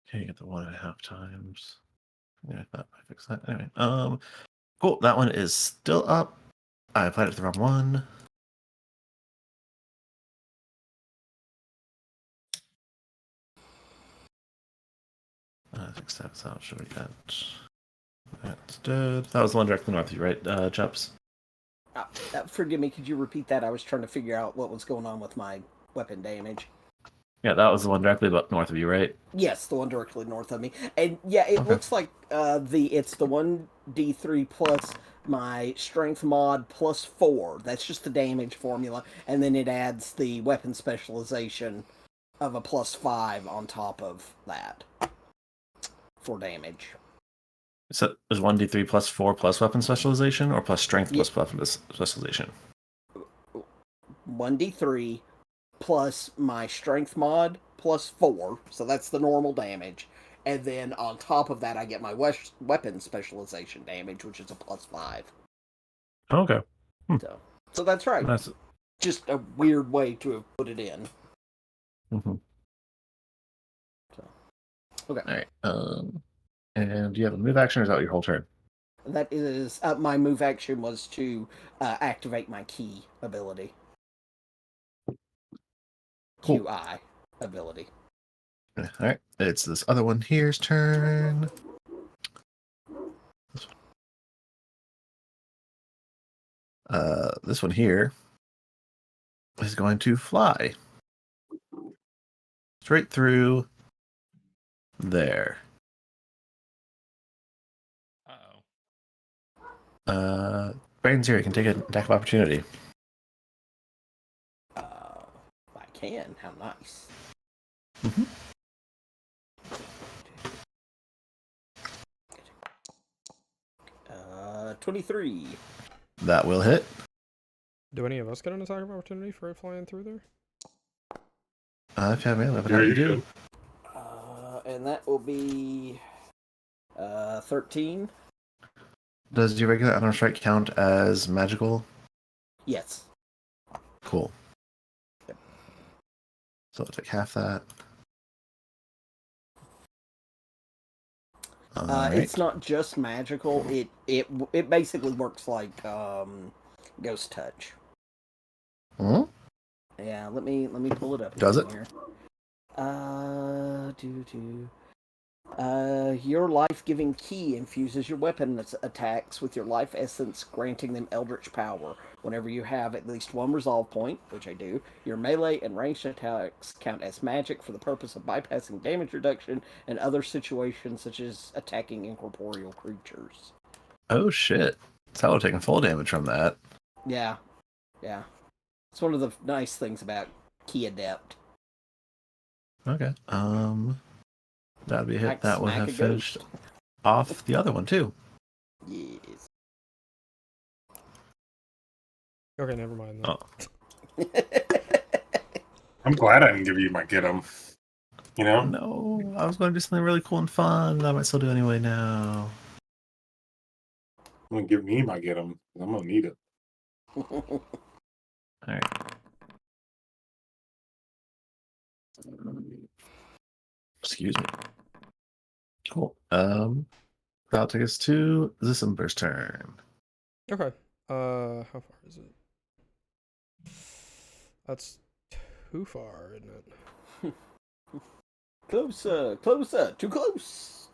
[SPEAKER 2] Okay, you get the 1.5 times. Yeah, I thought I fixed that. Anyway, cool. That one is still up. I applied it to the wrong one. Fix that out. Should we get that? That was the one directly north of you, right, Chups?
[SPEAKER 6] Forgive me, could you repeat that? I was trying to figure out what was going on with my weapon damage.
[SPEAKER 2] Yeah, that was the one directly north of you, right?
[SPEAKER 6] Yes, the one directly north of me. And yeah, it
[SPEAKER 2] Okay.
[SPEAKER 6] looks like it's the 1d3 plus my strength mod plus 4. That's just the damage formula. And then it adds the weapon specialization of a plus 5 on top of that for damage.
[SPEAKER 2] So there's 1d3 plus 4 plus weapon specialization, or plus strength plus weapon specialization?
[SPEAKER 6] 1d3 plus my strength mod plus 4, so that's the normal damage. And then on top of that, I get my weapon specialization damage, which is a plus 5.
[SPEAKER 2] Okay.
[SPEAKER 6] So that's right.
[SPEAKER 2] That's
[SPEAKER 6] Just a weird way to have put it in.
[SPEAKER 2] mm-hmm.
[SPEAKER 6] So, okay.
[SPEAKER 2] All right. And do you have a move action, or is that your whole turn?
[SPEAKER 6] That is my move action was to activate my key ability.
[SPEAKER 2] Cool.
[SPEAKER 6] QI ability.
[SPEAKER 2] All right. It's this other one here's turn. This one here is going to fly straight through there. Brains here, you can take an attack of opportunity.
[SPEAKER 6] I can. How nice.
[SPEAKER 2] Mm-hmm.
[SPEAKER 6] 23.
[SPEAKER 2] That will hit.
[SPEAKER 1] Do any of us get an attack of opportunity for it flying through there?
[SPEAKER 2] If you have melee weapon,
[SPEAKER 5] Yeah,
[SPEAKER 2] you
[SPEAKER 5] you
[SPEAKER 2] do.
[SPEAKER 6] And that will be 13.
[SPEAKER 2] Does your regular unarmed strike count as magical?
[SPEAKER 6] Yes.
[SPEAKER 2] Cool. So I'll take half that.
[SPEAKER 6] It's not just magical. It basically works like Ghost Touch.
[SPEAKER 2] Hmm?
[SPEAKER 6] Yeah, let me pull it up.
[SPEAKER 2] Does
[SPEAKER 6] again
[SPEAKER 2] it?
[SPEAKER 6] Here. Your life-giving key infuses your weapon attacks with your life essence, granting them eldritch power. Whenever you have at least one resolve point, which I do, your melee and ranged attacks count as magic for the purpose of bypassing damage reduction and other situations such as attacking incorporeal creatures.
[SPEAKER 2] Oh shit. So I would have taken full damage from that.
[SPEAKER 6] Yeah. It's one of the nice things about Key Adept.
[SPEAKER 2] Okay. That'd be a hit. That would
[SPEAKER 6] Smack
[SPEAKER 2] have
[SPEAKER 6] a
[SPEAKER 2] finished
[SPEAKER 6] ghost.
[SPEAKER 2] off the other one too.
[SPEAKER 6] Yes.
[SPEAKER 1] Okay, never mind. Then.
[SPEAKER 2] Oh.
[SPEAKER 5] I'm glad I didn't give you my get 'em. You know?
[SPEAKER 2] No, I was going to do something really cool and fun that I might still do anyway now.
[SPEAKER 5] I'm gonna give me my get 'em. I'm gonna need it.
[SPEAKER 2] All right. Excuse me. Cool. That'll take us to Zisumber's turn.
[SPEAKER 1] Okay. How far is it? That's too far, isn't it?
[SPEAKER 6] Closer, too close.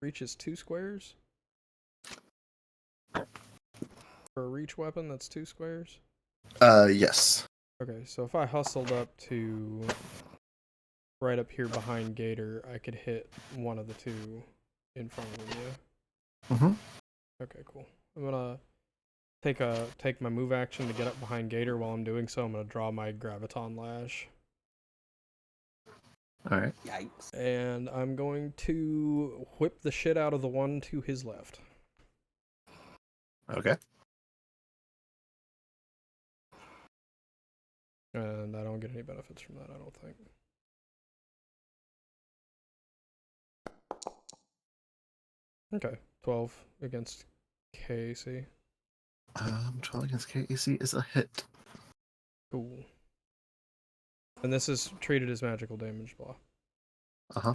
[SPEAKER 1] Reaches 2 squares? For a reach weapon, that's 2 squares?
[SPEAKER 2] Yes.
[SPEAKER 1] Okay, so if I hustled up to right up here behind Gator, I could hit one of the two in front of him, yeah?
[SPEAKER 2] Mm-hmm.
[SPEAKER 1] Okay, cool. I'm gonna take my move action to get up behind Gator. While I'm doing so, I'm gonna draw my Graviton Lash.
[SPEAKER 2] All right.
[SPEAKER 6] Yikes.
[SPEAKER 1] And I'm going to whip the shit out of the one to his left.
[SPEAKER 2] Okay.
[SPEAKER 1] And I don't get any benefits from that, I don't think. Okay, 12 against KC.
[SPEAKER 2] 12 against KAC is a hit.
[SPEAKER 1] Cool. And this is treated as magical damage, blah.
[SPEAKER 2] Uh-huh.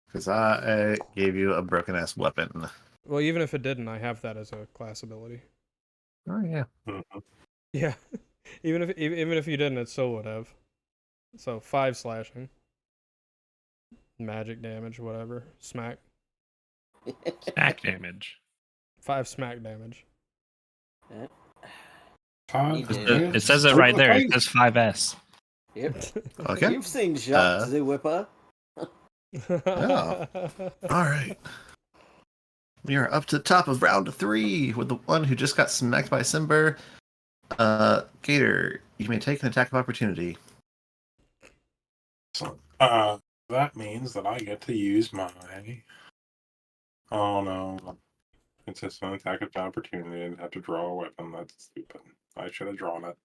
[SPEAKER 2] Because I gave you a broken ass weapon.
[SPEAKER 1] Well, even if it didn't, I have that as a class ability.
[SPEAKER 2] Oh yeah.
[SPEAKER 5] Mhm.
[SPEAKER 1] Yeah. even if you didn't, it still would have. So 5 slashing. magic damage, whatever. Smack.
[SPEAKER 3] Smack damage.
[SPEAKER 1] 5 smack damage.
[SPEAKER 5] Five.
[SPEAKER 6] He did.
[SPEAKER 3] It says it right there. It says 5S.
[SPEAKER 6] Yep.
[SPEAKER 2] Okay.
[SPEAKER 6] You've seen Jacques Zwippa.
[SPEAKER 2] Oh. All right. We are up to the top of round 3 with the one who just got smacked by Simber. Gator, you may take an attack of opportunity.
[SPEAKER 5] So, that means that I get to use my. Oh no. Consistent attack of opportunity and have to draw a weapon. That's stupid. I should have drawn it.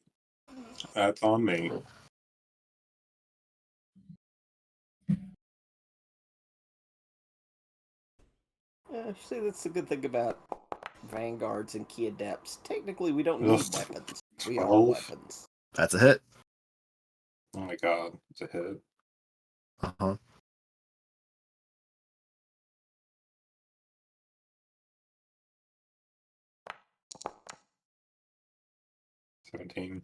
[SPEAKER 5] That's on me.
[SPEAKER 6] See, that's the good thing about Vanguards and Key Adepts. Technically, we don't need weapons. We are
[SPEAKER 5] 12.
[SPEAKER 6] weapons.
[SPEAKER 2] That's a hit.
[SPEAKER 5] Oh my god, it's a hit.
[SPEAKER 2] Uh-huh.
[SPEAKER 5] $17.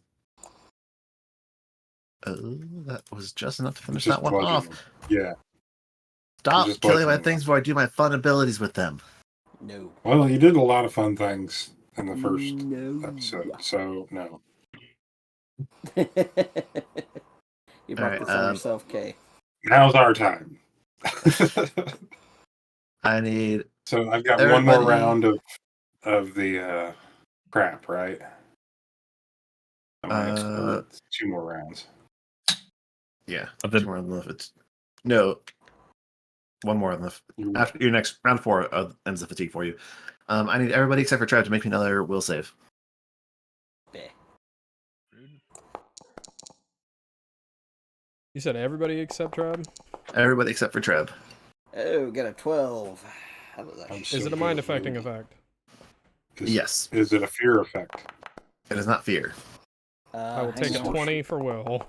[SPEAKER 2] Oh, that was just enough to finish
[SPEAKER 5] Just
[SPEAKER 2] that one off.
[SPEAKER 5] bludgeoning. Yeah.
[SPEAKER 2] Stop
[SPEAKER 5] just
[SPEAKER 2] killing my
[SPEAKER 5] bludgeoning.
[SPEAKER 2] things before I do my fun abilities with them.
[SPEAKER 6] No.
[SPEAKER 5] Well, you did a lot of fun things in the first
[SPEAKER 6] No.
[SPEAKER 5] episode, so no.
[SPEAKER 6] You brought
[SPEAKER 2] Alright,
[SPEAKER 6] this on yourself, Kay.
[SPEAKER 5] Now's our time.
[SPEAKER 2] I need
[SPEAKER 5] So I've got one more
[SPEAKER 2] Everybody-
[SPEAKER 5] round of the crap, right? It's 2 more rounds.
[SPEAKER 2] yeah.
[SPEAKER 3] Of the-
[SPEAKER 2] Two more on the left. No. One more on the
[SPEAKER 5] You-
[SPEAKER 2] after your next round 4 ends the fatigue for you. I need everybody except for Trev to make me another will save.
[SPEAKER 6] Yeah.
[SPEAKER 1] You said everybody except Trab?
[SPEAKER 2] Everybody except for Trev.
[SPEAKER 6] Oh, got a 12. How does that
[SPEAKER 5] I'm
[SPEAKER 1] Is it a mind affecting effect?
[SPEAKER 2] Yes.
[SPEAKER 5] Is it a fear effect?
[SPEAKER 2] It is not fear.
[SPEAKER 1] I will take a
[SPEAKER 6] hang on.
[SPEAKER 1] 20 for Will.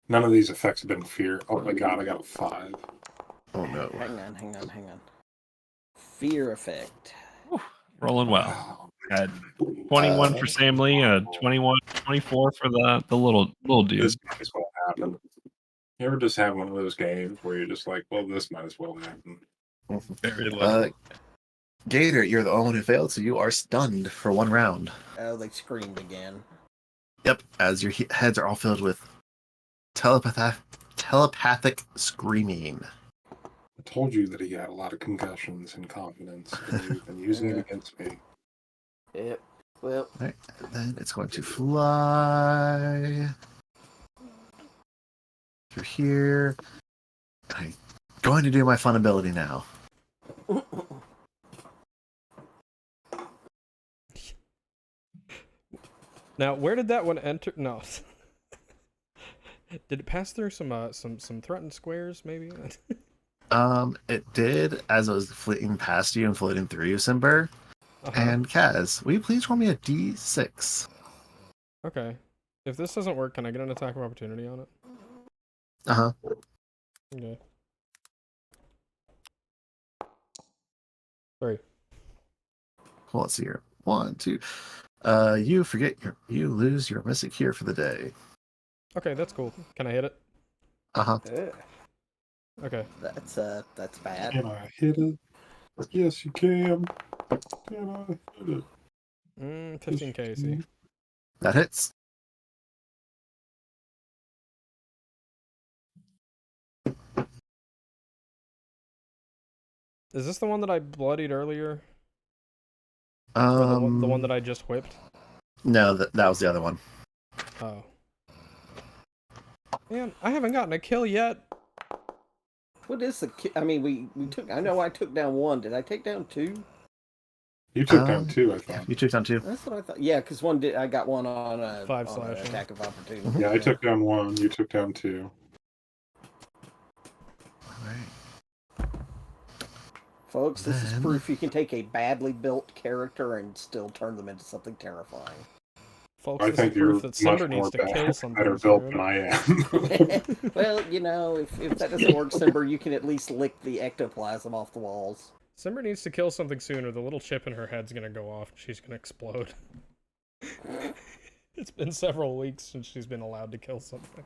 [SPEAKER 5] None of these effects have been fear. Oh my god, I got a 5.
[SPEAKER 2] Oh no.
[SPEAKER 6] Hang on. Fear effect.
[SPEAKER 3] Rolling well.
[SPEAKER 5] Wow.
[SPEAKER 3] Got 21 for Sam Lee, 21, 24 for the little dude.
[SPEAKER 5] This might as well happen. You ever just have one of those games where you're just like, well, this might as well happen.
[SPEAKER 3] Very little.
[SPEAKER 2] Gator, you're the only one who failed, so you are stunned for 1 round.
[SPEAKER 6] Oh, they screamed again.
[SPEAKER 2] Yep, as your heads are all filled with telepathic screaming.
[SPEAKER 5] I told you that he had a lot of concussions and confidence, and you've been using it against me.
[SPEAKER 6] Yep. Well,
[SPEAKER 2] Alright, and then it's going to fly through here. I'm going to do my fun ability now.
[SPEAKER 1] Now, where did that one enter? No. Did it pass through some threatened squares, maybe?
[SPEAKER 2] It did as it was fleeting past you and floating through you, Simber.
[SPEAKER 1] Uh-huh.
[SPEAKER 2] And Kaz, will you please roll me a D6?
[SPEAKER 1] Okay. If this doesn't work, can I get an attack of opportunity on it?
[SPEAKER 2] Uh-huh.
[SPEAKER 1] Okay. 3.
[SPEAKER 2] Well, let's see here. 1, 2. You lose your mystic here for the day.
[SPEAKER 1] Okay, that's cool. Can I hit it?
[SPEAKER 2] Uh-huh.
[SPEAKER 1] Okay.
[SPEAKER 6] that's bad.
[SPEAKER 5] Can I hit it? Yes, you can. Can I hit it?
[SPEAKER 1] 15 KC.
[SPEAKER 2] That hits.
[SPEAKER 1] Is this the one that I bloodied earlier? Or the one that I just whipped?
[SPEAKER 2] No, that was the other one.
[SPEAKER 1] Oh. Man, I haven't gotten a kill yet.
[SPEAKER 6] What is the? I mean, we took. I know I took down 1. Did I take down 2?
[SPEAKER 5] You took down 2, I
[SPEAKER 2] Yeah,
[SPEAKER 5] thought.
[SPEAKER 2] you took down 2.
[SPEAKER 6] That's what I thought. Yeah, because 1 did. I got 1 on a
[SPEAKER 1] 5
[SPEAKER 6] on
[SPEAKER 1] slashing.
[SPEAKER 6] an attack of opportunity.
[SPEAKER 5] Yeah, I took down 1. You took down 2.
[SPEAKER 2] Alright.
[SPEAKER 6] Folks, this is
[SPEAKER 2] Then-
[SPEAKER 6] proof you can take a badly built character and still turn them into something terrifying.
[SPEAKER 1] Folks,
[SPEAKER 5] I
[SPEAKER 1] this
[SPEAKER 5] think
[SPEAKER 1] is
[SPEAKER 5] you're
[SPEAKER 1] proof that
[SPEAKER 5] much
[SPEAKER 1] Cinder
[SPEAKER 5] more
[SPEAKER 1] needs to kill something.
[SPEAKER 5] better built than I am.
[SPEAKER 6] Well, you know, if that doesn't work, Simber, you can at least lick the ectoplasm off the walls.
[SPEAKER 1] Simber needs to kill something sooner. The little chip in her head's gonna go off. She's gonna explode. It's been several weeks since she's been allowed to kill something.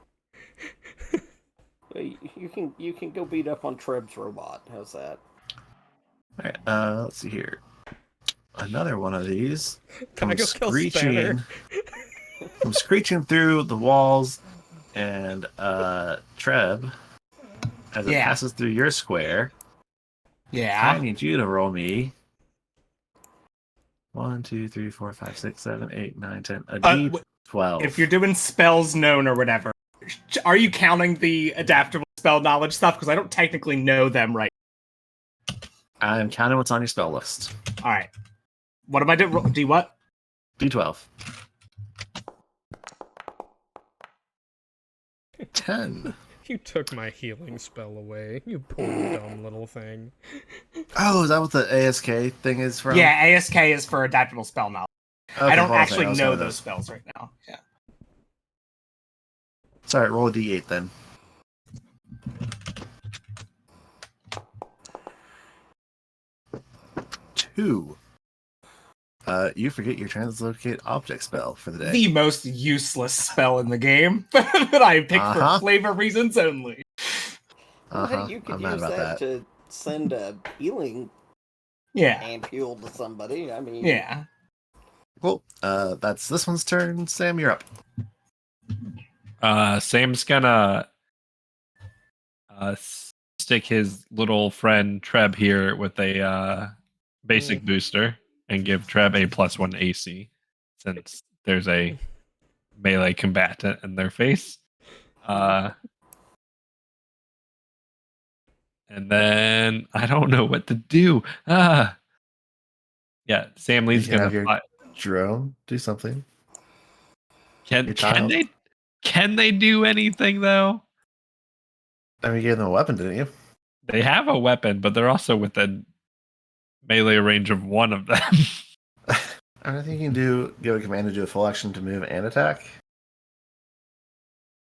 [SPEAKER 6] You can go beat up on Treb's robot. How's that?
[SPEAKER 2] All right, let's see here. Another one of these
[SPEAKER 1] Can I
[SPEAKER 2] comes
[SPEAKER 1] go kill Spanner?
[SPEAKER 2] comes screeching through the walls, and Treb, as it
[SPEAKER 4] Yeah.
[SPEAKER 2] passes through your square, I
[SPEAKER 4] Yeah.
[SPEAKER 2] need you to roll me 1, 2, 3, 4, 5, 6, 7, 8, 9, 10, a D12.
[SPEAKER 4] If you're doing spells known or whatever, are you counting the adaptable spell knowledge stuff? Because I don't technically know them right.
[SPEAKER 2] I'm counting what's on your spell list.
[SPEAKER 4] All right. What am I doing? Do what?
[SPEAKER 2] D12. 10.
[SPEAKER 1] You took my healing spell away. You poor dumb little thing.
[SPEAKER 2] Oh, is that what the ASK thing is from?
[SPEAKER 4] Yeah, ASK is for adaptable spell knowledge.
[SPEAKER 2] Okay,
[SPEAKER 4] I don't
[SPEAKER 2] hold on a
[SPEAKER 4] actually
[SPEAKER 2] second, I was
[SPEAKER 4] know
[SPEAKER 2] gonna-
[SPEAKER 4] those spells right now. Yeah.
[SPEAKER 2] Sorry, roll a D8 then. Two. You forget your translocate object spell for the day.
[SPEAKER 4] The most useless spell in the game that I picked
[SPEAKER 2] Uh-huh.
[SPEAKER 4] for flavor reasons only.
[SPEAKER 6] Well,
[SPEAKER 2] Uh-huh.
[SPEAKER 6] hey, you could
[SPEAKER 2] I'm mad
[SPEAKER 6] use
[SPEAKER 2] about
[SPEAKER 6] that
[SPEAKER 2] that.
[SPEAKER 6] to send a healing
[SPEAKER 4] Yeah.
[SPEAKER 6] ampule to somebody. I mean,
[SPEAKER 4] Yeah.
[SPEAKER 2] Cool. That's this one's turn. Sam, you're up.
[SPEAKER 3] Sam's gonna stick his little friend Treb here with a basic booster and give Treb a +1 AC since there's a melee combatant in their face. And then I don't know what to do. Yeah, Sam Lee's
[SPEAKER 2] You can
[SPEAKER 3] gonna
[SPEAKER 2] have your-
[SPEAKER 3] fly.
[SPEAKER 2] Drone, do something.
[SPEAKER 3] Can
[SPEAKER 2] your child.
[SPEAKER 3] they do anything though?
[SPEAKER 2] I mean, you gave them a weapon, didn't you?
[SPEAKER 3] They have a weapon, but they're also within melee range of one of them.
[SPEAKER 2] I don't think you can give a command to do a full action to move and attack.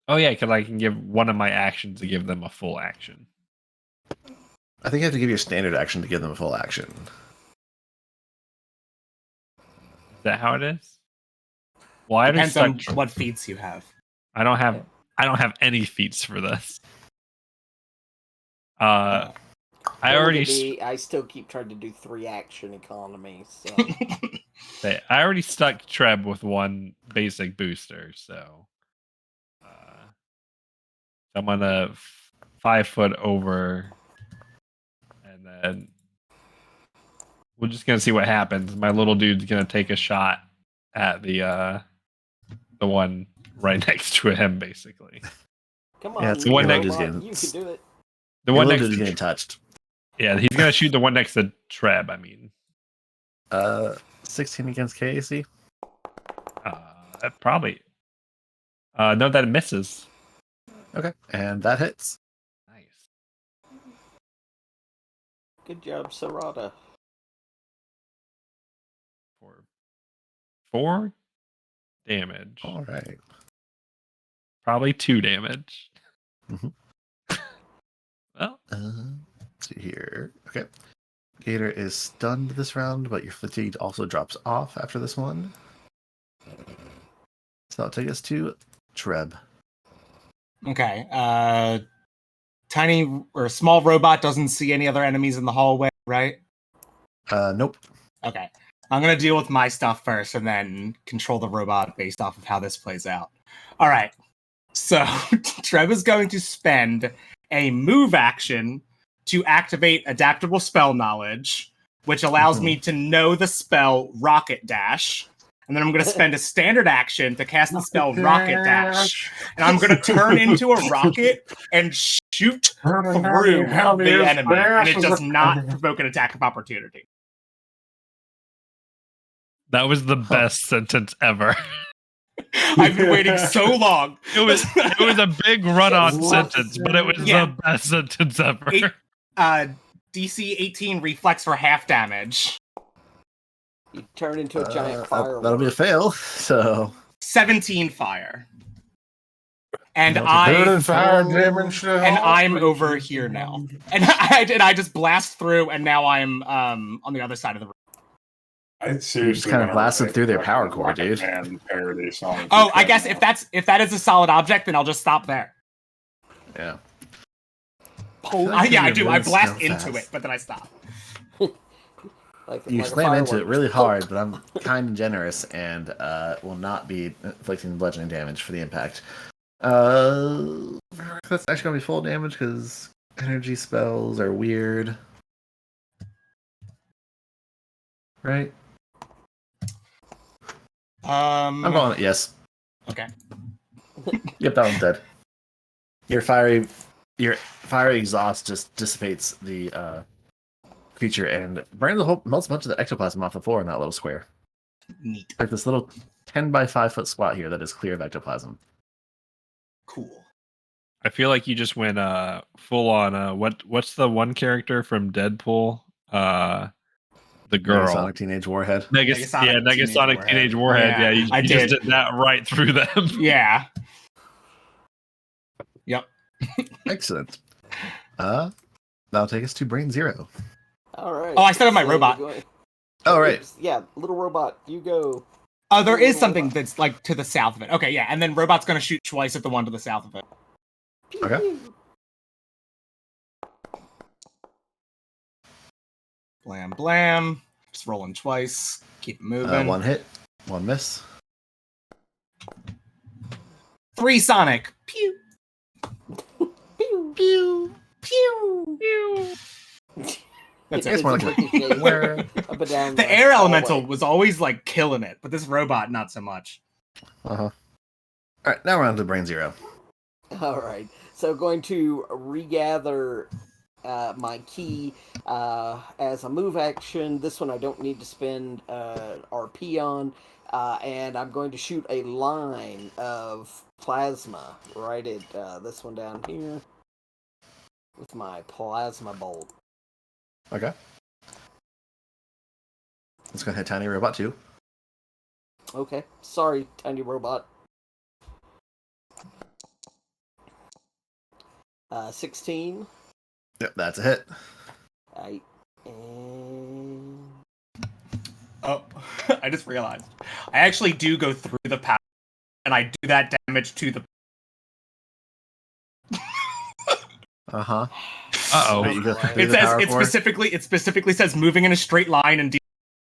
[SPEAKER 3] Oh yeah, because I can give one of my actions to give them a full action.
[SPEAKER 2] I think you have to give your standard action to give them a full action.
[SPEAKER 3] Is that how it is? Well, I already
[SPEAKER 4] Depends on
[SPEAKER 3] stuck-
[SPEAKER 4] what feats you have.
[SPEAKER 3] I don't have any feats for this. I already
[SPEAKER 6] I still keep trying to do 3 action economy. So
[SPEAKER 3] I already stuck Treb with one basic booster, so I'm gonna 5 foot over, and then we're just gonna see what happens. My little dude's gonna take a shot at the one right next to him, basically.
[SPEAKER 6] come on,
[SPEAKER 2] Yeah, it's
[SPEAKER 6] you
[SPEAKER 3] one
[SPEAKER 6] robot,
[SPEAKER 2] next-
[SPEAKER 6] you can do it.
[SPEAKER 3] The
[SPEAKER 2] Your
[SPEAKER 3] one
[SPEAKER 2] little
[SPEAKER 3] next
[SPEAKER 2] dude's
[SPEAKER 3] to
[SPEAKER 2] getting touched.
[SPEAKER 3] yeah, he's gonna shoot the one next to Treb. I mean,
[SPEAKER 2] 16 against KAC.
[SPEAKER 3] probably. No, that misses.
[SPEAKER 2] Okay, and that hits.
[SPEAKER 3] Nice.
[SPEAKER 6] Good job, Sarada.
[SPEAKER 3] For 4 damage.
[SPEAKER 2] All right.
[SPEAKER 3] Probably 2 damage.
[SPEAKER 2] Mhm.
[SPEAKER 3] Well,
[SPEAKER 2] Let's see here. Okay. Gator is stunned this round, but your fatigue also drops off after this one. So that'll take us to Treb.
[SPEAKER 4] Okay. Tiny or small robot doesn't see any other enemies in the hallway, right?
[SPEAKER 2] Nope.
[SPEAKER 4] Okay. I'm going to deal with my stuff first and then control the robot based off of how this plays out. All right. So Treb is going to spend a move action to activate adaptable spell knowledge, which allows me to know the spell Rocket Dash. And then I'm going to spend a standard action to cast the spell Rocket Dash. And I'm going to turn into a rocket and shoot through the enemy. And it does not provoke an attack of opportunity.
[SPEAKER 3] that was the best sentence ever.
[SPEAKER 4] I've been waiting so long.
[SPEAKER 3] It was a big run-on
[SPEAKER 7] What?
[SPEAKER 3] sentence, but it was
[SPEAKER 4] Yeah.
[SPEAKER 3] the best sentence ever.
[SPEAKER 4] DC 18 reflex for half damage.
[SPEAKER 6] You turn into a giant firework.
[SPEAKER 2] That'll be a fail. So
[SPEAKER 4] 17 fire. And
[SPEAKER 2] Don't
[SPEAKER 4] I'm over here now. And I just blast through and now I'm on the other side of the room.
[SPEAKER 5] I seriously
[SPEAKER 2] kind of
[SPEAKER 5] wanna
[SPEAKER 2] blasted
[SPEAKER 5] write
[SPEAKER 2] through their
[SPEAKER 5] like
[SPEAKER 2] power
[SPEAKER 5] a
[SPEAKER 2] core,
[SPEAKER 5] Rocket
[SPEAKER 2] dude.
[SPEAKER 5] Man parody song.
[SPEAKER 4] Oh, I guess if that is a solid object, then I'll just stop there.
[SPEAKER 2] yeah.
[SPEAKER 4] Yeah, I do. I
[SPEAKER 2] Really
[SPEAKER 4] blast
[SPEAKER 2] so
[SPEAKER 4] into
[SPEAKER 2] fast.
[SPEAKER 4] it, but then I stop.
[SPEAKER 2] You
[SPEAKER 6] like a
[SPEAKER 2] slam into it
[SPEAKER 6] firework.
[SPEAKER 2] really hard, but I'm kind and generous and will not be inflicting bludgeoning damage for the impact. That's actually gonna be full damage because energy spells are weird, right? I'm calling it yes.
[SPEAKER 4] Okay.
[SPEAKER 2] Yep, that one's dead. Your fiery exhaust just dissipates the creature and burns melts a bunch of the ectoplasm off the floor in that little square.
[SPEAKER 4] Neat.
[SPEAKER 2] Like this little 10 by 5 foot spot here that is clear of ectoplasm.
[SPEAKER 4] Cool.
[SPEAKER 3] I feel like you just went full on what's the one character from Deadpool? The girl.
[SPEAKER 2] Sonic Teenage Warhead.
[SPEAKER 3] Negasonic Teenage Warhead. Yeah, you just did that right through them.
[SPEAKER 4] Yeah. Yep.
[SPEAKER 2] Excellent. That'll take us to Brain Zero.
[SPEAKER 6] All right.
[SPEAKER 4] Oh, I still have my
[SPEAKER 6] So
[SPEAKER 4] robot.
[SPEAKER 6] we're going-
[SPEAKER 2] Oh, right.
[SPEAKER 6] Oops, yeah, little robot, you go.
[SPEAKER 4] There is
[SPEAKER 6] Little
[SPEAKER 4] something
[SPEAKER 6] robot.
[SPEAKER 4] that's like to the south of it. Okay, yeah, and then robot's gonna shoot twice at the one to the south of it.
[SPEAKER 6] Pew,
[SPEAKER 2] Okay.
[SPEAKER 6] pew.
[SPEAKER 4] Blam blam. Just rolling twice. Keep it moving.
[SPEAKER 2] One hit, one miss.
[SPEAKER 4] 3 Sonic. Pew.
[SPEAKER 6] Pew.
[SPEAKER 4] Pew. Pew. That's
[SPEAKER 2] It's
[SPEAKER 4] it.
[SPEAKER 2] more like where
[SPEAKER 6] Up and down
[SPEAKER 4] The air
[SPEAKER 6] hallway.
[SPEAKER 4] elemental was always like killing it, but this robot not so much.
[SPEAKER 2] All right, now we're on to Brain Zero.
[SPEAKER 6] All right. So going to regather my key as a move action. This one I don't need to spend RP on. And I'm going to shoot a line of plasma right at this one down here with my plasma bolt.
[SPEAKER 2] Okay. Let's go ahead, Tiny Robot 2.
[SPEAKER 6] Okay. Sorry, tiny robot. 16.
[SPEAKER 2] Yep, that's a hit.
[SPEAKER 6] Right. And
[SPEAKER 4] Oh, I just realized. I actually do go through the power, and I do that damage to the.
[SPEAKER 2] Uh-huh.
[SPEAKER 3] Uh-oh.
[SPEAKER 2] Wait, you go through
[SPEAKER 4] It
[SPEAKER 2] the
[SPEAKER 4] says
[SPEAKER 2] power core?
[SPEAKER 6] Oh,
[SPEAKER 4] it specifically says moving in a straight line and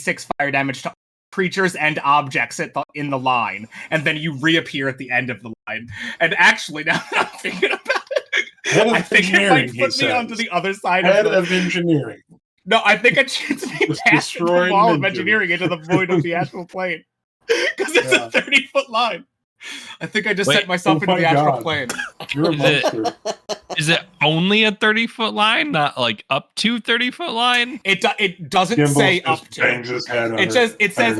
[SPEAKER 4] d6 fire damage to creatures and objects in the line, and then you reappear at the end of the line. And actually, now that I'm thinking about it,
[SPEAKER 5] Head of
[SPEAKER 4] I think it
[SPEAKER 5] engineering,
[SPEAKER 4] might
[SPEAKER 5] he
[SPEAKER 4] put me
[SPEAKER 5] says.
[SPEAKER 4] onto the other side
[SPEAKER 5] Head
[SPEAKER 4] of the.
[SPEAKER 5] of engineering.
[SPEAKER 4] No, I think it shoots me
[SPEAKER 5] Just
[SPEAKER 4] past the
[SPEAKER 5] destroying
[SPEAKER 4] wall of
[SPEAKER 5] ninjas.
[SPEAKER 4] engineering into the void of the astral plane. Because it's
[SPEAKER 5] Yeah.
[SPEAKER 4] a 30-foot line. I think I just
[SPEAKER 3] Wait,
[SPEAKER 4] set myself
[SPEAKER 5] oh
[SPEAKER 4] into
[SPEAKER 5] my
[SPEAKER 4] the astral
[SPEAKER 5] God.
[SPEAKER 4] plane.
[SPEAKER 5] You're a
[SPEAKER 3] Is it-
[SPEAKER 5] monster.
[SPEAKER 3] Is it only a 30-foot line, not like up to 30-foot line?
[SPEAKER 4] It doesn't
[SPEAKER 5] Gimbal
[SPEAKER 4] say
[SPEAKER 5] just
[SPEAKER 4] up to.
[SPEAKER 5] bangs his head
[SPEAKER 4] It says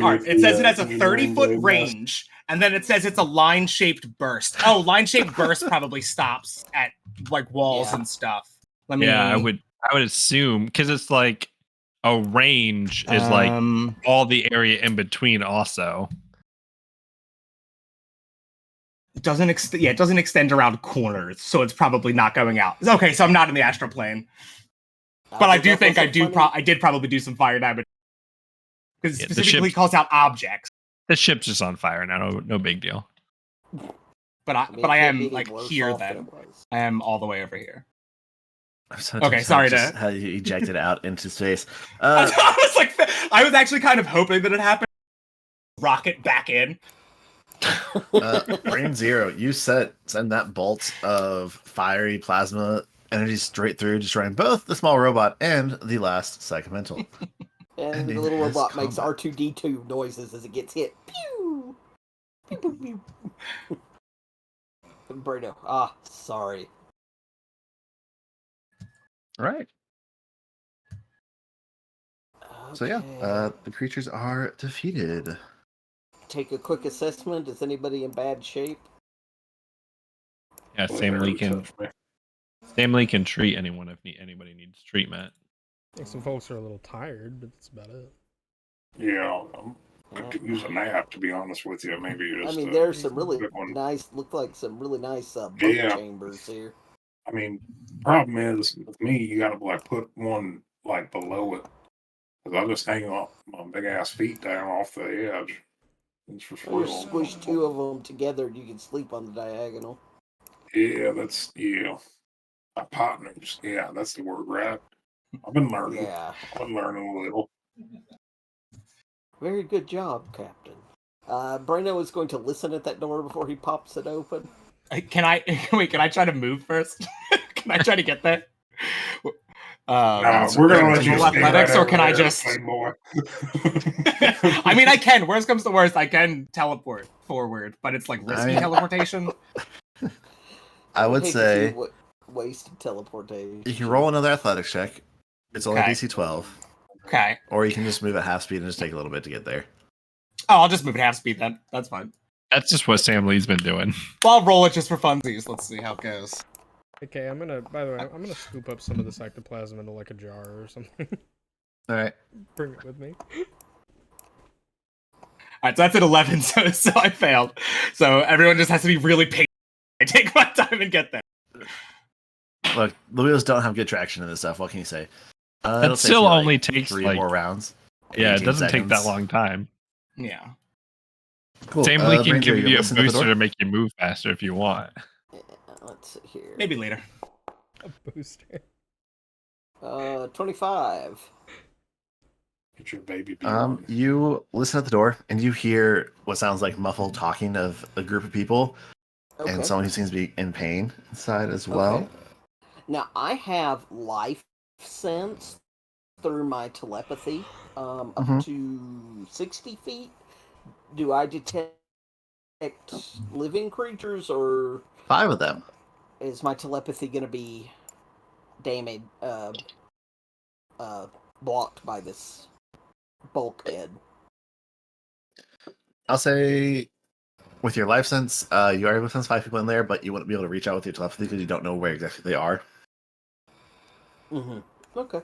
[SPEAKER 5] underneath
[SPEAKER 4] it says
[SPEAKER 5] the,
[SPEAKER 4] it has a
[SPEAKER 5] engineering
[SPEAKER 4] 30-foot
[SPEAKER 5] blade
[SPEAKER 4] range, and then it says it's a line-shaped burst. Oh, line-shaped burst probably stops at like walls
[SPEAKER 6] Yeah.
[SPEAKER 4] and stuff. Let me.
[SPEAKER 3] Yeah, I would assume because it's like a range is like all the area in between also.
[SPEAKER 4] It doesn't it doesn't extend around corners, so it's probably not going out. Okay, so I'm not in the astral plane, but I do think I did probably do some fire damage because it
[SPEAKER 3] Yeah, the
[SPEAKER 4] specifically
[SPEAKER 3] ship's-
[SPEAKER 4] calls out objects.
[SPEAKER 3] The ship's just on fire now. No big deal.
[SPEAKER 4] But I
[SPEAKER 6] mean,
[SPEAKER 4] but I
[SPEAKER 6] it can't
[SPEAKER 4] am
[SPEAKER 6] be
[SPEAKER 4] like
[SPEAKER 6] worse
[SPEAKER 4] here
[SPEAKER 6] off than
[SPEAKER 4] then.
[SPEAKER 6] it was.
[SPEAKER 4] I am all the way over here.
[SPEAKER 2] I'm so
[SPEAKER 4] Okay,
[SPEAKER 2] tense
[SPEAKER 4] sorry
[SPEAKER 2] just
[SPEAKER 4] to-
[SPEAKER 2] how you ejected out into space.
[SPEAKER 4] I was actually kind of hoping that it happened. Rocket back in.
[SPEAKER 2] Brain Zero, you send that bolt of fiery plasma energy straight through, destroying both the small robot and the last psychomental.
[SPEAKER 6] And
[SPEAKER 2] And
[SPEAKER 6] the
[SPEAKER 2] it
[SPEAKER 6] little
[SPEAKER 2] has
[SPEAKER 6] robot makes
[SPEAKER 2] combat.
[SPEAKER 6] R2D2 noises as it gets hit. Pew! Pew, pew, pew. Burrito. Sorry.
[SPEAKER 2] All right. So yeah,
[SPEAKER 6] Okay.
[SPEAKER 2] the creatures are defeated.
[SPEAKER 6] Take a quick assessment. Is anybody in bad shape?
[SPEAKER 3] Yeah,
[SPEAKER 5] Don't
[SPEAKER 3] Sam
[SPEAKER 5] ever
[SPEAKER 3] Lee can
[SPEAKER 5] touch me.
[SPEAKER 3] treat anyone if anybody needs treatment.
[SPEAKER 1] I think some folks are a little tired, but that's about it.
[SPEAKER 5] Yeah, I could use a nap, to be honest with you. Maybe
[SPEAKER 6] I
[SPEAKER 5] just.
[SPEAKER 6] mean, there's some really
[SPEAKER 5] quick one.
[SPEAKER 6] nice, look like some really nice bunk
[SPEAKER 5] Yeah.
[SPEAKER 6] chambers here.
[SPEAKER 5] I mean, problem is with me, you gotta like put one like below it, because I just hang off my big ass feet down off the edge. It's for
[SPEAKER 6] Or you
[SPEAKER 5] real.
[SPEAKER 6] squish two of them together and you can sleep on the diagonal.
[SPEAKER 5] Yeah, that's yeah. Partners. Yeah, that's the word, right? I've been learning.
[SPEAKER 6] Yeah.
[SPEAKER 5] I've been learning a little.
[SPEAKER 6] Very good job, Captain. Brano is going to listen at that door before he pops it open.
[SPEAKER 4] Can I wait? Can I try to move first? Can I try to get there?
[SPEAKER 5] We're gonna let you stay
[SPEAKER 4] athletics,
[SPEAKER 5] right
[SPEAKER 4] or can
[SPEAKER 5] over
[SPEAKER 4] I
[SPEAKER 5] there,
[SPEAKER 4] just?
[SPEAKER 5] Claymore.
[SPEAKER 4] I mean, I can. Worst comes to worst, I can teleport forward, but it's like risky teleportation.
[SPEAKER 2] I would
[SPEAKER 6] hate to
[SPEAKER 2] say
[SPEAKER 6] see wasted teleportation.
[SPEAKER 2] you can roll another athletics check. It's only
[SPEAKER 4] Okay.
[SPEAKER 2] DC 12.
[SPEAKER 4] Okay.
[SPEAKER 2] Or you can just move at half speed and just take a little bit to get there.
[SPEAKER 4] Oh, I'll just move at half speed then. That's fine.
[SPEAKER 3] That's just what Sam Lee's been doing.
[SPEAKER 4] Well, I'll roll it just for funsies. Let's see how it goes.
[SPEAKER 1] Okay, by the way, I'm gonna scoop up some of this ectoplasm into like a jar or something.
[SPEAKER 2] Alright.
[SPEAKER 1] Bring it with me.
[SPEAKER 4] Alright, so that's at 11, so I failed. So everyone just has to be really patient. I take my time and get there.
[SPEAKER 2] Look, the wheels don't have good traction in this stuff. What can you say? It'll
[SPEAKER 3] It
[SPEAKER 2] take
[SPEAKER 3] still
[SPEAKER 2] you,
[SPEAKER 3] only takes
[SPEAKER 2] 3
[SPEAKER 3] like
[SPEAKER 2] more rounds.
[SPEAKER 3] yeah, it
[SPEAKER 2] 18
[SPEAKER 3] doesn't take that
[SPEAKER 2] seconds.
[SPEAKER 3] long time.
[SPEAKER 4] Yeah.
[SPEAKER 2] Cool.
[SPEAKER 3] Sam Lee can
[SPEAKER 2] Branger,
[SPEAKER 3] give you a
[SPEAKER 2] listen to the
[SPEAKER 3] booster
[SPEAKER 2] door?
[SPEAKER 3] to make you move faster if you want.
[SPEAKER 6] Let's see here.
[SPEAKER 4] Maybe later.
[SPEAKER 1] A booster.
[SPEAKER 6] 25.
[SPEAKER 5] Get your baby Bjorn.
[SPEAKER 2] You listen at the door and you hear what sounds like muffled talking of a group of people
[SPEAKER 6] Okay.
[SPEAKER 2] and someone who seems to be in pain inside as well.
[SPEAKER 6] Okay. Now, I have life sense through my telepathy up
[SPEAKER 2] Mhm.
[SPEAKER 6] to 60 feet. Do I detect living creatures, or
[SPEAKER 2] 5 of them.
[SPEAKER 6] is my telepathy going to be damaged, blocked by this bulkhead?
[SPEAKER 2] I'll say with your life sense, you are able to sense 5 people in there, but you wouldn't be able to reach out with your telepathy because you don't know where exactly they are.
[SPEAKER 6] Mm-hmm. Okay.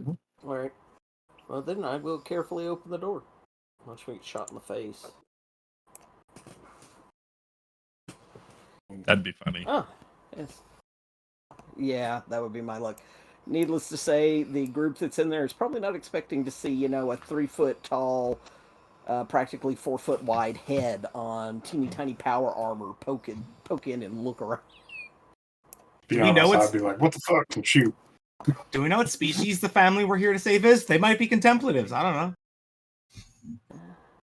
[SPEAKER 2] Mhm.
[SPEAKER 6] All right. Well, then I will carefully open the door. Watch me get shot in the face.
[SPEAKER 3] That'd be funny.
[SPEAKER 6] Oh, yes. Yeah, that would be my luck. Needless to say, the group that's in there is probably not expecting to see, a 3-foot tall, practically 4-foot wide head on teeny tiny power armor poke in and look around.
[SPEAKER 5] Be
[SPEAKER 4] we know
[SPEAKER 5] honest,
[SPEAKER 4] it's-
[SPEAKER 5] I'd be like, what the fuck? And shoot.
[SPEAKER 4] Do we know what species the family we're here to save is? They might be contemplatives. I don't know.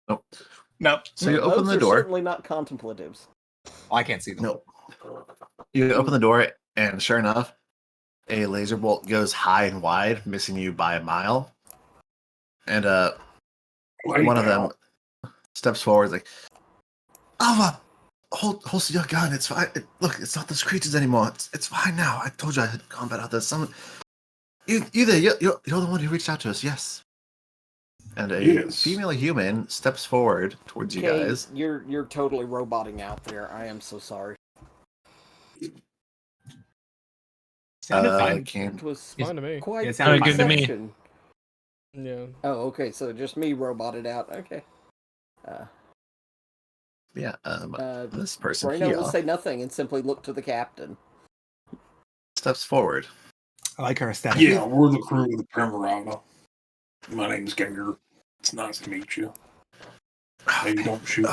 [SPEAKER 2] Nope.
[SPEAKER 4] Nope.
[SPEAKER 2] So you open
[SPEAKER 6] Those
[SPEAKER 2] the
[SPEAKER 6] are
[SPEAKER 2] door.
[SPEAKER 6] certainly not contemplatives.
[SPEAKER 4] Oh, I can't see them.
[SPEAKER 2] Nope. You open the door, and sure enough, a laser bolt goes high and wide, missing you by a mile. And
[SPEAKER 5] Lay
[SPEAKER 2] one of
[SPEAKER 5] down.
[SPEAKER 2] them steps forward, like, Alva, hold your gun. It's fine. Look, it's not those creatures anymore. It's fine now. I told you I had combat out there. Someone, you there? You're the one who reached out to us. Yes. And a
[SPEAKER 5] Yes.
[SPEAKER 2] female human steps forward towards you
[SPEAKER 6] Okay,
[SPEAKER 2] guys.
[SPEAKER 6] you're totally roboting out there. I am so sorry.
[SPEAKER 4] Sounded fine.
[SPEAKER 2] Came.
[SPEAKER 6] It was
[SPEAKER 1] Fine to me.
[SPEAKER 6] quite
[SPEAKER 4] It sounded
[SPEAKER 6] a
[SPEAKER 3] good to me.
[SPEAKER 6] deception.
[SPEAKER 1] Yeah.
[SPEAKER 6] Oh, okay, so just me roboted out. Okay.
[SPEAKER 2] Yeah. This person
[SPEAKER 6] Reno
[SPEAKER 2] here
[SPEAKER 6] will say nothing and simply look to the captain.
[SPEAKER 2] steps forward.
[SPEAKER 4] I like her aesthetic.
[SPEAKER 5] Yeah, we're the crew of the Primarama. My name's Ganger. It's nice to meet you. Maybe don't shoot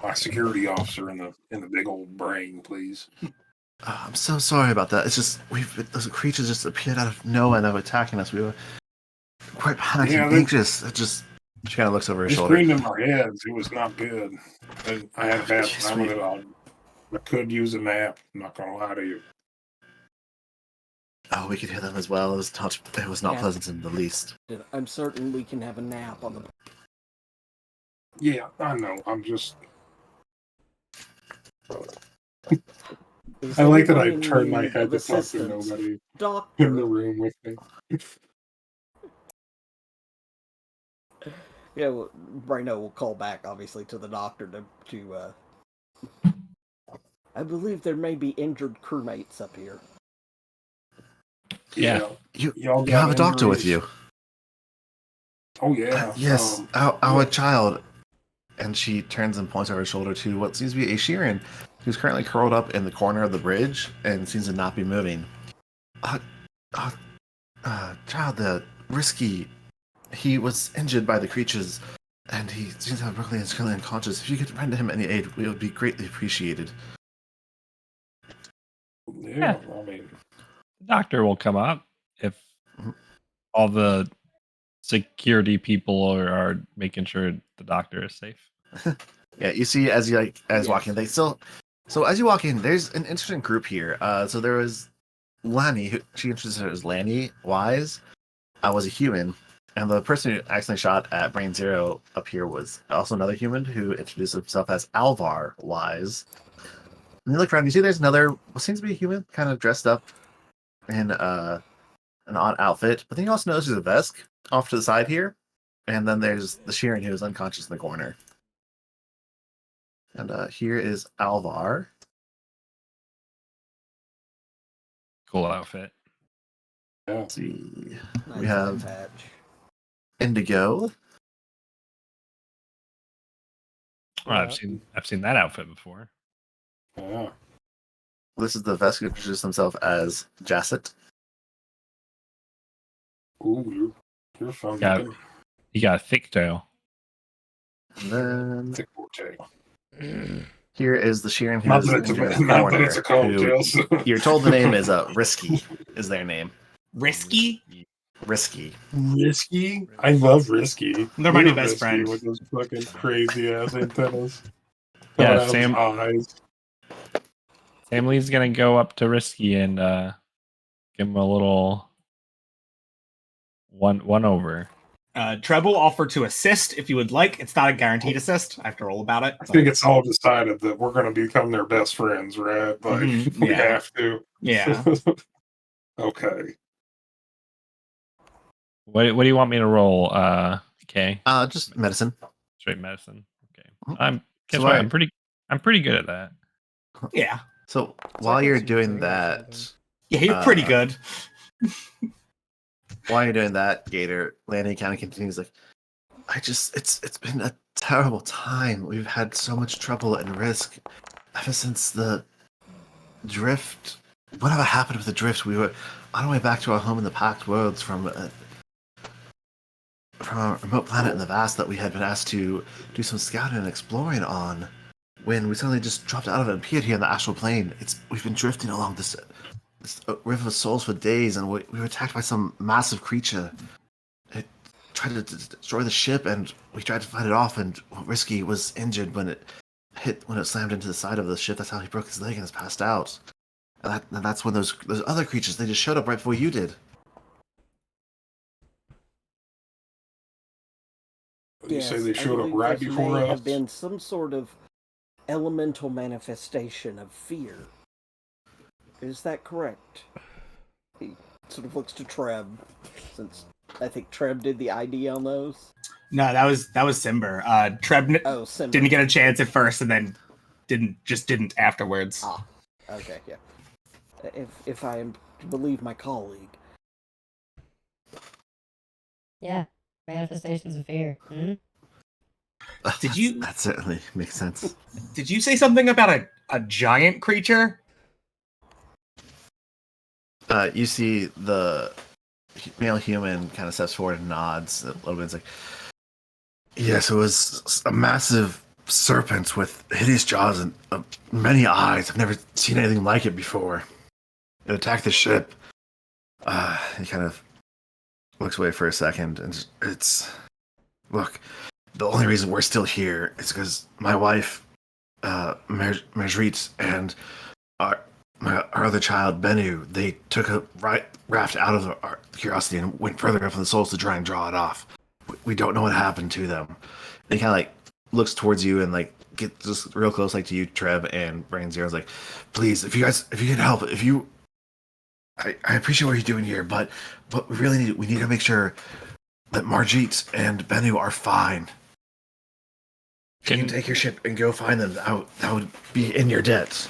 [SPEAKER 5] my security officer in the big old brain, please.
[SPEAKER 2] I'm so sorry about that. It's just those creatures just appeared out of nowhere and they were attacking us. We were quite panicked
[SPEAKER 5] Yeah,
[SPEAKER 2] and
[SPEAKER 5] they-
[SPEAKER 2] anxious. She kind of looks over her
[SPEAKER 5] They
[SPEAKER 2] shoulder.
[SPEAKER 5] screamed in our heads. It was not good. And I had a bad
[SPEAKER 2] Yes,
[SPEAKER 5] time with it all. I could use a nap. I'm not gonna lie to you.
[SPEAKER 2] Oh, we could hear them as well. It was not
[SPEAKER 6] Yeah.
[SPEAKER 2] pleasant in the least.
[SPEAKER 6] I'm certain we can have a nap on the.
[SPEAKER 5] Yeah, I know. I'm just.
[SPEAKER 6] Is
[SPEAKER 5] I like that I
[SPEAKER 6] anyone in
[SPEAKER 5] turned my
[SPEAKER 6] need
[SPEAKER 5] head
[SPEAKER 6] of
[SPEAKER 5] to talk to
[SPEAKER 6] assistance?
[SPEAKER 5] nobody in the
[SPEAKER 6] Doctor.
[SPEAKER 5] room with me.
[SPEAKER 6] Yeah, well, Brino will call back, obviously, to the doctor to I believe there may be injured crewmates up here.
[SPEAKER 3] Yeah.
[SPEAKER 2] You
[SPEAKER 5] Y'all
[SPEAKER 2] have a
[SPEAKER 5] got
[SPEAKER 2] doctor with
[SPEAKER 5] injuries?
[SPEAKER 2] you.
[SPEAKER 5] Oh yeah.
[SPEAKER 2] Yes, our child. And she turns and points over her shoulder to what seems to be a Sheeran, who's currently curled up in the corner of the bridge and seems to not be moving. Child, the Risky, he was injured by the creatures, and he seems to have broken his currently unconscious. If you could render him any aid, it would be greatly appreciated.
[SPEAKER 5] Yeah, I mean,
[SPEAKER 3] The doctor will come up if
[SPEAKER 2] Mhm.
[SPEAKER 3] all the security people are making sure the doctor is safe.
[SPEAKER 2] Yeah, you see as you
[SPEAKER 6] Yes.
[SPEAKER 2] walk in, they still. So as you walk in, there's an interesting group here. So there was Lanny, who she introduced her as Lanny Wise, was a human, and the person who accidentally shot at Brain Zero up here was also another human who introduced himself as Alvar Wise. And you look around, you see there's another what seems to be a human, kind of dressed up in an odd outfit, but then you also notice there's a Vesk off to the side here, and then there's the Sheeran who is unconscious in the corner. And here is Alvar.
[SPEAKER 3] Cool outfit.
[SPEAKER 5] yeah.
[SPEAKER 2] Let's see.
[SPEAKER 6] Nice
[SPEAKER 2] We have
[SPEAKER 6] patch.
[SPEAKER 2] Indigo.
[SPEAKER 3] Oh, I've seen that outfit before.
[SPEAKER 5] Yeah.
[SPEAKER 2] This is the Vesk who introduced himself as Jasset.
[SPEAKER 5] Ooh, you're fun.
[SPEAKER 3] Yeah.
[SPEAKER 5] looking.
[SPEAKER 3] He got a thick tail.
[SPEAKER 2] And then
[SPEAKER 5] Thick boy tail.
[SPEAKER 2] here is the Sheeran who
[SPEAKER 5] Not
[SPEAKER 2] is
[SPEAKER 5] that it's
[SPEAKER 2] injured in the
[SPEAKER 5] not that
[SPEAKER 2] corner,
[SPEAKER 5] it's a calm
[SPEAKER 2] who
[SPEAKER 5] tail. So.
[SPEAKER 2] you're told the name is Risky, is their name.
[SPEAKER 4] Risky?
[SPEAKER 2] Risky.
[SPEAKER 5] Risky? I love Risky.
[SPEAKER 4] They're my new
[SPEAKER 5] You're
[SPEAKER 4] best
[SPEAKER 5] Risky
[SPEAKER 4] friend.
[SPEAKER 5] with those fucking crazy ass antennas.
[SPEAKER 3] Yeah,
[SPEAKER 5] Coming out of
[SPEAKER 3] Sam-
[SPEAKER 5] his eyes.
[SPEAKER 3] Sam Lee's gonna go up to Risky and give him a little one over.
[SPEAKER 4] Treble offered to assist if you would like. It's not a guaranteed assist. I have to roll about it.
[SPEAKER 5] I think it's all decided that we're going to become their best friends, right? Like,
[SPEAKER 4] Mhm,
[SPEAKER 5] we
[SPEAKER 4] yeah.
[SPEAKER 5] have to.
[SPEAKER 4] Yeah.
[SPEAKER 5] Okay.
[SPEAKER 3] What do you want me to roll? Okay,
[SPEAKER 2] Just medicine.
[SPEAKER 3] straight medicine. Okay,
[SPEAKER 2] Mhm.
[SPEAKER 3] guess
[SPEAKER 2] So
[SPEAKER 3] what?
[SPEAKER 2] I-
[SPEAKER 3] I'm pretty good at that.
[SPEAKER 4] Yeah.
[SPEAKER 2] So
[SPEAKER 1] It's
[SPEAKER 2] while
[SPEAKER 1] like
[SPEAKER 2] you're
[SPEAKER 1] it's
[SPEAKER 2] doing
[SPEAKER 1] green or
[SPEAKER 2] that,
[SPEAKER 1] something.
[SPEAKER 4] Yeah, you're pretty
[SPEAKER 2] Uh,
[SPEAKER 4] good.
[SPEAKER 2] while you're doing that, Gator, Lanny kind of continues like, it's been a terrible time. We've had so much trouble and risk ever since the drift. Whatever happened with the drift? We were on our way back to our home in the Packed Worlds from a remote planet in the vast that we had been asked to do some scouting and exploring on. When we suddenly just dropped out of it and appeared here in the astral plane, we've been drifting along this river of souls for days, and we were attacked by some massive creature. It tried to destroy the ship, and we tried to fight it off. And Risky was injured when it slammed into the side of the ship. That's how he broke his leg and has passed out. And that's when those other creatures, they just showed up right before you did.
[SPEAKER 5] You say they
[SPEAKER 6] I
[SPEAKER 5] showed up
[SPEAKER 6] believe
[SPEAKER 5] right
[SPEAKER 6] this
[SPEAKER 5] before
[SPEAKER 6] may
[SPEAKER 5] us?
[SPEAKER 6] have been some sort of elemental manifestation of fear. Is that correct? He sort of looks to Treb, since I think Treb did the ID on those.
[SPEAKER 4] No, that was Simber. Treb
[SPEAKER 6] Oh, Simba.
[SPEAKER 4] didn't get a chance at first, and then didn't afterwards.
[SPEAKER 6] Ah, okay, yeah. If I am to believe my colleague.
[SPEAKER 7] Yeah, manifestations of fear. Hmm?
[SPEAKER 4] Did you-
[SPEAKER 2] That certainly makes sense.
[SPEAKER 4] Did you say something about a giant creature?
[SPEAKER 2] You see the male human kind of steps forward and nods a little bit. It's like, yes, it was a massive serpent with hideous jaws and many eyes. I've never seen anything like it before. It attacked the ship. He kind of looks away for a second, and look, the only reason we're still here is because my wife, Marjrit, and our other child, Bennu, they took a raft out of our Curiosity and went further up in the souls to try and draw it off. We don't know what happened to them. And he kind of like looks towards you and like gets just real close, like to you, Trev, and Brain Zero's like, please, if you can help, I appreciate what you're doing here, but we need to make sure that Marjit and Bennu are fine. If you can take your ship and go find them, that would be in your debt.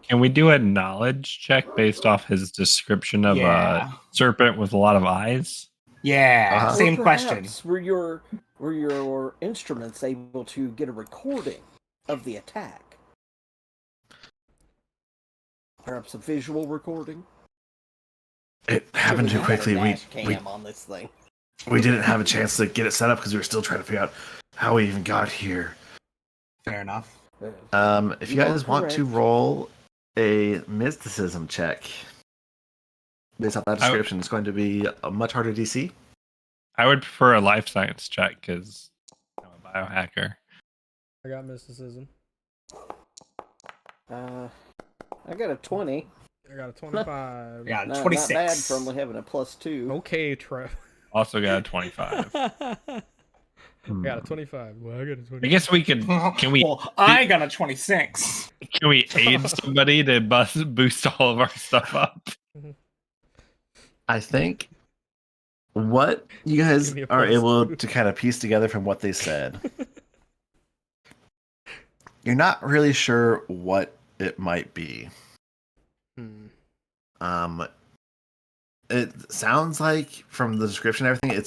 [SPEAKER 3] Can we do a knowledge check based off his description of
[SPEAKER 4] Yeah.
[SPEAKER 3] a serpent with a lot of eyes?
[SPEAKER 4] Yeah,
[SPEAKER 2] Uh-huh.
[SPEAKER 4] same
[SPEAKER 6] Or
[SPEAKER 4] question.
[SPEAKER 6] perhaps were your instruments able to get a recording of the attack? Perhaps a visual recording?
[SPEAKER 2] It happened too quickly.
[SPEAKER 6] We
[SPEAKER 2] We
[SPEAKER 6] on this thing.
[SPEAKER 2] didn't have a chance to get it set up because we were still trying to figure out how we even got here.
[SPEAKER 4] Fair enough.
[SPEAKER 2] If you
[SPEAKER 6] You are
[SPEAKER 2] guys want to
[SPEAKER 6] correct.
[SPEAKER 2] roll a mysticism check. Based off that description, it's going to be a much harder DC.
[SPEAKER 3] I would prefer a life science check because I'm a biohacker.
[SPEAKER 1] I got mysticism.
[SPEAKER 6] I got a 20.
[SPEAKER 1] I got a 25.
[SPEAKER 4] Yeah,
[SPEAKER 6] Not
[SPEAKER 4] 26.
[SPEAKER 6] bad for only having a +2.
[SPEAKER 1] Okay, Trev.
[SPEAKER 3] Also got a 25.
[SPEAKER 1] I got a 25. Well, I got a 25.
[SPEAKER 3] I guess we can. Can we?
[SPEAKER 4] Well, I got a 26.
[SPEAKER 3] Can we aid somebody to boost all of our stuff up?
[SPEAKER 2] I think what you guys
[SPEAKER 1] Give me a
[SPEAKER 2] are
[SPEAKER 1] plus
[SPEAKER 2] able
[SPEAKER 1] two.
[SPEAKER 2] to kind of piece together from what they said, you're not really sure what it might be. It sounds like from the description and everything,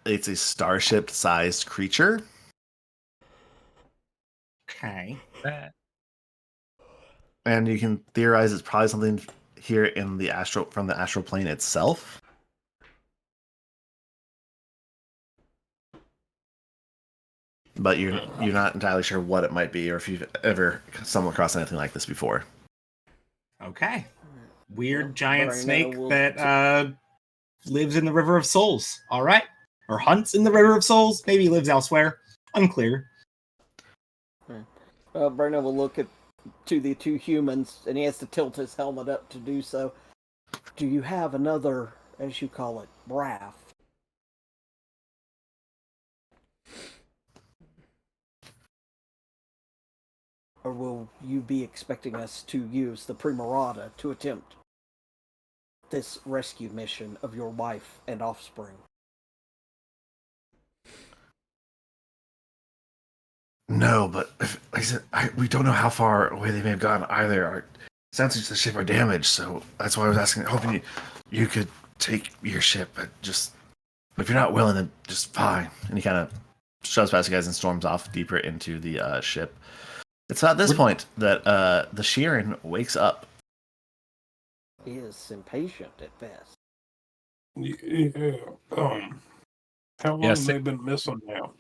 [SPEAKER 2] it's a starship-sized creature.
[SPEAKER 4] Okay.
[SPEAKER 2] And you can theorize it's probably something here in the from the astral plane itself. But you're not entirely sure what it might be, or if you've ever stumbled across anything like this before.
[SPEAKER 4] Okay. Weird giant
[SPEAKER 6] Brino
[SPEAKER 4] snake
[SPEAKER 6] will
[SPEAKER 4] that lives in the River of Souls. All right. Or hunts in the River of Souls. Maybe lives elsewhere. Unclear.
[SPEAKER 6] Well, Brino will look to the two humans, and he has to tilt his helmet up to do so. Do you have another, as you call it, braff? Or will you be expecting us to use the Primarata to attempt this rescue mission of your wife and offspring?
[SPEAKER 2] No, but like I said, we don't know how far away they may have gone either. Our sensors of the ship are damaged, so that's why I was asking, hoping you could take your ship. But just if you're not willing, then just fine. And he kind of shoves past you guys and storms off deeper into the ship. It's at this point that the Sheeran wakes up.
[SPEAKER 6] He is impatient at best.
[SPEAKER 5] Yeah. How long
[SPEAKER 3] Yes.
[SPEAKER 5] have they been missing now?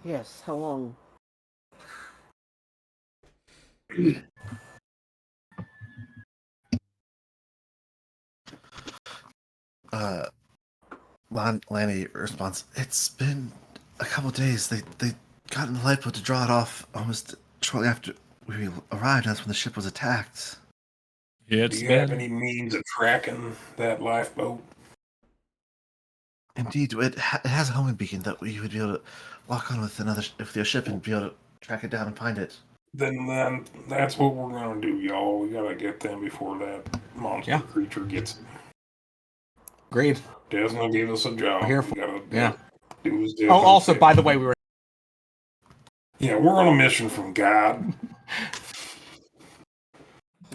[SPEAKER 6] Yes, how long?
[SPEAKER 2] Lanny responds, it's been a couple days. They got in the lifeboat to draw it off almost shortly after we arrived. That's when the ship was attacked.
[SPEAKER 3] Yeah,
[SPEAKER 5] Do you have any means of tracking that lifeboat?
[SPEAKER 2] Indeed, it has a homing beacon that we would be able to lock on with your ship and be able to track it down and find it.
[SPEAKER 5] Then that's what we're gonna do, y'all. We gotta get them before that monster creature gets it.
[SPEAKER 4] Agreed.
[SPEAKER 5] Desna gave us a job.
[SPEAKER 4] We're here
[SPEAKER 5] We
[SPEAKER 4] for-
[SPEAKER 5] gotta
[SPEAKER 4] yeah.
[SPEAKER 5] do as
[SPEAKER 4] Oh,
[SPEAKER 5] Desna
[SPEAKER 4] also,
[SPEAKER 5] said.
[SPEAKER 4] by the way, we were.
[SPEAKER 5] Yeah, we're on a mission from God.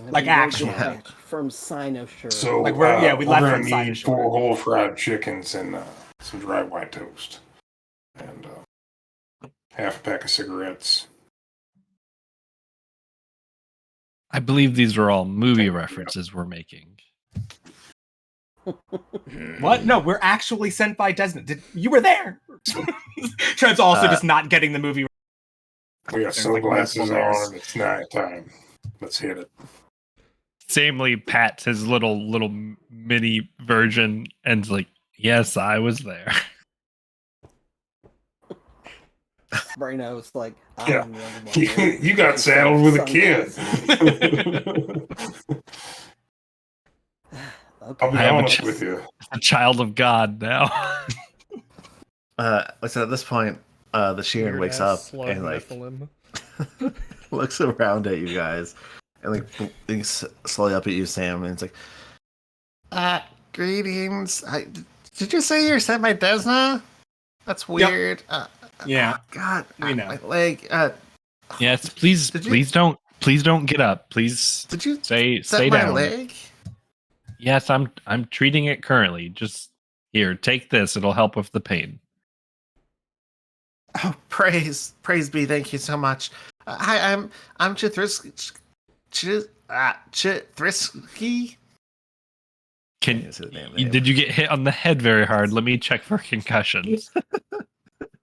[SPEAKER 6] We
[SPEAKER 4] Like
[SPEAKER 6] were
[SPEAKER 4] actual.
[SPEAKER 6] dispatched from Cynosure.
[SPEAKER 5] So
[SPEAKER 4] Like, we left
[SPEAKER 5] we're
[SPEAKER 4] from
[SPEAKER 5] gonna need
[SPEAKER 4] Cynosure.
[SPEAKER 5] 4 whole fried chickens and some dry white toast. And half a pack of cigarettes.
[SPEAKER 3] I believe these are all movie references we're making.
[SPEAKER 4] What? No, we're actually sent by Desna. You were there. Trent's also just not getting the movie.
[SPEAKER 5] We got
[SPEAKER 4] There's, like,
[SPEAKER 5] sunglasses
[SPEAKER 4] multiple layers.
[SPEAKER 5] on and it's night time. Let's hit it.
[SPEAKER 3] Samely pats his little mini version and's like, "Yes, I was there."
[SPEAKER 6] Brino's like,
[SPEAKER 5] Yeah.
[SPEAKER 6] I'm the only one.
[SPEAKER 5] You got saddled with a kid.
[SPEAKER 6] Okay.
[SPEAKER 5] I'll be
[SPEAKER 3] I have a
[SPEAKER 5] honest
[SPEAKER 3] ch-
[SPEAKER 5] with you.
[SPEAKER 3] A child of God now.
[SPEAKER 2] So at this point, the Sheeran wakes up
[SPEAKER 1] Slug
[SPEAKER 2] and like
[SPEAKER 1] Nephilim.
[SPEAKER 2] looks around at you guys and like blinks slowly up at you, Sam, and it's like, greetings. Did you say you're sent by Desna? That's weird.
[SPEAKER 4] Yeah.
[SPEAKER 2] God,
[SPEAKER 4] We know.
[SPEAKER 2] my leg.
[SPEAKER 3] Yes, please,
[SPEAKER 2] Did you-
[SPEAKER 3] please don't get up. Please
[SPEAKER 2] Did you
[SPEAKER 3] stay
[SPEAKER 2] set my
[SPEAKER 3] down.
[SPEAKER 2] leg?
[SPEAKER 3] Yes, I'm treating it currently. Just here, take this. It'll help with the pain.
[SPEAKER 2] Oh, praise be! Thank you so much. Hi, I'm Chithrisky.
[SPEAKER 3] Can
[SPEAKER 2] Say the name of the game.
[SPEAKER 3] did you get hit on the head very hard? Let me check for concussions.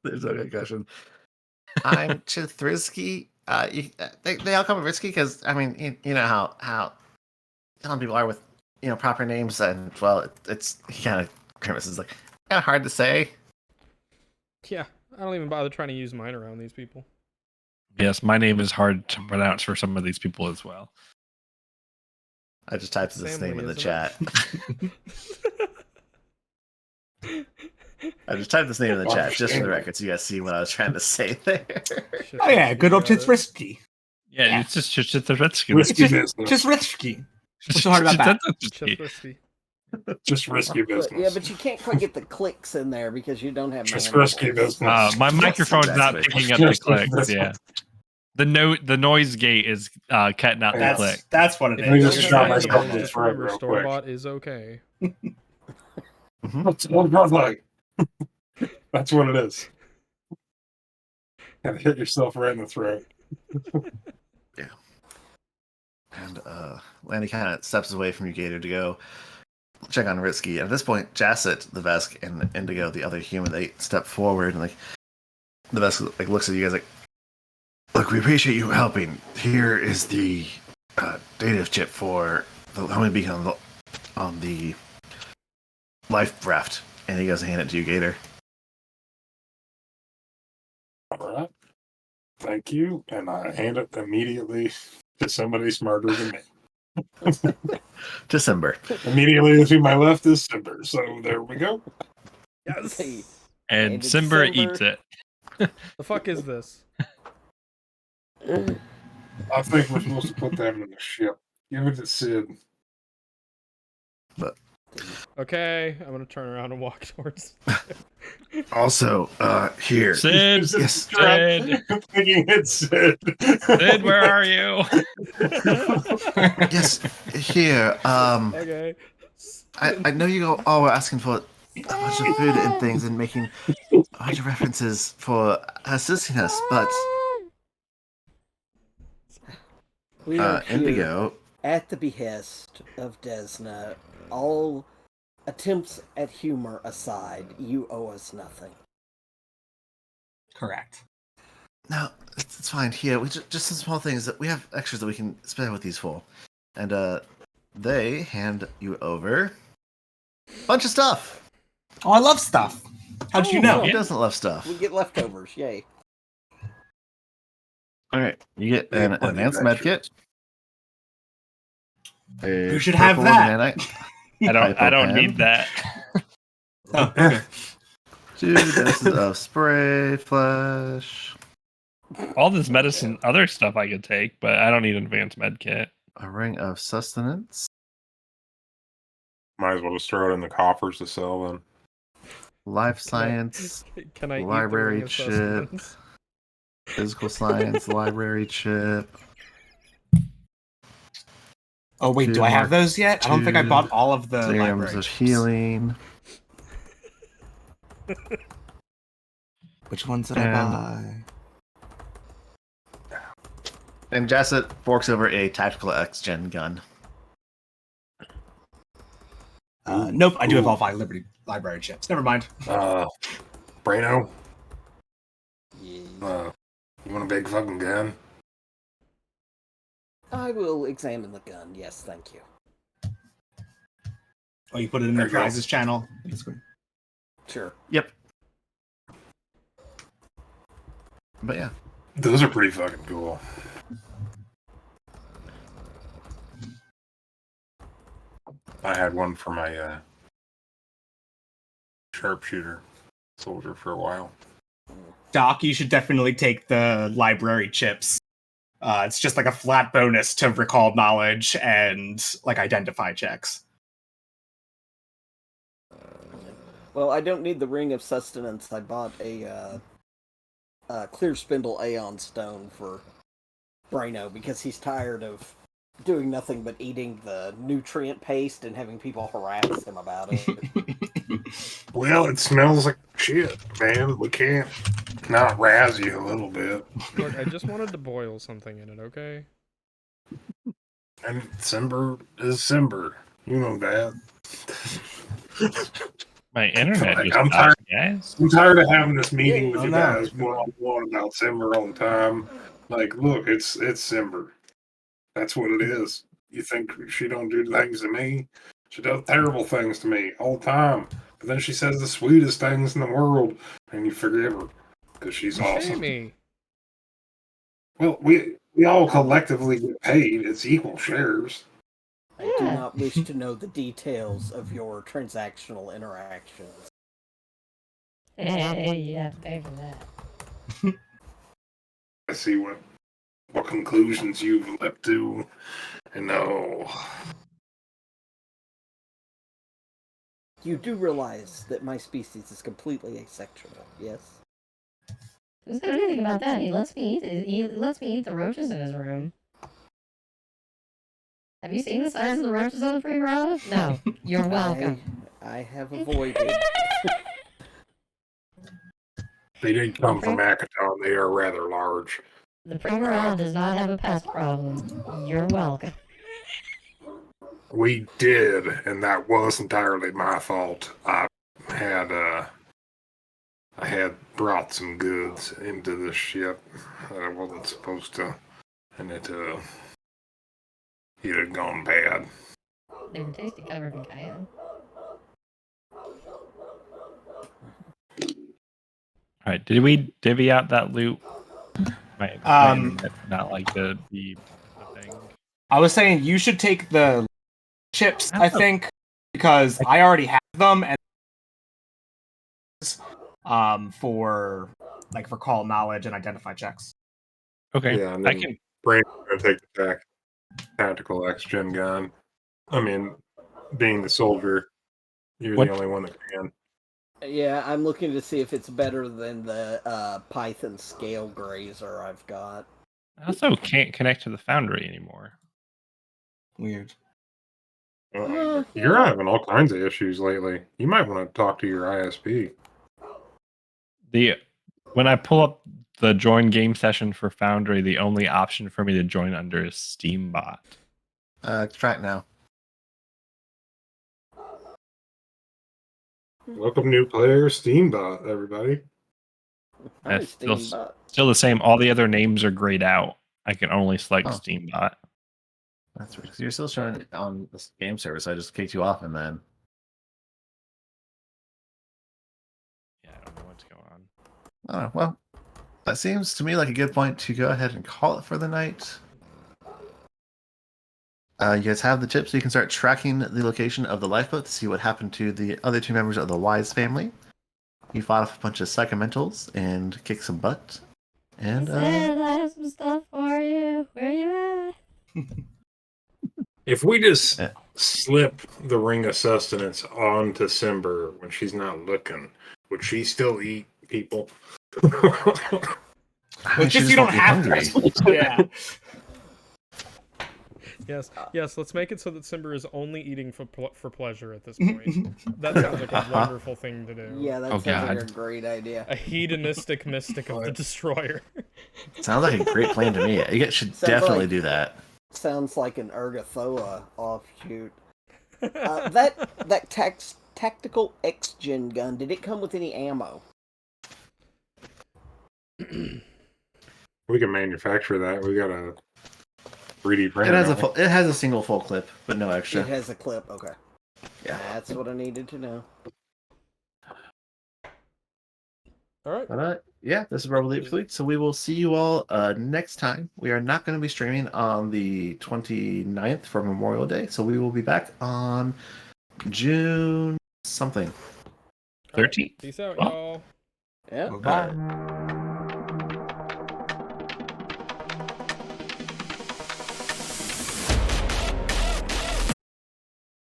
[SPEAKER 2] There's no concussion. I'm Chithrisky. They all call me Risky because I mean you know how some people are with proper names, and well it's he kind of grimaces like kind of hard to say.
[SPEAKER 1] Yeah, I don't even bother trying to use mine around these people.
[SPEAKER 3] Yes, my name is hard to pronounce for some of these people as well.
[SPEAKER 2] I just typed this
[SPEAKER 1] Sam
[SPEAKER 2] name in the
[SPEAKER 1] Lee,
[SPEAKER 2] chat.
[SPEAKER 1] isn't
[SPEAKER 2] I just typed this name in the chat just for the record, so you guys see what I was trying to say there.
[SPEAKER 4] Oh yeah, good old Chizrisky.
[SPEAKER 3] Yeah,
[SPEAKER 4] Yeah.
[SPEAKER 3] it's just the Redskin.
[SPEAKER 5] Risky business.
[SPEAKER 4] Chizrisky. What's so hard about that?
[SPEAKER 1] Chip Risky.
[SPEAKER 5] Just risky business.
[SPEAKER 6] Yeah, but you can't quite get the clicks in there because you don't have
[SPEAKER 5] Just
[SPEAKER 6] mandibles.
[SPEAKER 5] risky business.
[SPEAKER 3] My microphone's not
[SPEAKER 2] exactly.
[SPEAKER 3] picking up the clicks. Yeah, the noise gate is cutting out the click.
[SPEAKER 4] That's what it
[SPEAKER 5] Let me
[SPEAKER 4] is.
[SPEAKER 5] just
[SPEAKER 1] Don't
[SPEAKER 5] shot
[SPEAKER 1] have
[SPEAKER 5] myself
[SPEAKER 1] mandibles,
[SPEAKER 5] in the
[SPEAKER 1] just
[SPEAKER 5] throat
[SPEAKER 1] remember
[SPEAKER 5] real
[SPEAKER 1] store
[SPEAKER 5] quick.
[SPEAKER 1] bought is okay.
[SPEAKER 5] That's what I'm like. That's what it is. And hit yourself right in the throat.
[SPEAKER 2] And Lanny kind of steps away from you, Gator, to go check on Ritsky. And at this point, Jasset, the Vesk, and Indigo, the other human, they step forward, and like the Vesk like looks at you guys like, "Look, we appreciate you helping. Here is the data chip for the homing beacon on the life raft." And he goes to hand it to you, Gator.
[SPEAKER 5] All right. Thank you. And I hand it immediately to somebody smarter than me.
[SPEAKER 2] December.
[SPEAKER 5] Immediately to my left is Simber. So there we go.
[SPEAKER 1] Yes.
[SPEAKER 6] Hey,
[SPEAKER 3] And
[SPEAKER 6] And it's
[SPEAKER 3] Simber
[SPEAKER 6] Simber.
[SPEAKER 3] eats it.
[SPEAKER 1] The fuck is this?
[SPEAKER 5] I think we're supposed to put them in the ship. Give it to Sid.
[SPEAKER 1] Okay, I'm gonna turn around and walk towards.
[SPEAKER 2] Also, here.
[SPEAKER 3] Sid,
[SPEAKER 2] Yes.
[SPEAKER 3] Sid,
[SPEAKER 5] Thinking it's Sid.
[SPEAKER 3] Sid, where are you?
[SPEAKER 2] Yes, here.
[SPEAKER 1] Okay.
[SPEAKER 2] I know you all were asking for a bunch of food and things and making a bunch of references for assisting us, but
[SPEAKER 6] we are here
[SPEAKER 2] Indigo,
[SPEAKER 6] at the behest of Desna. All attempts at humor aside, you owe us nothing.
[SPEAKER 4] Correct.
[SPEAKER 2] no, it's fine. Here, we just some small things that we have extras that we can spend with these for, and they hand you over a bunch of stuff.
[SPEAKER 4] Oh, I love stuff. How did you know?
[SPEAKER 2] Who doesn't love stuff?
[SPEAKER 6] We get leftovers, yay.
[SPEAKER 2] All right, you get
[SPEAKER 5] Yeah,
[SPEAKER 2] an
[SPEAKER 5] plenty of
[SPEAKER 2] advanced med
[SPEAKER 5] extras.
[SPEAKER 2] kit.
[SPEAKER 4] You should have that.
[SPEAKER 3] I don't need that.
[SPEAKER 4] Oh, okay.
[SPEAKER 2] 2 doses of spray flesh.
[SPEAKER 3] All this medicine, other stuff I could take, but I don't need an advanced med kit.
[SPEAKER 2] A ring of sustenance.
[SPEAKER 5] Might as well just throw it in the coffers to sell then.
[SPEAKER 2] Life science.
[SPEAKER 1] Can I eat the
[SPEAKER 2] Library
[SPEAKER 1] ring of
[SPEAKER 2] chip.
[SPEAKER 1] sustenance?
[SPEAKER 2] Physical science. Library chip.
[SPEAKER 4] Oh wait, do
[SPEAKER 2] Two
[SPEAKER 4] I have
[SPEAKER 2] more-
[SPEAKER 4] those yet? I don't think I
[SPEAKER 2] two
[SPEAKER 4] bought all of the
[SPEAKER 2] Serums
[SPEAKER 4] library
[SPEAKER 2] of
[SPEAKER 4] chips.
[SPEAKER 2] healing.
[SPEAKER 4] Which ones did
[SPEAKER 2] And-
[SPEAKER 4] I buy?
[SPEAKER 2] And Jasset forks over a tactical X-Gen gun.
[SPEAKER 4] Nope, I do have all 5 library chips. Never mind.
[SPEAKER 5] Braino,
[SPEAKER 6] Yeah.
[SPEAKER 5] you want a big fucking gun?
[SPEAKER 6] I will examine the gun, yes, thank you.
[SPEAKER 4] Oh, you put it in
[SPEAKER 5] There
[SPEAKER 4] the
[SPEAKER 5] you go.
[SPEAKER 4] prizes channel. That's good.
[SPEAKER 6] Sure.
[SPEAKER 2] Yep. But yeah.
[SPEAKER 5] Those are pretty fucking cool. I had one for my sharpshooter soldier for a while.
[SPEAKER 4] Doc, you should definitely take the library chips. It's just like a flat bonus to recall knowledge and like identify checks.
[SPEAKER 6] Well, I don't need the ring of sustenance. I bought a clear spindle Aeon stone for Braino because he's tired of doing nothing but eating the nutrient paste and having people harass him about it.
[SPEAKER 5] Well, it smells like shit, man. We can't not razz you a little bit.
[SPEAKER 1] Look, I just wanted to boil something in it, okay?
[SPEAKER 5] And Simber is Simber. You know that.
[SPEAKER 3] My internet
[SPEAKER 5] Like,
[SPEAKER 3] just
[SPEAKER 5] I'm
[SPEAKER 3] died, guys.
[SPEAKER 5] I'm tired of having this meeting with
[SPEAKER 4] Oh,
[SPEAKER 5] you
[SPEAKER 4] no.
[SPEAKER 5] guys one about Simber all the time. Like, look, it's Simber. That's what it is. You think she don't do things to me? She does terrible things to me all the time. But then she says the sweetest things in the world, and you forgive her because she's awesome.
[SPEAKER 1] Jamie.
[SPEAKER 5] Well, we all collectively get paid. It's equal shares.
[SPEAKER 6] I do
[SPEAKER 7] Yeah.
[SPEAKER 6] not wish to know the details of your transactional interactions.
[SPEAKER 7] You have to pay for that.
[SPEAKER 5] I see what conclusions you've leapt to, and no,
[SPEAKER 6] You do realize that my species is completely asexual, yes?
[SPEAKER 7] Who said anything about that? He lets me eat the roaches in his room. Have you seen the size of the roaches on the pre-roll? No. You're welcome.
[SPEAKER 6] I have avoided.
[SPEAKER 5] they didn't come from Akaton. They are rather large.
[SPEAKER 7] The pre-roll does not have a pest problem. You're welcome.
[SPEAKER 5] We did, and that was entirely my fault. I had brought some goods into the ship that I wasn't supposed to, and it had gone bad.
[SPEAKER 7] They were tasty covered in cayenne.
[SPEAKER 3] All right, did we divvy out that loot? My internet not like the thing.
[SPEAKER 4] I was saying you should take the chips, I think, because I already have them, and for call knowledge and identify checks.
[SPEAKER 3] Okay,
[SPEAKER 5] Yeah, and
[SPEAKER 3] I
[SPEAKER 5] then
[SPEAKER 3] can.
[SPEAKER 5] Brandon's gonna take the tactical X-Gen gun. I mean, being the soldier, you're
[SPEAKER 3] What-
[SPEAKER 5] the only one that can.
[SPEAKER 6] Yeah, I'm looking to see if it's better than the Python scale grazer I've got.
[SPEAKER 3] I also can't connect to the foundry anymore.
[SPEAKER 4] Weird.
[SPEAKER 5] You're having all kinds of issues lately. You might want to talk to your ISP.
[SPEAKER 3] When I pull up the join game session for Foundry, the only option for me to join under is Steambot.
[SPEAKER 2] Try it now.
[SPEAKER 5] Welcome, new player, Steambot, everybody.
[SPEAKER 6] Hi,
[SPEAKER 3] That's still-
[SPEAKER 6] Steambot.
[SPEAKER 3] Still the same. All the other names are grayed out. I can only select
[SPEAKER 2] Oh.
[SPEAKER 3] Steambot.
[SPEAKER 2] That's weird. 'Cause you're still showing it on this game service. I just kicked you off, and then
[SPEAKER 3] Yeah, I don't know what's going on.
[SPEAKER 2] oh well. That seems to me like a good point to go ahead and call it for the night. You guys have the chip, so you can start tracking the location of the lifeboat to see what happened to the other two members of the Wise family. You fought off a bunch of psychomentals and kicked some butt. And
[SPEAKER 7] I have some stuff for you. Where you at?
[SPEAKER 5] If we just
[SPEAKER 2] Yeah.
[SPEAKER 5] slip the ring of sustenance onto Simber when she's not looking, would she still eat people?
[SPEAKER 2] I mean,
[SPEAKER 4] But
[SPEAKER 2] she
[SPEAKER 4] just you
[SPEAKER 2] just
[SPEAKER 4] don't
[SPEAKER 2] won't be
[SPEAKER 4] have
[SPEAKER 2] hungry.
[SPEAKER 4] to. Yeah.
[SPEAKER 1] Yes. Let's make it so that Simber is only eating for pleasure at this point. That sounds like a wonderful thing to do.
[SPEAKER 6] Yeah, that
[SPEAKER 3] Oh,
[SPEAKER 6] sounds like a
[SPEAKER 3] God.
[SPEAKER 6] great idea.
[SPEAKER 1] A hedonistic mystic of the destroyer.
[SPEAKER 2] Sounds like a great plan to me. You guys should
[SPEAKER 6] Sounds
[SPEAKER 2] definitely
[SPEAKER 6] like-
[SPEAKER 2] do that.
[SPEAKER 6] Sounds like an Ergothoa offshoot. That tactical X-Gen gun, did it come with any ammo?
[SPEAKER 5] We can manufacture that. We got a 3D
[SPEAKER 2] It
[SPEAKER 5] printer.
[SPEAKER 2] has a
[SPEAKER 5] don't we?
[SPEAKER 2] it has a single full clip, but no extra.
[SPEAKER 6] It has a clip, okay.
[SPEAKER 2] Yeah.
[SPEAKER 6] That's what I needed to know.
[SPEAKER 1] All right.
[SPEAKER 2] But yeah, this is where we'll leave this week. So we will see you all next time. We are not going to be streaming on the 29th for Memorial Day, so we will be back on June something.
[SPEAKER 3] 13th.
[SPEAKER 1] Peace out,
[SPEAKER 3] Oh.
[SPEAKER 1] y'all.
[SPEAKER 6] Yeah.
[SPEAKER 4] Bye.